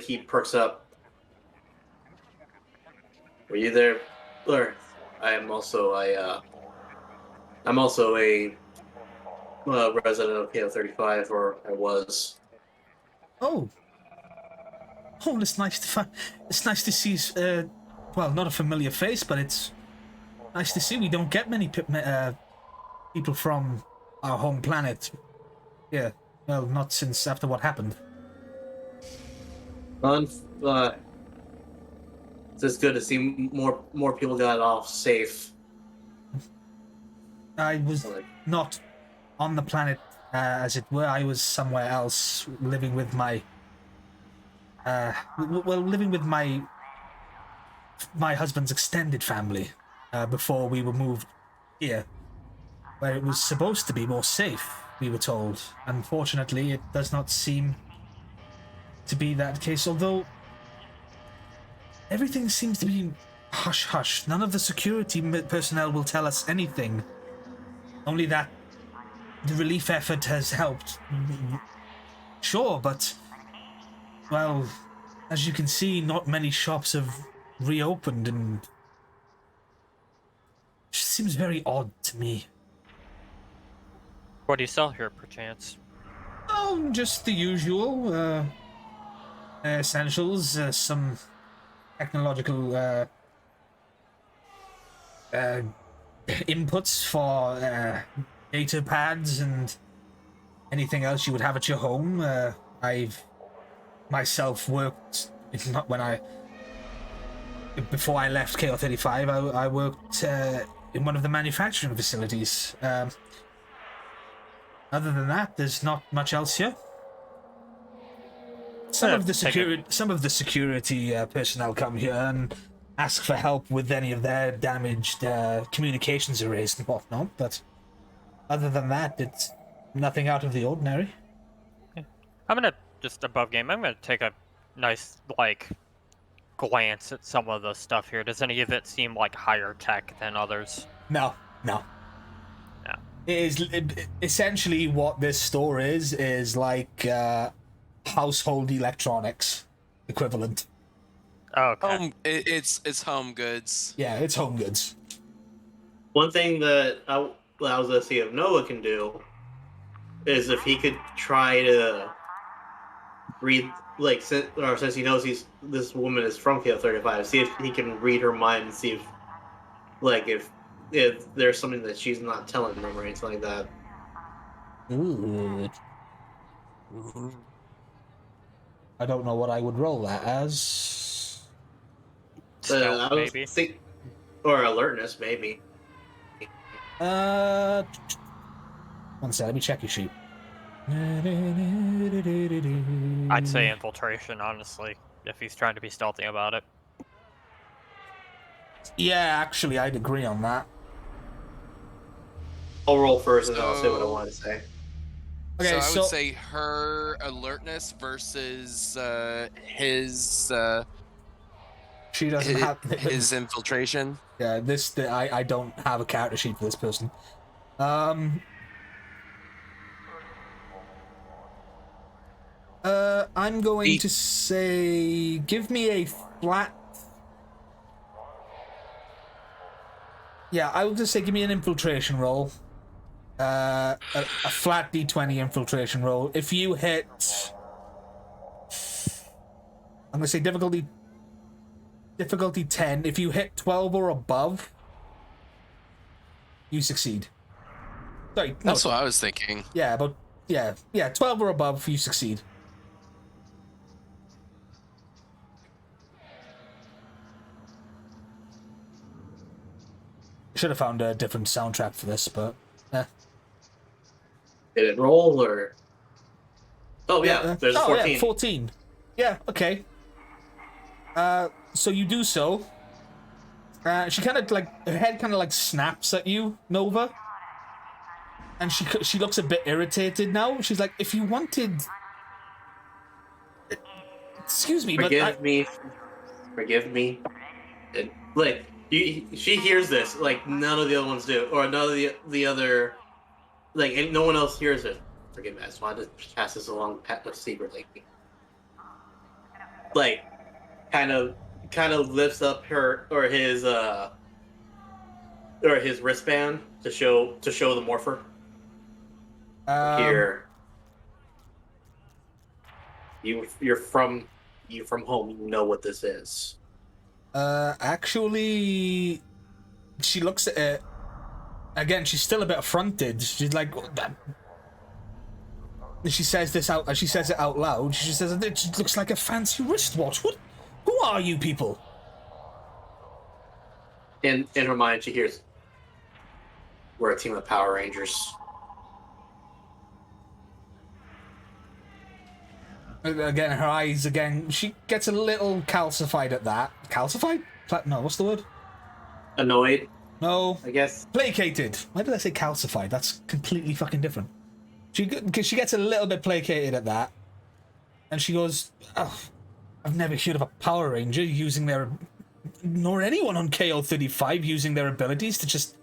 He perks up? Were you there? Or I'm also a resident of KO35, or I was. Oh. Oh, it's nice to it's nice to see. Well, not a familiar face, but it's nice to see. We don't get many people from our home planet. Yeah. Well, not since after what happened. It's just good to see more people got off safe. I was Like, not on the planet, as it were. I was somewhere else, living with my. Living with my husband's extended family before we were moved here, where it was supposed to be more safe. We were told. Unfortunately, it does not seem to be that case. Although everything seems to be hush hush. None of the security personnel will tell us anything. Only that the relief effort has helped. Sure, but well, as you can see, not many shops have reopened, and it just seems very odd to me. What do you sell here, perchance? Oh, just the usual essentials, some technological inputs for data pads and anything else you would have at your home. I've myself worked not when I before I left KO35. I worked in one of the manufacturing facilities. Other than that, there's not much else here. Some of the security personnel come here and ask for help with any of their damaged communications arrays and whatnot, but other than that, it's nothing out of the ordinary. I'm gonna just above game. I'm gonna take a nice glance at some of the stuff here. Does any of it seem like higher tech than others? No. No. Essentially what this store is like household electronics equivalent. Okay. It's home goods. Yeah, it's home goods. one thing that allows us to see if Noah can do is if he could try to read, since he knows this woman is from KO35, see if he can read her mind and see if there's something that she's not telling them or anything like that. Ooh. I don't know what I would roll that as. Stealth, I would maybe. think, or alertness, maybe. One sec, let me check your sheet. I'd say infiltration, honestly, if he's trying to be stealthy about it. Yeah, actually, I'd agree on that. I'll roll first and then I'll say what I want to say. Okay, so I would say her alertness versus his she doesn't have his infiltration. Yeah, I don't have a character sheet for this person. I'm going to say give me a flat. Yeah, I will just say give me an infiltration roll. A flat D20 infiltration roll. If you hit, I'm gonna say difficulty 10. If you hit 12 or above, you succeed. Sorry, no, That's what I was thinking. yeah, but yeah, 12 or above, you succeed. Should have found a different soundtrack for this, but Did it roll or? Oh yeah, there's 14. Yeah, 14. Yeah, okay. So you do so. She kind of her head kind of snaps at you, Nova, and she looks a bit irritated now. She's like, if you wanted, excuse me, Forgive me. And, she hears this, none of the other ones do, or none of the other, and no one else hears it. Forgive me, I just wanted to pass this along secretly. Kind of lifts up her or his wristband to show the morpher. Here, you're from you from home, you know what this is. Actually, she looks at it again. She's still a bit affronted. She's like, she says this out. She says it out loud. She says it looks like a fancy wristwatch. What? Who are you people? In her mind, she hears, "We're a team of Power Rangers." Again, her eyes again. She gets a little calcified at that. Calcified? No, what's the word? Annoyed, No. I guess. Placated. Why did I say calcified? That's completely fucking different. Because she gets a little bit placated at that, and she goes, "Oh, I've never heard of a Power Ranger using their, nor anyone on KO35 using their abilities to just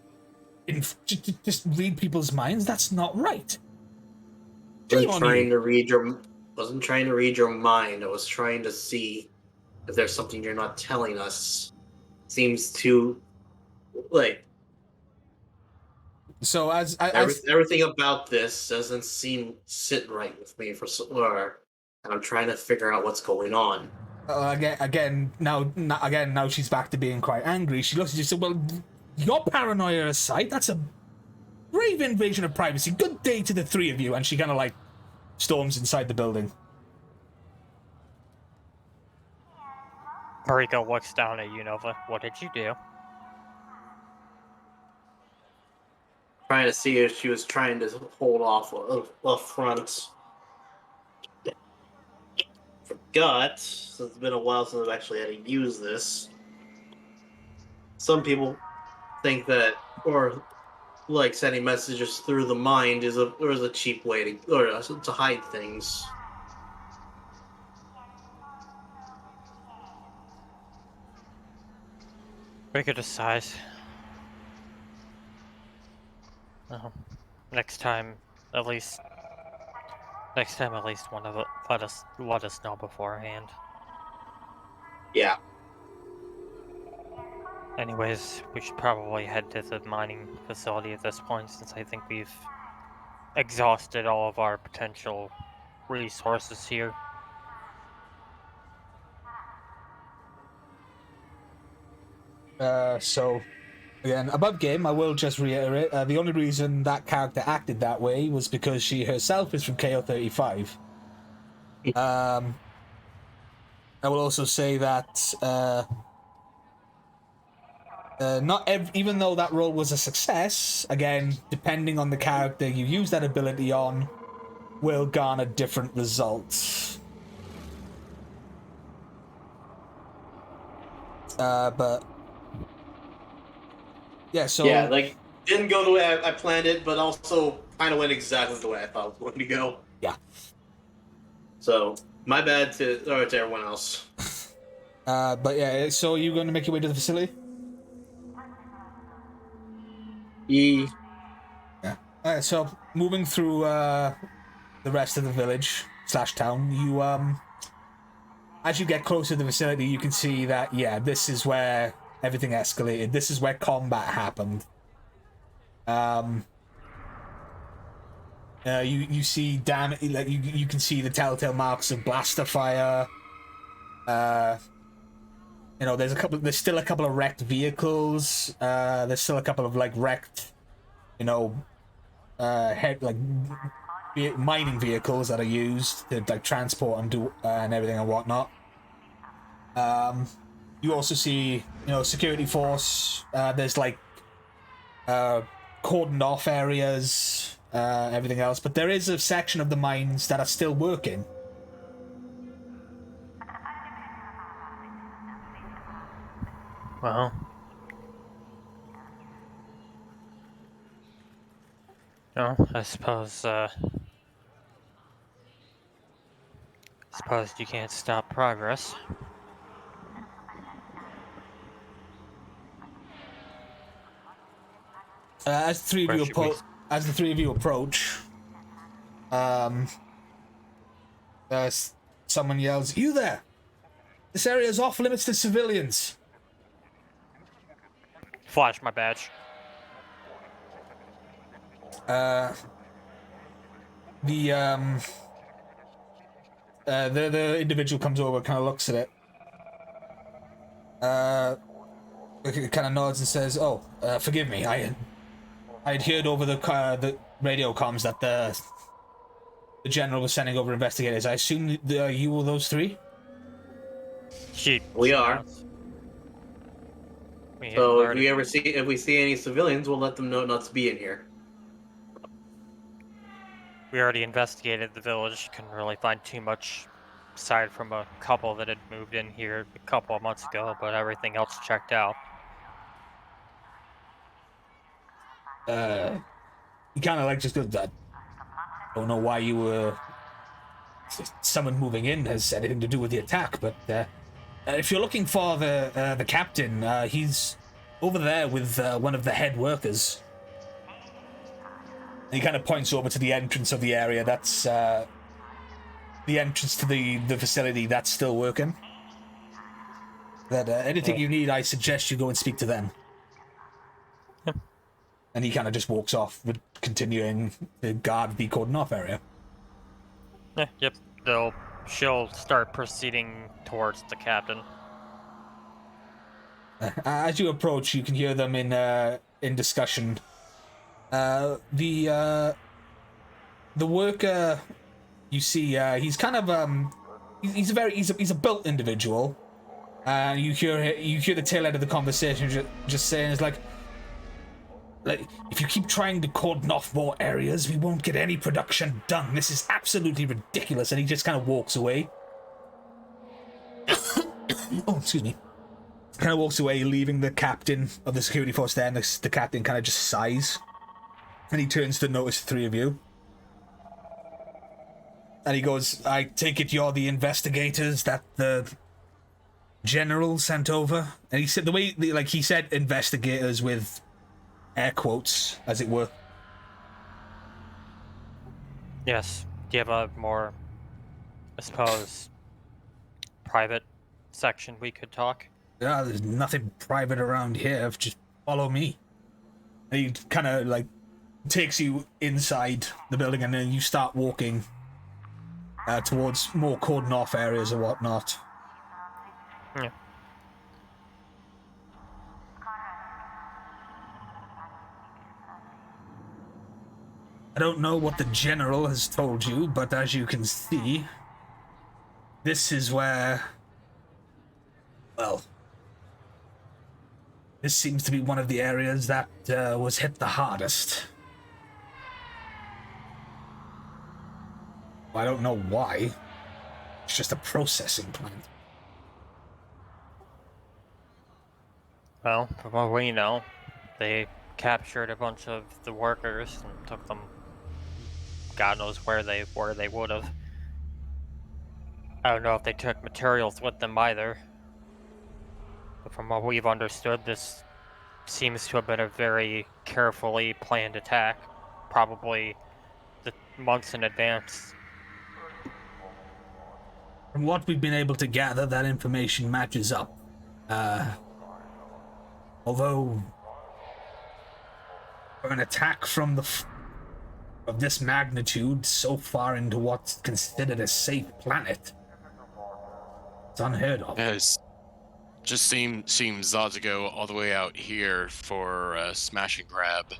read people's minds. That's not right." Wasn't trying to read your mind. I was trying to see if there's something you're not telling us. Seems to like So as everything about this doesn't seem sit right with me and I'm trying to figure out what's going on. now she's back to being quite angry. She looks at you and says, "Well, your paranoia aside, that's a brave invasion of privacy. Good day to the three of you." And she kind of like storms inside the building. Mariko looks down at you, Nova. What did you do? Trying to see if she was trying to hold off a front. Forgot, since it's been a while since I've actually had to use this. Some people think that, or like sending messages through the mind is a cheap way to hide things. Mariko decides. Next time, at least one of it let us know beforehand. Yeah. Anyways, we should probably head to the mining facility at this point, since I think we've exhausted all of our potential resources here. So again, above game, I will just reiterate, the only reason that character acted that way was because she herself is from KO35. I will also say that even though that role was a success, again, depending on the character you use that ability on, will garner different results. But yeah, so Yeah, like didn't go the way I planned it, but also kind of went exactly the way I thought it was going to go. yeah. So my bad to everyone else. But yeah, so you're going to make your way to the facility? Yeah. Alright, so moving through the rest of the village / town, you as you get closer to the facility, you can see that this is where everything escalated. This is where combat happened. You see damage, like you can see the telltale marks of blaster fire. There's still a couple of wrecked vehicles. There's still a couple of like wrecked, mining vehicles that are used to like transport and do and everything and whatnot. You also see, security force. There's like cordoned off areas, everything else, but there is a section of the mines that are still working. Well, no, I suppose you can't stop progress. As the three of you approach, someone yells, "You there! This area is off limits to civilians." Flash my badge. The individual comes over, kind of looks at it. It kind of nods and says, "Oh, forgive me. I had heard over the radio comms that the general was sending over investigators. I assume you were those three." We are. We So already- if we see any civilians, we'll let them know not to be in here. We already investigated the village. Couldn't really find too much aside from a couple that had moved in here a couple of months ago, but everything else checked out. He kind of like just goes, "I don't know why you were. Someone moving in has anything to do with the attack, but if you're looking for the captain, he's over there with one of the head workers." And he kind of points over to the entrance of the area. That's the entrance to the facility that's still working. That anything you need, I suggest you go and speak to them. And he kind of just walks off, continuing to guard the cordon off area. Yep. She'll start proceeding towards the captain. As you approach, you can hear them in discussion. The worker, you see, he's kind of he's a built individual. You hear the tail end of the conversation just saying, "It's like if you keep trying to cordon off more areas, we won't get any production done. This is absolutely ridiculous." And he just kind of walks away. Oh, excuse me. Kind of walks away, leaving the captain of the security force there, and the captain kind of just sighs. And he turns to notice the three of you. And he goes, "I take it you're the investigators that the general sent over?" And he said he said investigators with air quotes, as it were. Yes. Do you have a more, I suppose, private section we could talk? Yeah, there's nothing private around here. Just follow me. And he kind of takes you inside the building, and then you start walking towards more cordon off areas or whatnot. Yeah. I don't know what the general has told you, but as you can see, this is where, well, this seems to be one of the areas that was hit the hardest. I don't know why. It's just a processing plant. Well, from what we know, they captured a bunch of the workers and took them. God knows where they would have. I don't know if they took materials with them either. But from what we've understood, this seems to have been a very carefully planned attack, probably months in advance. From what we've been able to gather, that information matches up. Although, for an attack from of this magnitude so far into what's considered a safe planet, it's unheard of. Yes. Just seems odd to go all the way out here for a smash and grab.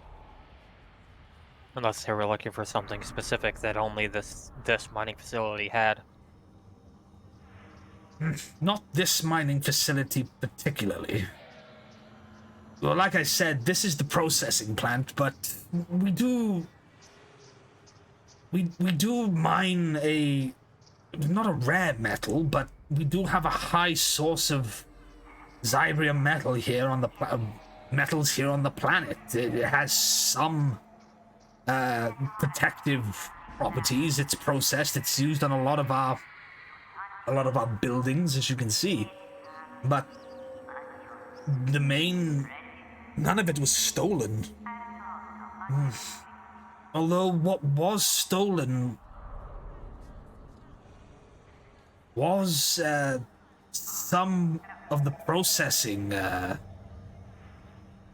Unless they were looking for something specific that only this mining facility had. Not this mining facility particularly. Well, like I said, this is the processing plant, but we do mine not a rare metal, but we do have a high source of Zybrium metal here on the metals here on the planet. It has some protective properties. It's processed. It's used on a lot of our buildings, as you can see. But none of it was stolen. Although what was stolen was some of the processing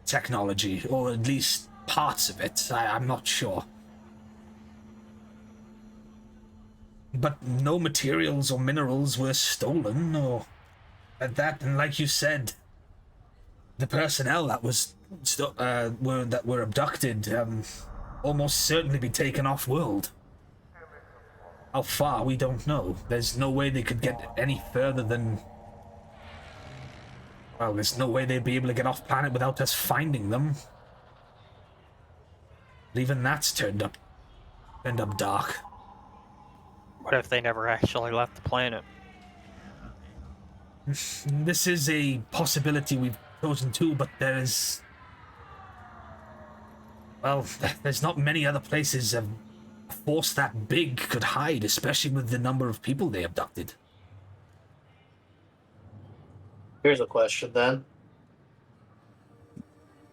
technology, or at least parts of it. I'm not sure. but no materials or minerals were stolen or that. And like you said, the personnel that were abducted almost certainly be taken off world. How far, we don't know. There's no way they could get any further than... Well, there's no way they'd be able to get off planet without us finding them. But even that's turned up dark. What if they never actually left the planet? This is a possibility we've chosen to, but there's... Well, there's not many other places a force that big could hide, especially with the number of people they abducted. Here's a question then: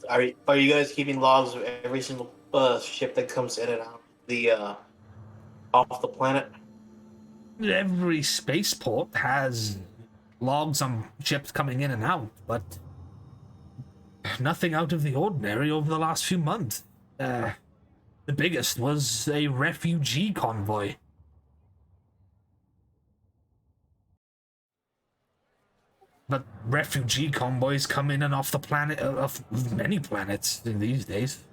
Are you guys keeping logs of every single ship that comes in and out the off the planet? Every spaceport has logs on ships coming in and out, but nothing out of the ordinary over the last few months. The biggest was a refugee convoy. But refugee convoys come in and off the planet, of many planets these days.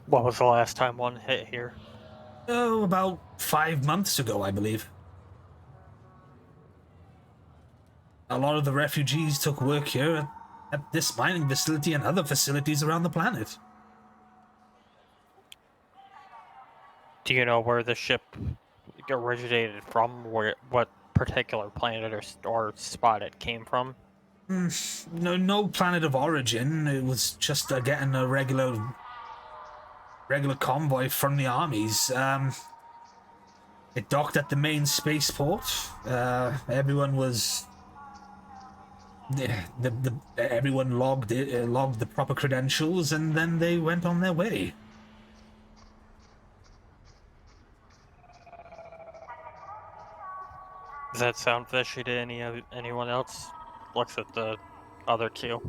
What was the last time one hit here? Oh, about 5 months ago, I believe. A lot of the refugees took work here at this mining facility and other facilities around the planet. Do you know where the ship originated from? What particular planet or spot it came from? No planet of origin. It was just getting a regular convoy from the armies. It docked at the main spaceport. Everyone was... everyone logged the proper credentials, and then they went on their way. Does that sound fishy to anyone else? Looks at the other two.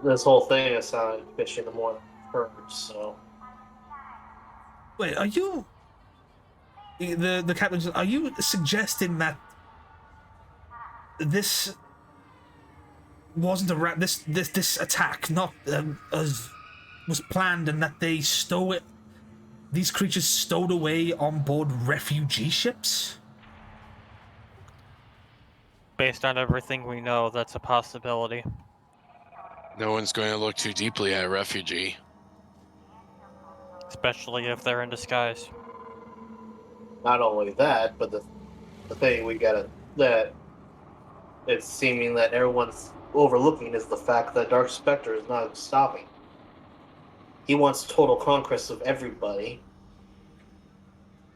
This whole thing is sounding fishy the more I've heard. So Wait, are you... The captain... Are you suggesting that this wasn't a this attack not as was planned, and that they stow it? These creatures stowed away on board refugee ships? Based on everything we know, that's a possibility. No one's going to look too deeply at a refugee. Especially if they're in disguise. not only that, but the thing that it's seeming that everyone's overlooking is the fact that Dark Spectre is not stopping. He wants total conquest of everybody.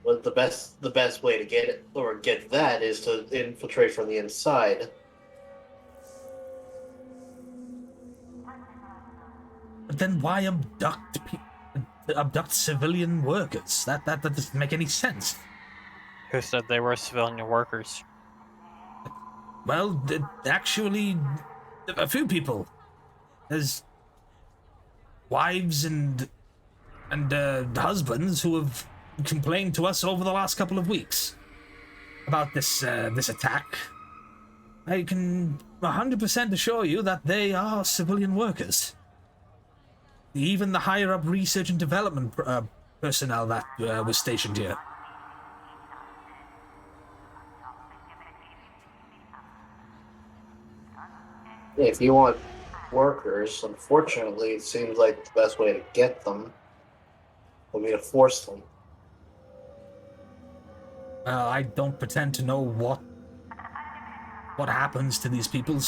But the best way to get that is to infiltrate from the inside. But then why abduct civilian workers? That doesn't make any sense. Who said they were civilian workers? Well, actually, a few people. There's wives and husbands who have complained to us over the last couple of weeks about this attack. I can 100% assure you that they are civilian workers. Even the higher up research and development personnel that was stationed here. If you want workers, unfortunately, it seems like the best way to get them would be to force them. I don't pretend to know what happens to these people.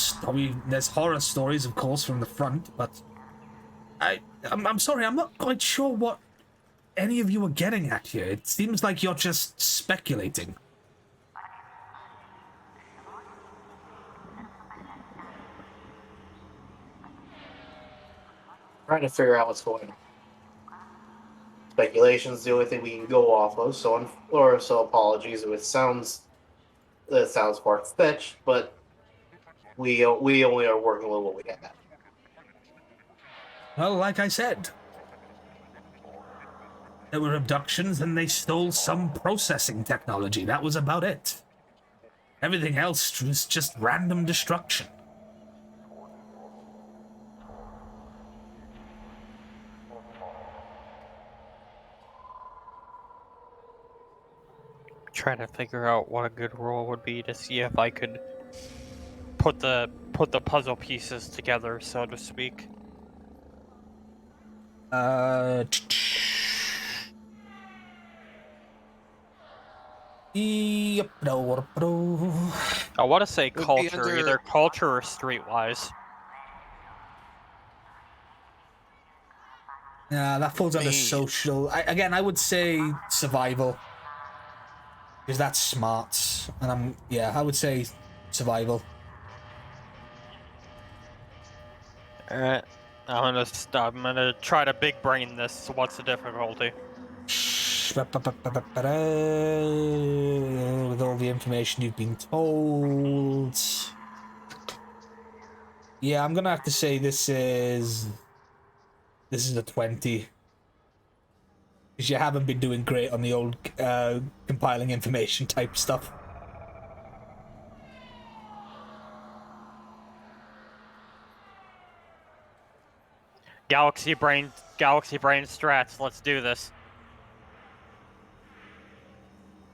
There's horror stories, of course, from the front, but I'm sorry, I'm not quite sure what any of you are getting at here. It seems like you're just speculating. Trying to figure out what's going on. Speculation's the only thing we can go off of, so apologies if it sounds far-fetched, but we only are working with what we have. Well, like I said, There were abductions, and they stole some processing technology. That was about it. Everything else was just random destruction. Trying to figure out what a good role would be to see if I could put the puzzle pieces together, so to speak. Yep, no, bro. I want to say Would be culture, under- either culture or streetwise. Yeah, that falls under Me. social. I would say survival. Because that's smart. And I would say survival. Alright. I'm gonna try to big brain this. So what's the difficulty? With all the information you've been told. Yeah, I'm gonna have to say this is a 20. Because you haven't been doing great on the old compiling information type stuff. Galaxy brain strats. Let's do this.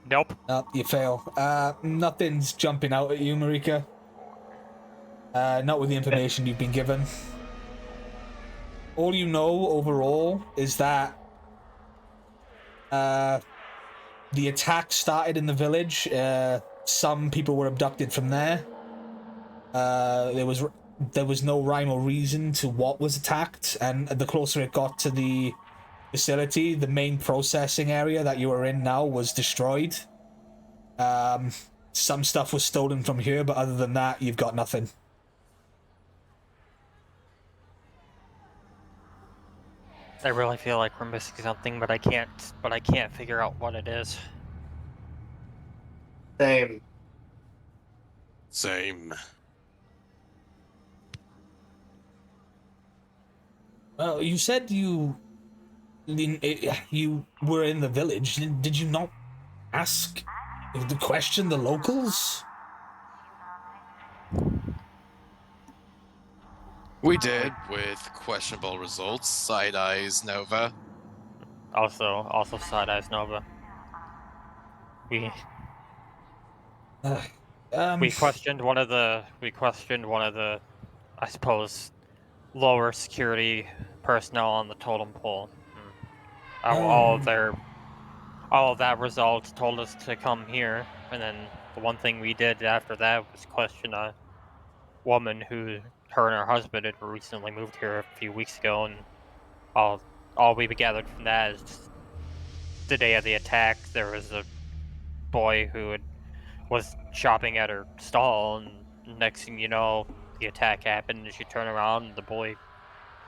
Nope. You fail. Nothing's jumping out at you, Marika. Not with the information you've been given. All you know overall is that the attack started in the village. Some people were abducted from there. There was no rhyme or reason to what was attacked, and the closer it got to the facility, the main processing area that you are in now was destroyed. Some stuff was stolen from here, but other than that, you've got nothing. I really feel like we're missing something, but I can't figure out what it is. Same. Same. Well, you said you were in the village. Did you not ask the question the locals? We did, with questionable results. Side eyes Nova. Also side eyes Nova. We questioned one of the I suppose lower security personnel on the totem pole. All of that results told us to come here, and then the one thing we did after that was question a woman who her and her husband had recently moved here a few weeks ago, and all we gathered from that is the day of the attack there was a boy who was shopping at her stall, and next thing you know, the attack happened, and she turned around and the boy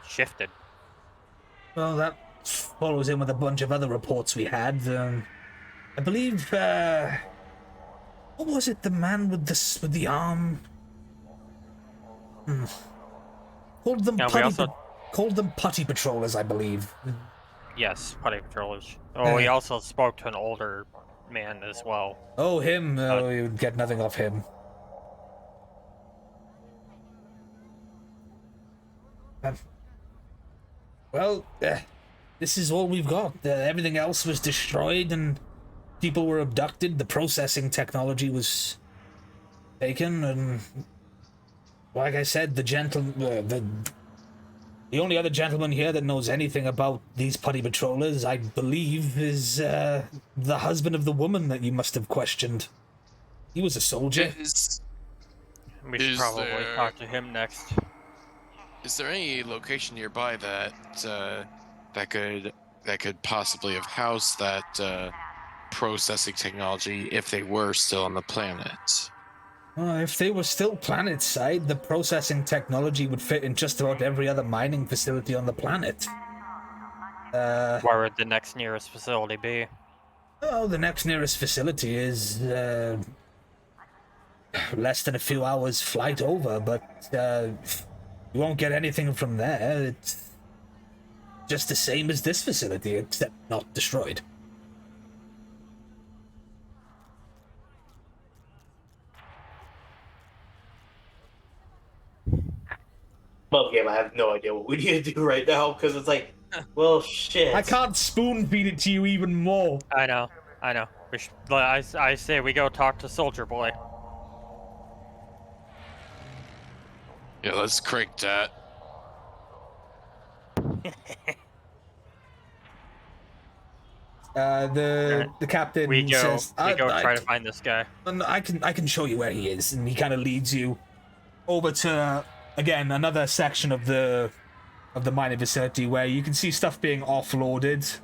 shifted. Well, that follows in with a bunch of other reports we had. I believe, what was it? The man with the arm. Called them Yeah, called them putty patrollers, I believe. Yes, putty patrollers. Oh, we also spoke to an older man as well. Oh, him. Oh, you would get nothing off him. Well, this is all we've got. Everything else was destroyed and people were abducted. The processing technology was taken, and like I said, the only other gentleman here that knows anything about these putty patrollers, I believe, is the husband of the woman that you must have questioned. He was a soldier. We should probably talk to him next. Is there any location nearby that could possibly have housed that processing technology if they were still on the planet? If they were still planet-side, the processing technology would fit in just about every other mining facility on the planet. Where would the next nearest facility be? Oh, the next nearest facility is less than a few hours flight over, but you won't get anything from there. just the same as this facility, except not destroyed. Well, game, I have no idea what we need to do right now because it's like, well, shit. I can't spoon feed it to you even more. I know. I say we go talk to Soldier Boy. Yeah, let's crank that. The captain We go. says, We go try to find this guy. I can show you where he is, and he kind of leads you over to again another section of the mining facility where you can see stuff being offloaded.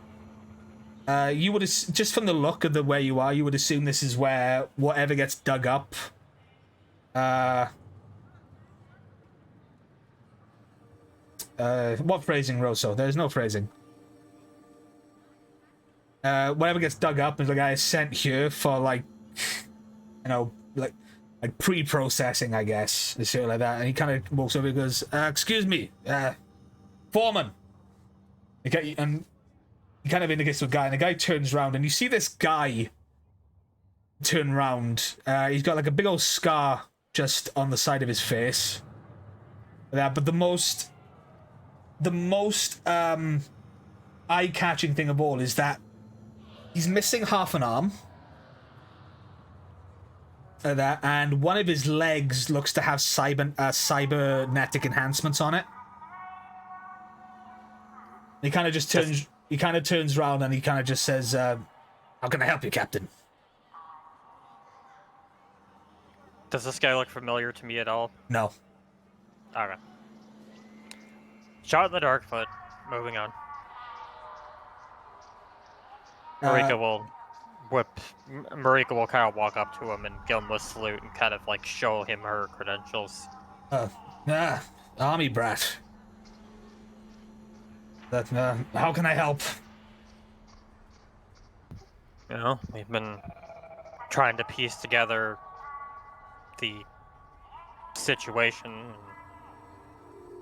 You would just from the look of the where you are, you would assume this is where whatever gets dug up. What phrasing, Rosso? There's no phrasing. Whatever gets dug up is the guy sent here for like, you know, like pre-processing, I guess, and shit like that. And he kind of walks over and goes, "Excuse me, foreman." Okay, and he kind of indicates to a guy, and the guy turns around, and you see this guy turn around. He's got like a big old scar just on the side of his face. But the most eye-catching thing of all is that he's missing half an arm. And one of his legs looks to have cybernetic enhancements on it. He kind of just turns. He kind of turns around and he kind of just says, "How can I help you, Captain?" Does this guy look familiar to me at all? No. Okay. Shot in the dark, but moving on. Marika will kind of walk up to him and give him a salute and kind of like show him her credentials. Army brat. How can I help? You know, we've been trying to piece together the situation.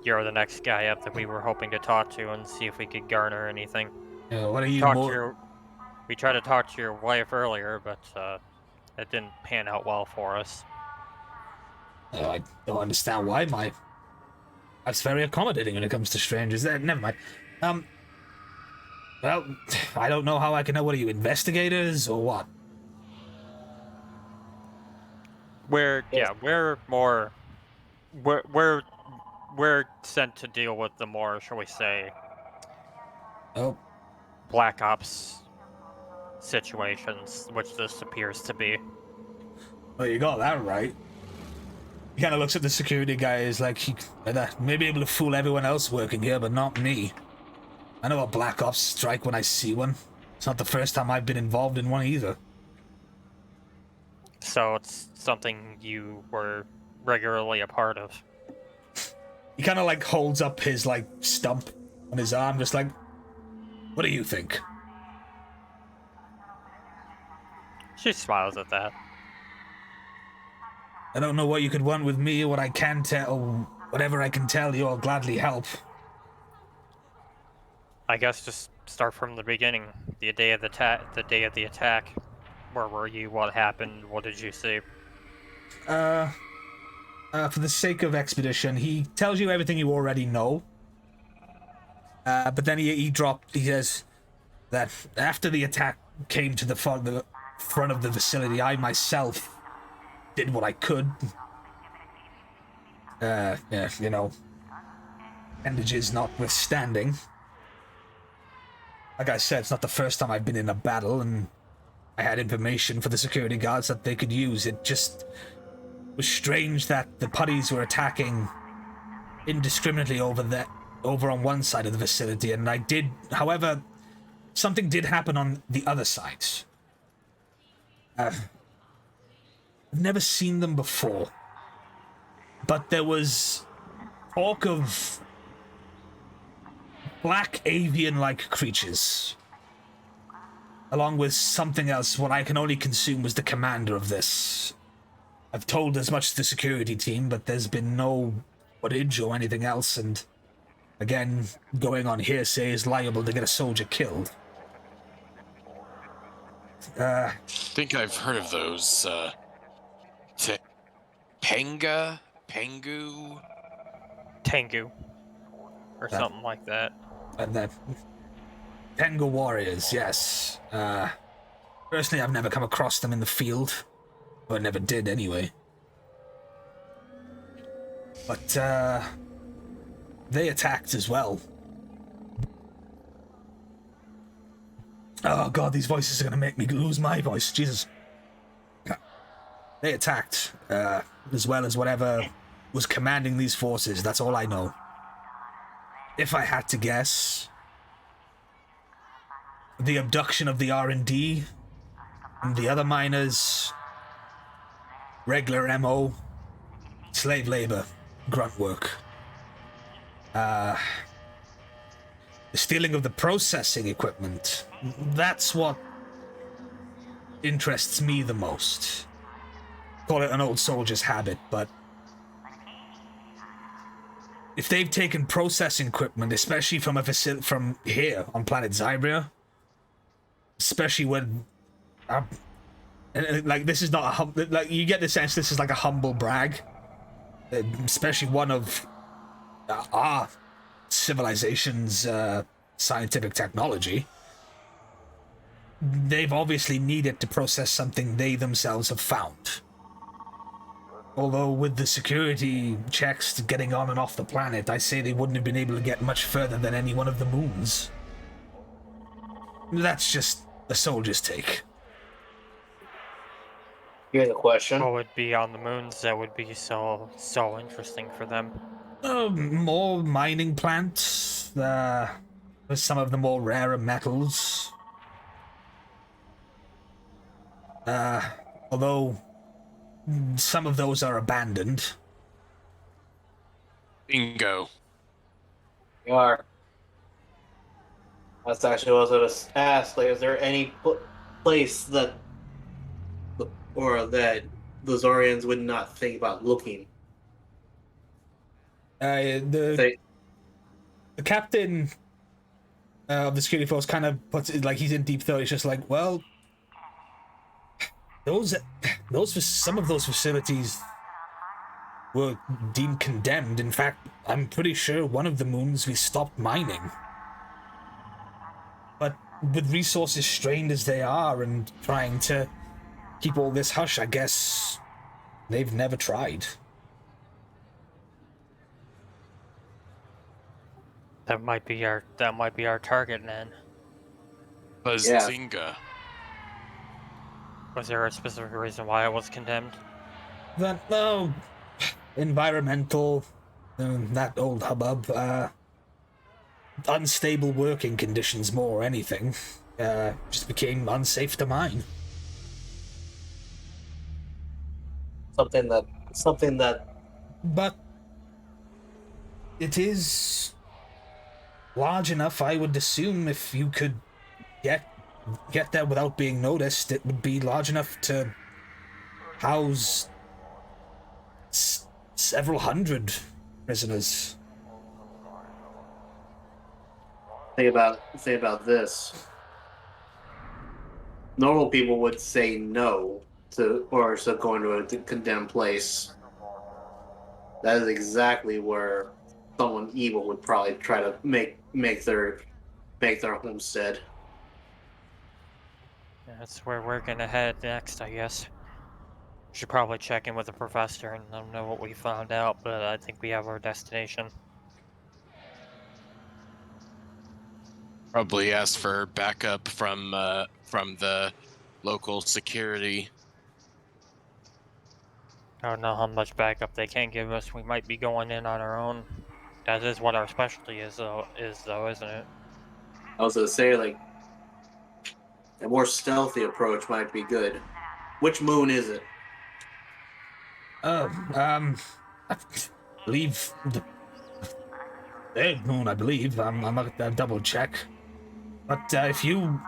You're the next guy up that we were hoping to talk to and see if we could garner anything. What are you We tried to talk to your wife earlier, but it didn't pan out well for us. I don't understand why. That's very accommodating when it comes to strangers. Never mind. Well, I don't know how I can know. What are you, investigators or what? We're sent to deal with the more, shall we say, Black Ops situations, which this appears to be. Well, you got that right. He kind of looks at the security guy, is like, he may be able to fool everyone else working here, but not me. I know a Black Ops strike when I see one. It's not the first time I've been involved in one either. So it's something you were regularly a part of. He kind of like holds up his like stump on his arm, just like, what do you think? She smiles at that. I don't know what you could want with me, or what I can tell, or whatever I can tell you, I'll gladly help. I guess just start from the beginning. The day of the attack. Where were you? What happened? What did you see? For the sake of expedition, he tells you everything you already know. But then he says that after the attack came to the front of the facility, I myself did what I could. You know, bandages notwithstanding. Like I said, it's not the first time I've been in a battle, and I had information for the security guards that they could use. It just was strange that the putties were attacking indiscriminately over on one side of the facility, and however, something did happen on the other side. I've never seen them before, but there was talk of black avian-like creatures, along with something else. What I can only consume was the commander of this. I've told as much to the security team, but there's been no footage or anything else, and Again, going on hearsay is liable to get a soldier killed. I think I've heard of those. Pengu? Tengu. Or something like that. And the Tengu warriors, yes. Personally, I've never come across them in the field. Or never did, anyway. But, they attacked as well. Oh god, these voices are gonna make me lose my voice. Jesus. They attacked, as well as whatever was commanding these forces. That's all I know. If I had to guess, the abduction of the R&D and the other miners, regular MO, slave labor, grunt work. The stealing of the processing equipment, that's what interests me the most. Call it an old soldier's habit, but if they've taken processing equipment, especially from a facility from here on planet Zybria, especially when, like, this is not a like, you get the sense this is like a humble brag, especially one of our civilization's scientific technology. They've obviously needed to process something they themselves have found. Although with the security checks getting on and off the planet, I say they wouldn't have been able to get much further than any one of the moons. That's just a soldier's take. Here's a question. What would be on the moons that would be so interesting for them? More mining plants, with some of the more rarer metals. Although some of those are abandoned. Bingo. They are. That's actually what I was going to ask. Like, is there any place that, or that the Zorians would not think about looking? The captain of the security force kind of puts it like he's in deep thought. He's just like, well, those some of those facilities were deemed condemned. In fact, I'm pretty sure one of the moons we stopped mining. But with resources strained as they are and trying to keep all this hush, I guess they've never tried. That might be our target then. Bazinga. Was there a specific reason why it was condemned? That environmental, that old hubbub, unstable working conditions more or anything, just became unsafe to mine. Something that. But it is large enough, I would assume, if you could get there without being noticed, it would be large enough to house several hundred prisoners. Think about this. Normal people would say no to going to a condemned place. That is exactly where someone evil would probably try to make their homestead. That's where we're gonna head next, I guess. Should probably check in with the professor and let him know what we found out, but I think we have our destination. Probably ask for backup from the local security. I don't know how much backup they can give us. We might be going in on our own. That is what our specialty is, though, isn't it? I was gonna say, like, a more stealthy approach might be good. Which moon is it? I believe the third moon, I believe. I'm gonna double check. But if you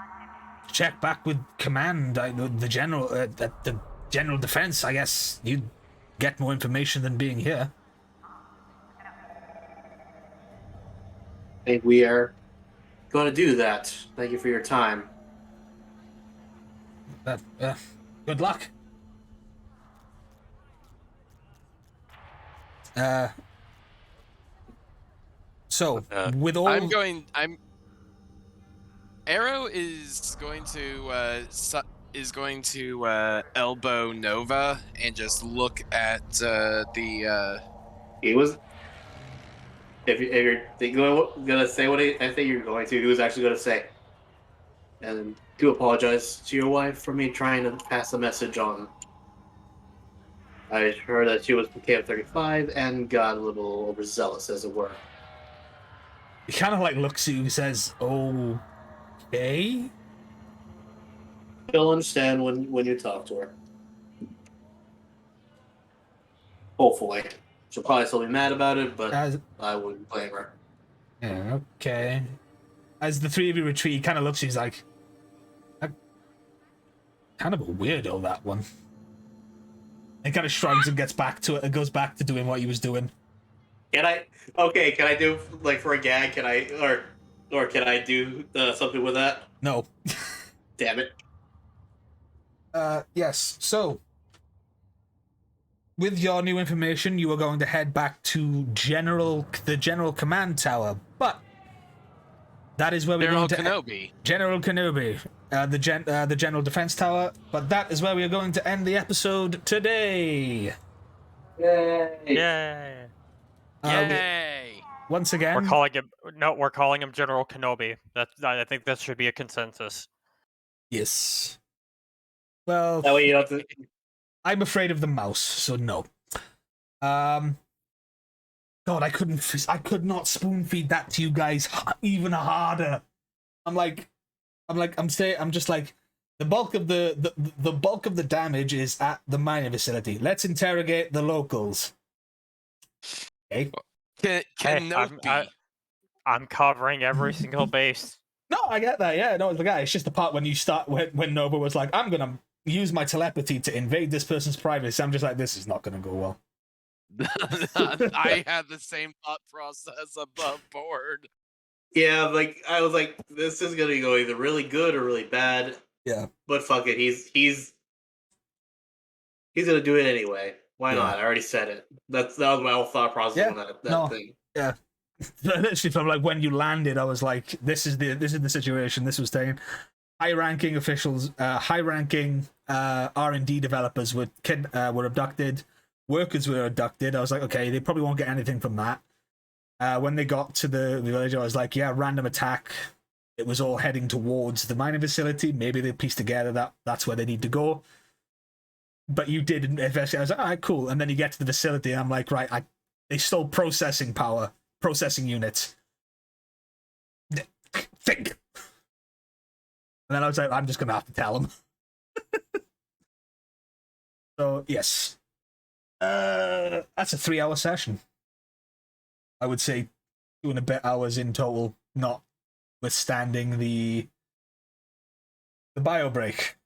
check back with command, the general, the general defense, I guess you'd get more information than being here. I think we are going to do that. Thank you for your time. Good luck. So with all Arrow is going to elbow Nova and just look at the. He was. If you're gonna say what I think you're going to, he was actually going to say. And do apologize to your wife for me trying to pass the message on. I heard that she was from KF35 and got a little overzealous, as it were. he kind of like looks at you and says, "Okay." She'll understand when you talk to her. Hopefully. She'll probably still be mad about it, but I wouldn't blame her. Yeah, okay. As the three of you retreat, he kind of looks at you, he's like, kind of a weirdo, that one. And kind of shrugs and gets back to it and goes back to doing what he was doing. Can I do, like, for a gag, or can I do something with that? No. Damn it. Yes, so with your new information, you are going to head back to the General Command Tower, but that is where we're going to Kenobi. General Kenobi, the General Defense Tower, but that is where we are going to end the episode today. Yay! Yay! Yay! Once again, we're calling him General Kenobi. I think that should be a consensus. Yes. Well, that way you don't have to... I'm afraid of the mouse, so no. God, I could not spoon feed that to you guys even harder. I'm just like, the bulk of the bulk of the damage is at the mining facility. Let's interrogate the locals. Okay. I'm covering every single base. No, I get that. Yeah, no, it's the guy. It's just the part when you start when Nova was like, I'm gonna use my telepathy to invade this person's privacy. I'm just like, this is not gonna go well. I had the same thought process above board. Yeah, like, I was like, this is gonna go either really good or really bad. Yeah. But fuck it, he's gonna do it anyway. Why not? I already said it. That was my whole thought process on that thing. Yeah. Literally, from like when you landed, I was like, this is the situation. This was taken. High-ranking officials, high-ranking R&D developers were abducted. Workers were abducted. I was like, okay, they probably won't get anything from that. When they got to the village, I was like, yeah, random attack. It was all heading towards the mining facility. Maybe they pieced together that's where they need to go. But you did investigate. I was like, all right, cool. And then you get to the facility, and I'm like, right, they stole processing units. Think. And then I was like, I'm just going to have to tell them. So, yes. That's a 3-hour session. I would say 2 and a bit hours in total, notwithstanding the bio break.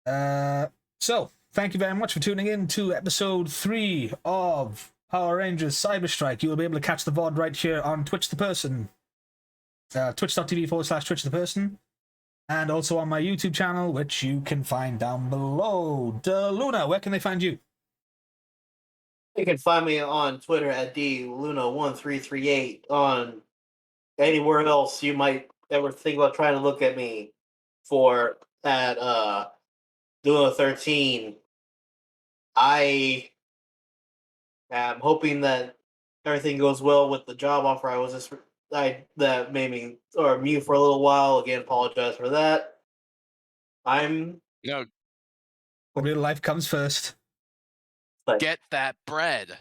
So, thank you very much for tuning in to episode 3 of Power Rangers Cyber Strike. You will be able to catch the VOD right here on Twitch the Person. Twitch.tv/Twitch the Person. And also on my YouTube channel, which you can find down below. Luna, where can they find you? You can find me on Twitter at DLuna1338. On anywhere else you might ever think about trying to look at me for at Luna13. I am hoping that everything goes well with the job offer that made me mute for a little while. Again, apologize for that. No. Real life comes first. Get that bread.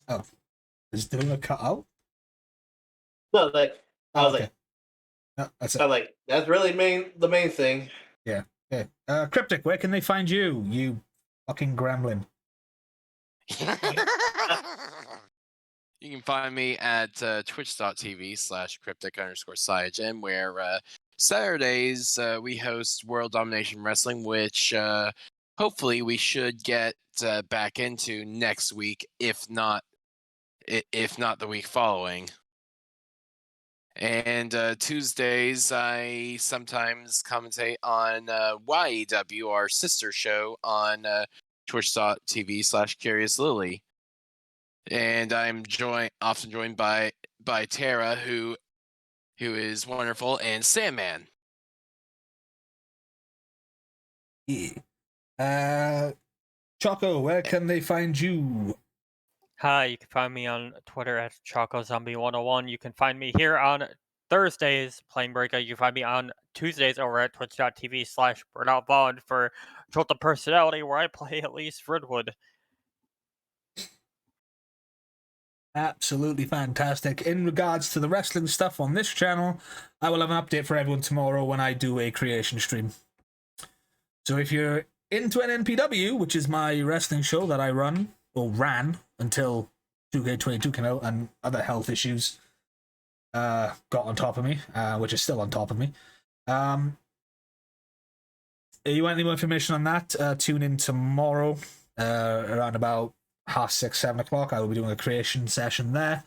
Oh, is Dylan cut out? No, like I was okay. No, that's it. I'm like, that's really the main thing. Yeah. Okay. Cryptic, where can they find you? You fucking gremlin. You can find me at twitch.tv/cryptic_cygen, where Saturdays we host World Domination Wrestling, which hopefully we should get back into next week, if not the week following. And Tuesdays, I sometimes commentate on YEW, our sister show on twitch.tv/Curious Lily. And I'm often joined by Tara, who is wonderful, and Sandman. Yeah. Choco, where can they find you? Hi, you can find me on Twitter at ChocoZombie101. You can find me here on Thursdays playing Breakout. You can find me on Tuesdays over at twitch.tv/BurnoutVaughn for Jolt of Personality, where I play at least Redwood. Absolutely fantastic. In regards to the wrestling stuff on this channel, I will have an update for everyone tomorrow when I do a creation stream. So if you're into an NPW, which is my wrestling show that I run, or ran, until 2K22 came out and other health issues got on top of me, which is still on top of me. You want any more information on that? Tune in tomorrow around about 6:30, 7 o'clock. I will be doing a creation session there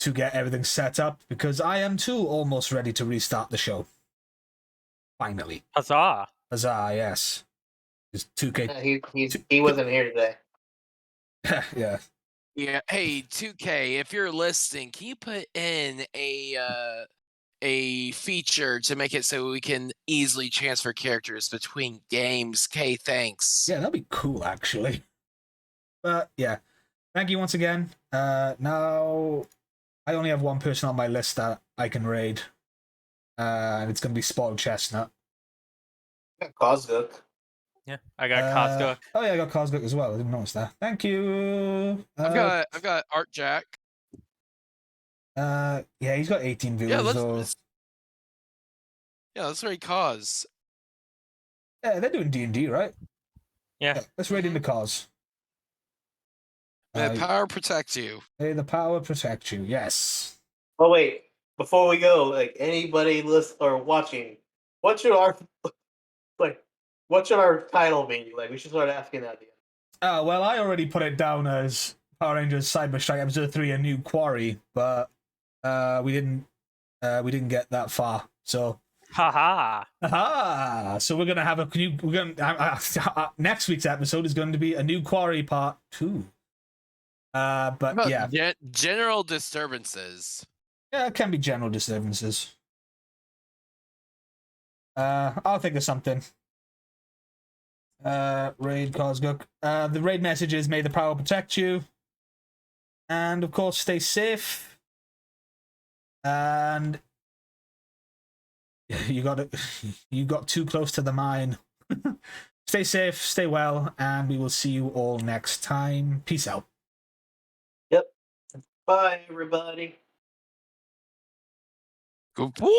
to get everything set up, because I am too almost ready to restart the show. Finally. Huzzah! Huzzah, yes. It's 2K. He wasn't here today. Yeah. Yeah. Hey, 2K, if you're listening, can you put in a feature to make it so we can easily transfer characters between games? Okay, thanks. Yeah, that'd be cool, actually. But yeah, thank you once again. Now I only have one person on my list that I can raid, and it's going to be Spoiled Chestnut. Cosgook. Yeah, I got Cosgook. Oh yeah, I got Cosgook as well. I didn't notice that. Thank you. I've got Art Jack. Yeah, he's got 18 viewers though. Let's raid Cause. Yeah, they're doing D&D, right? Yeah. Let's raid into Cause. May the power protect you. May the power protect you. Yes. Oh wait, before we go, like anybody listen or watching, what should our title be? Like we should start asking that. Well, I already put it down as Power Rangers Cyber Strike Ep3, a new quarry, but we didn't get that far. So Haha. So we're gonna have next week's episode is going to be a new quarry part 2. But yeah, general disturbances. Yeah, it can be general disturbances. I'll think of something. Raid Cosgook. The raid message is, may the power protect you. And of course, stay safe. And you got too close to the mine. Stay safe, stay well, and we will see you all next time. Peace out. Yep. Bye, everybody. Good boy.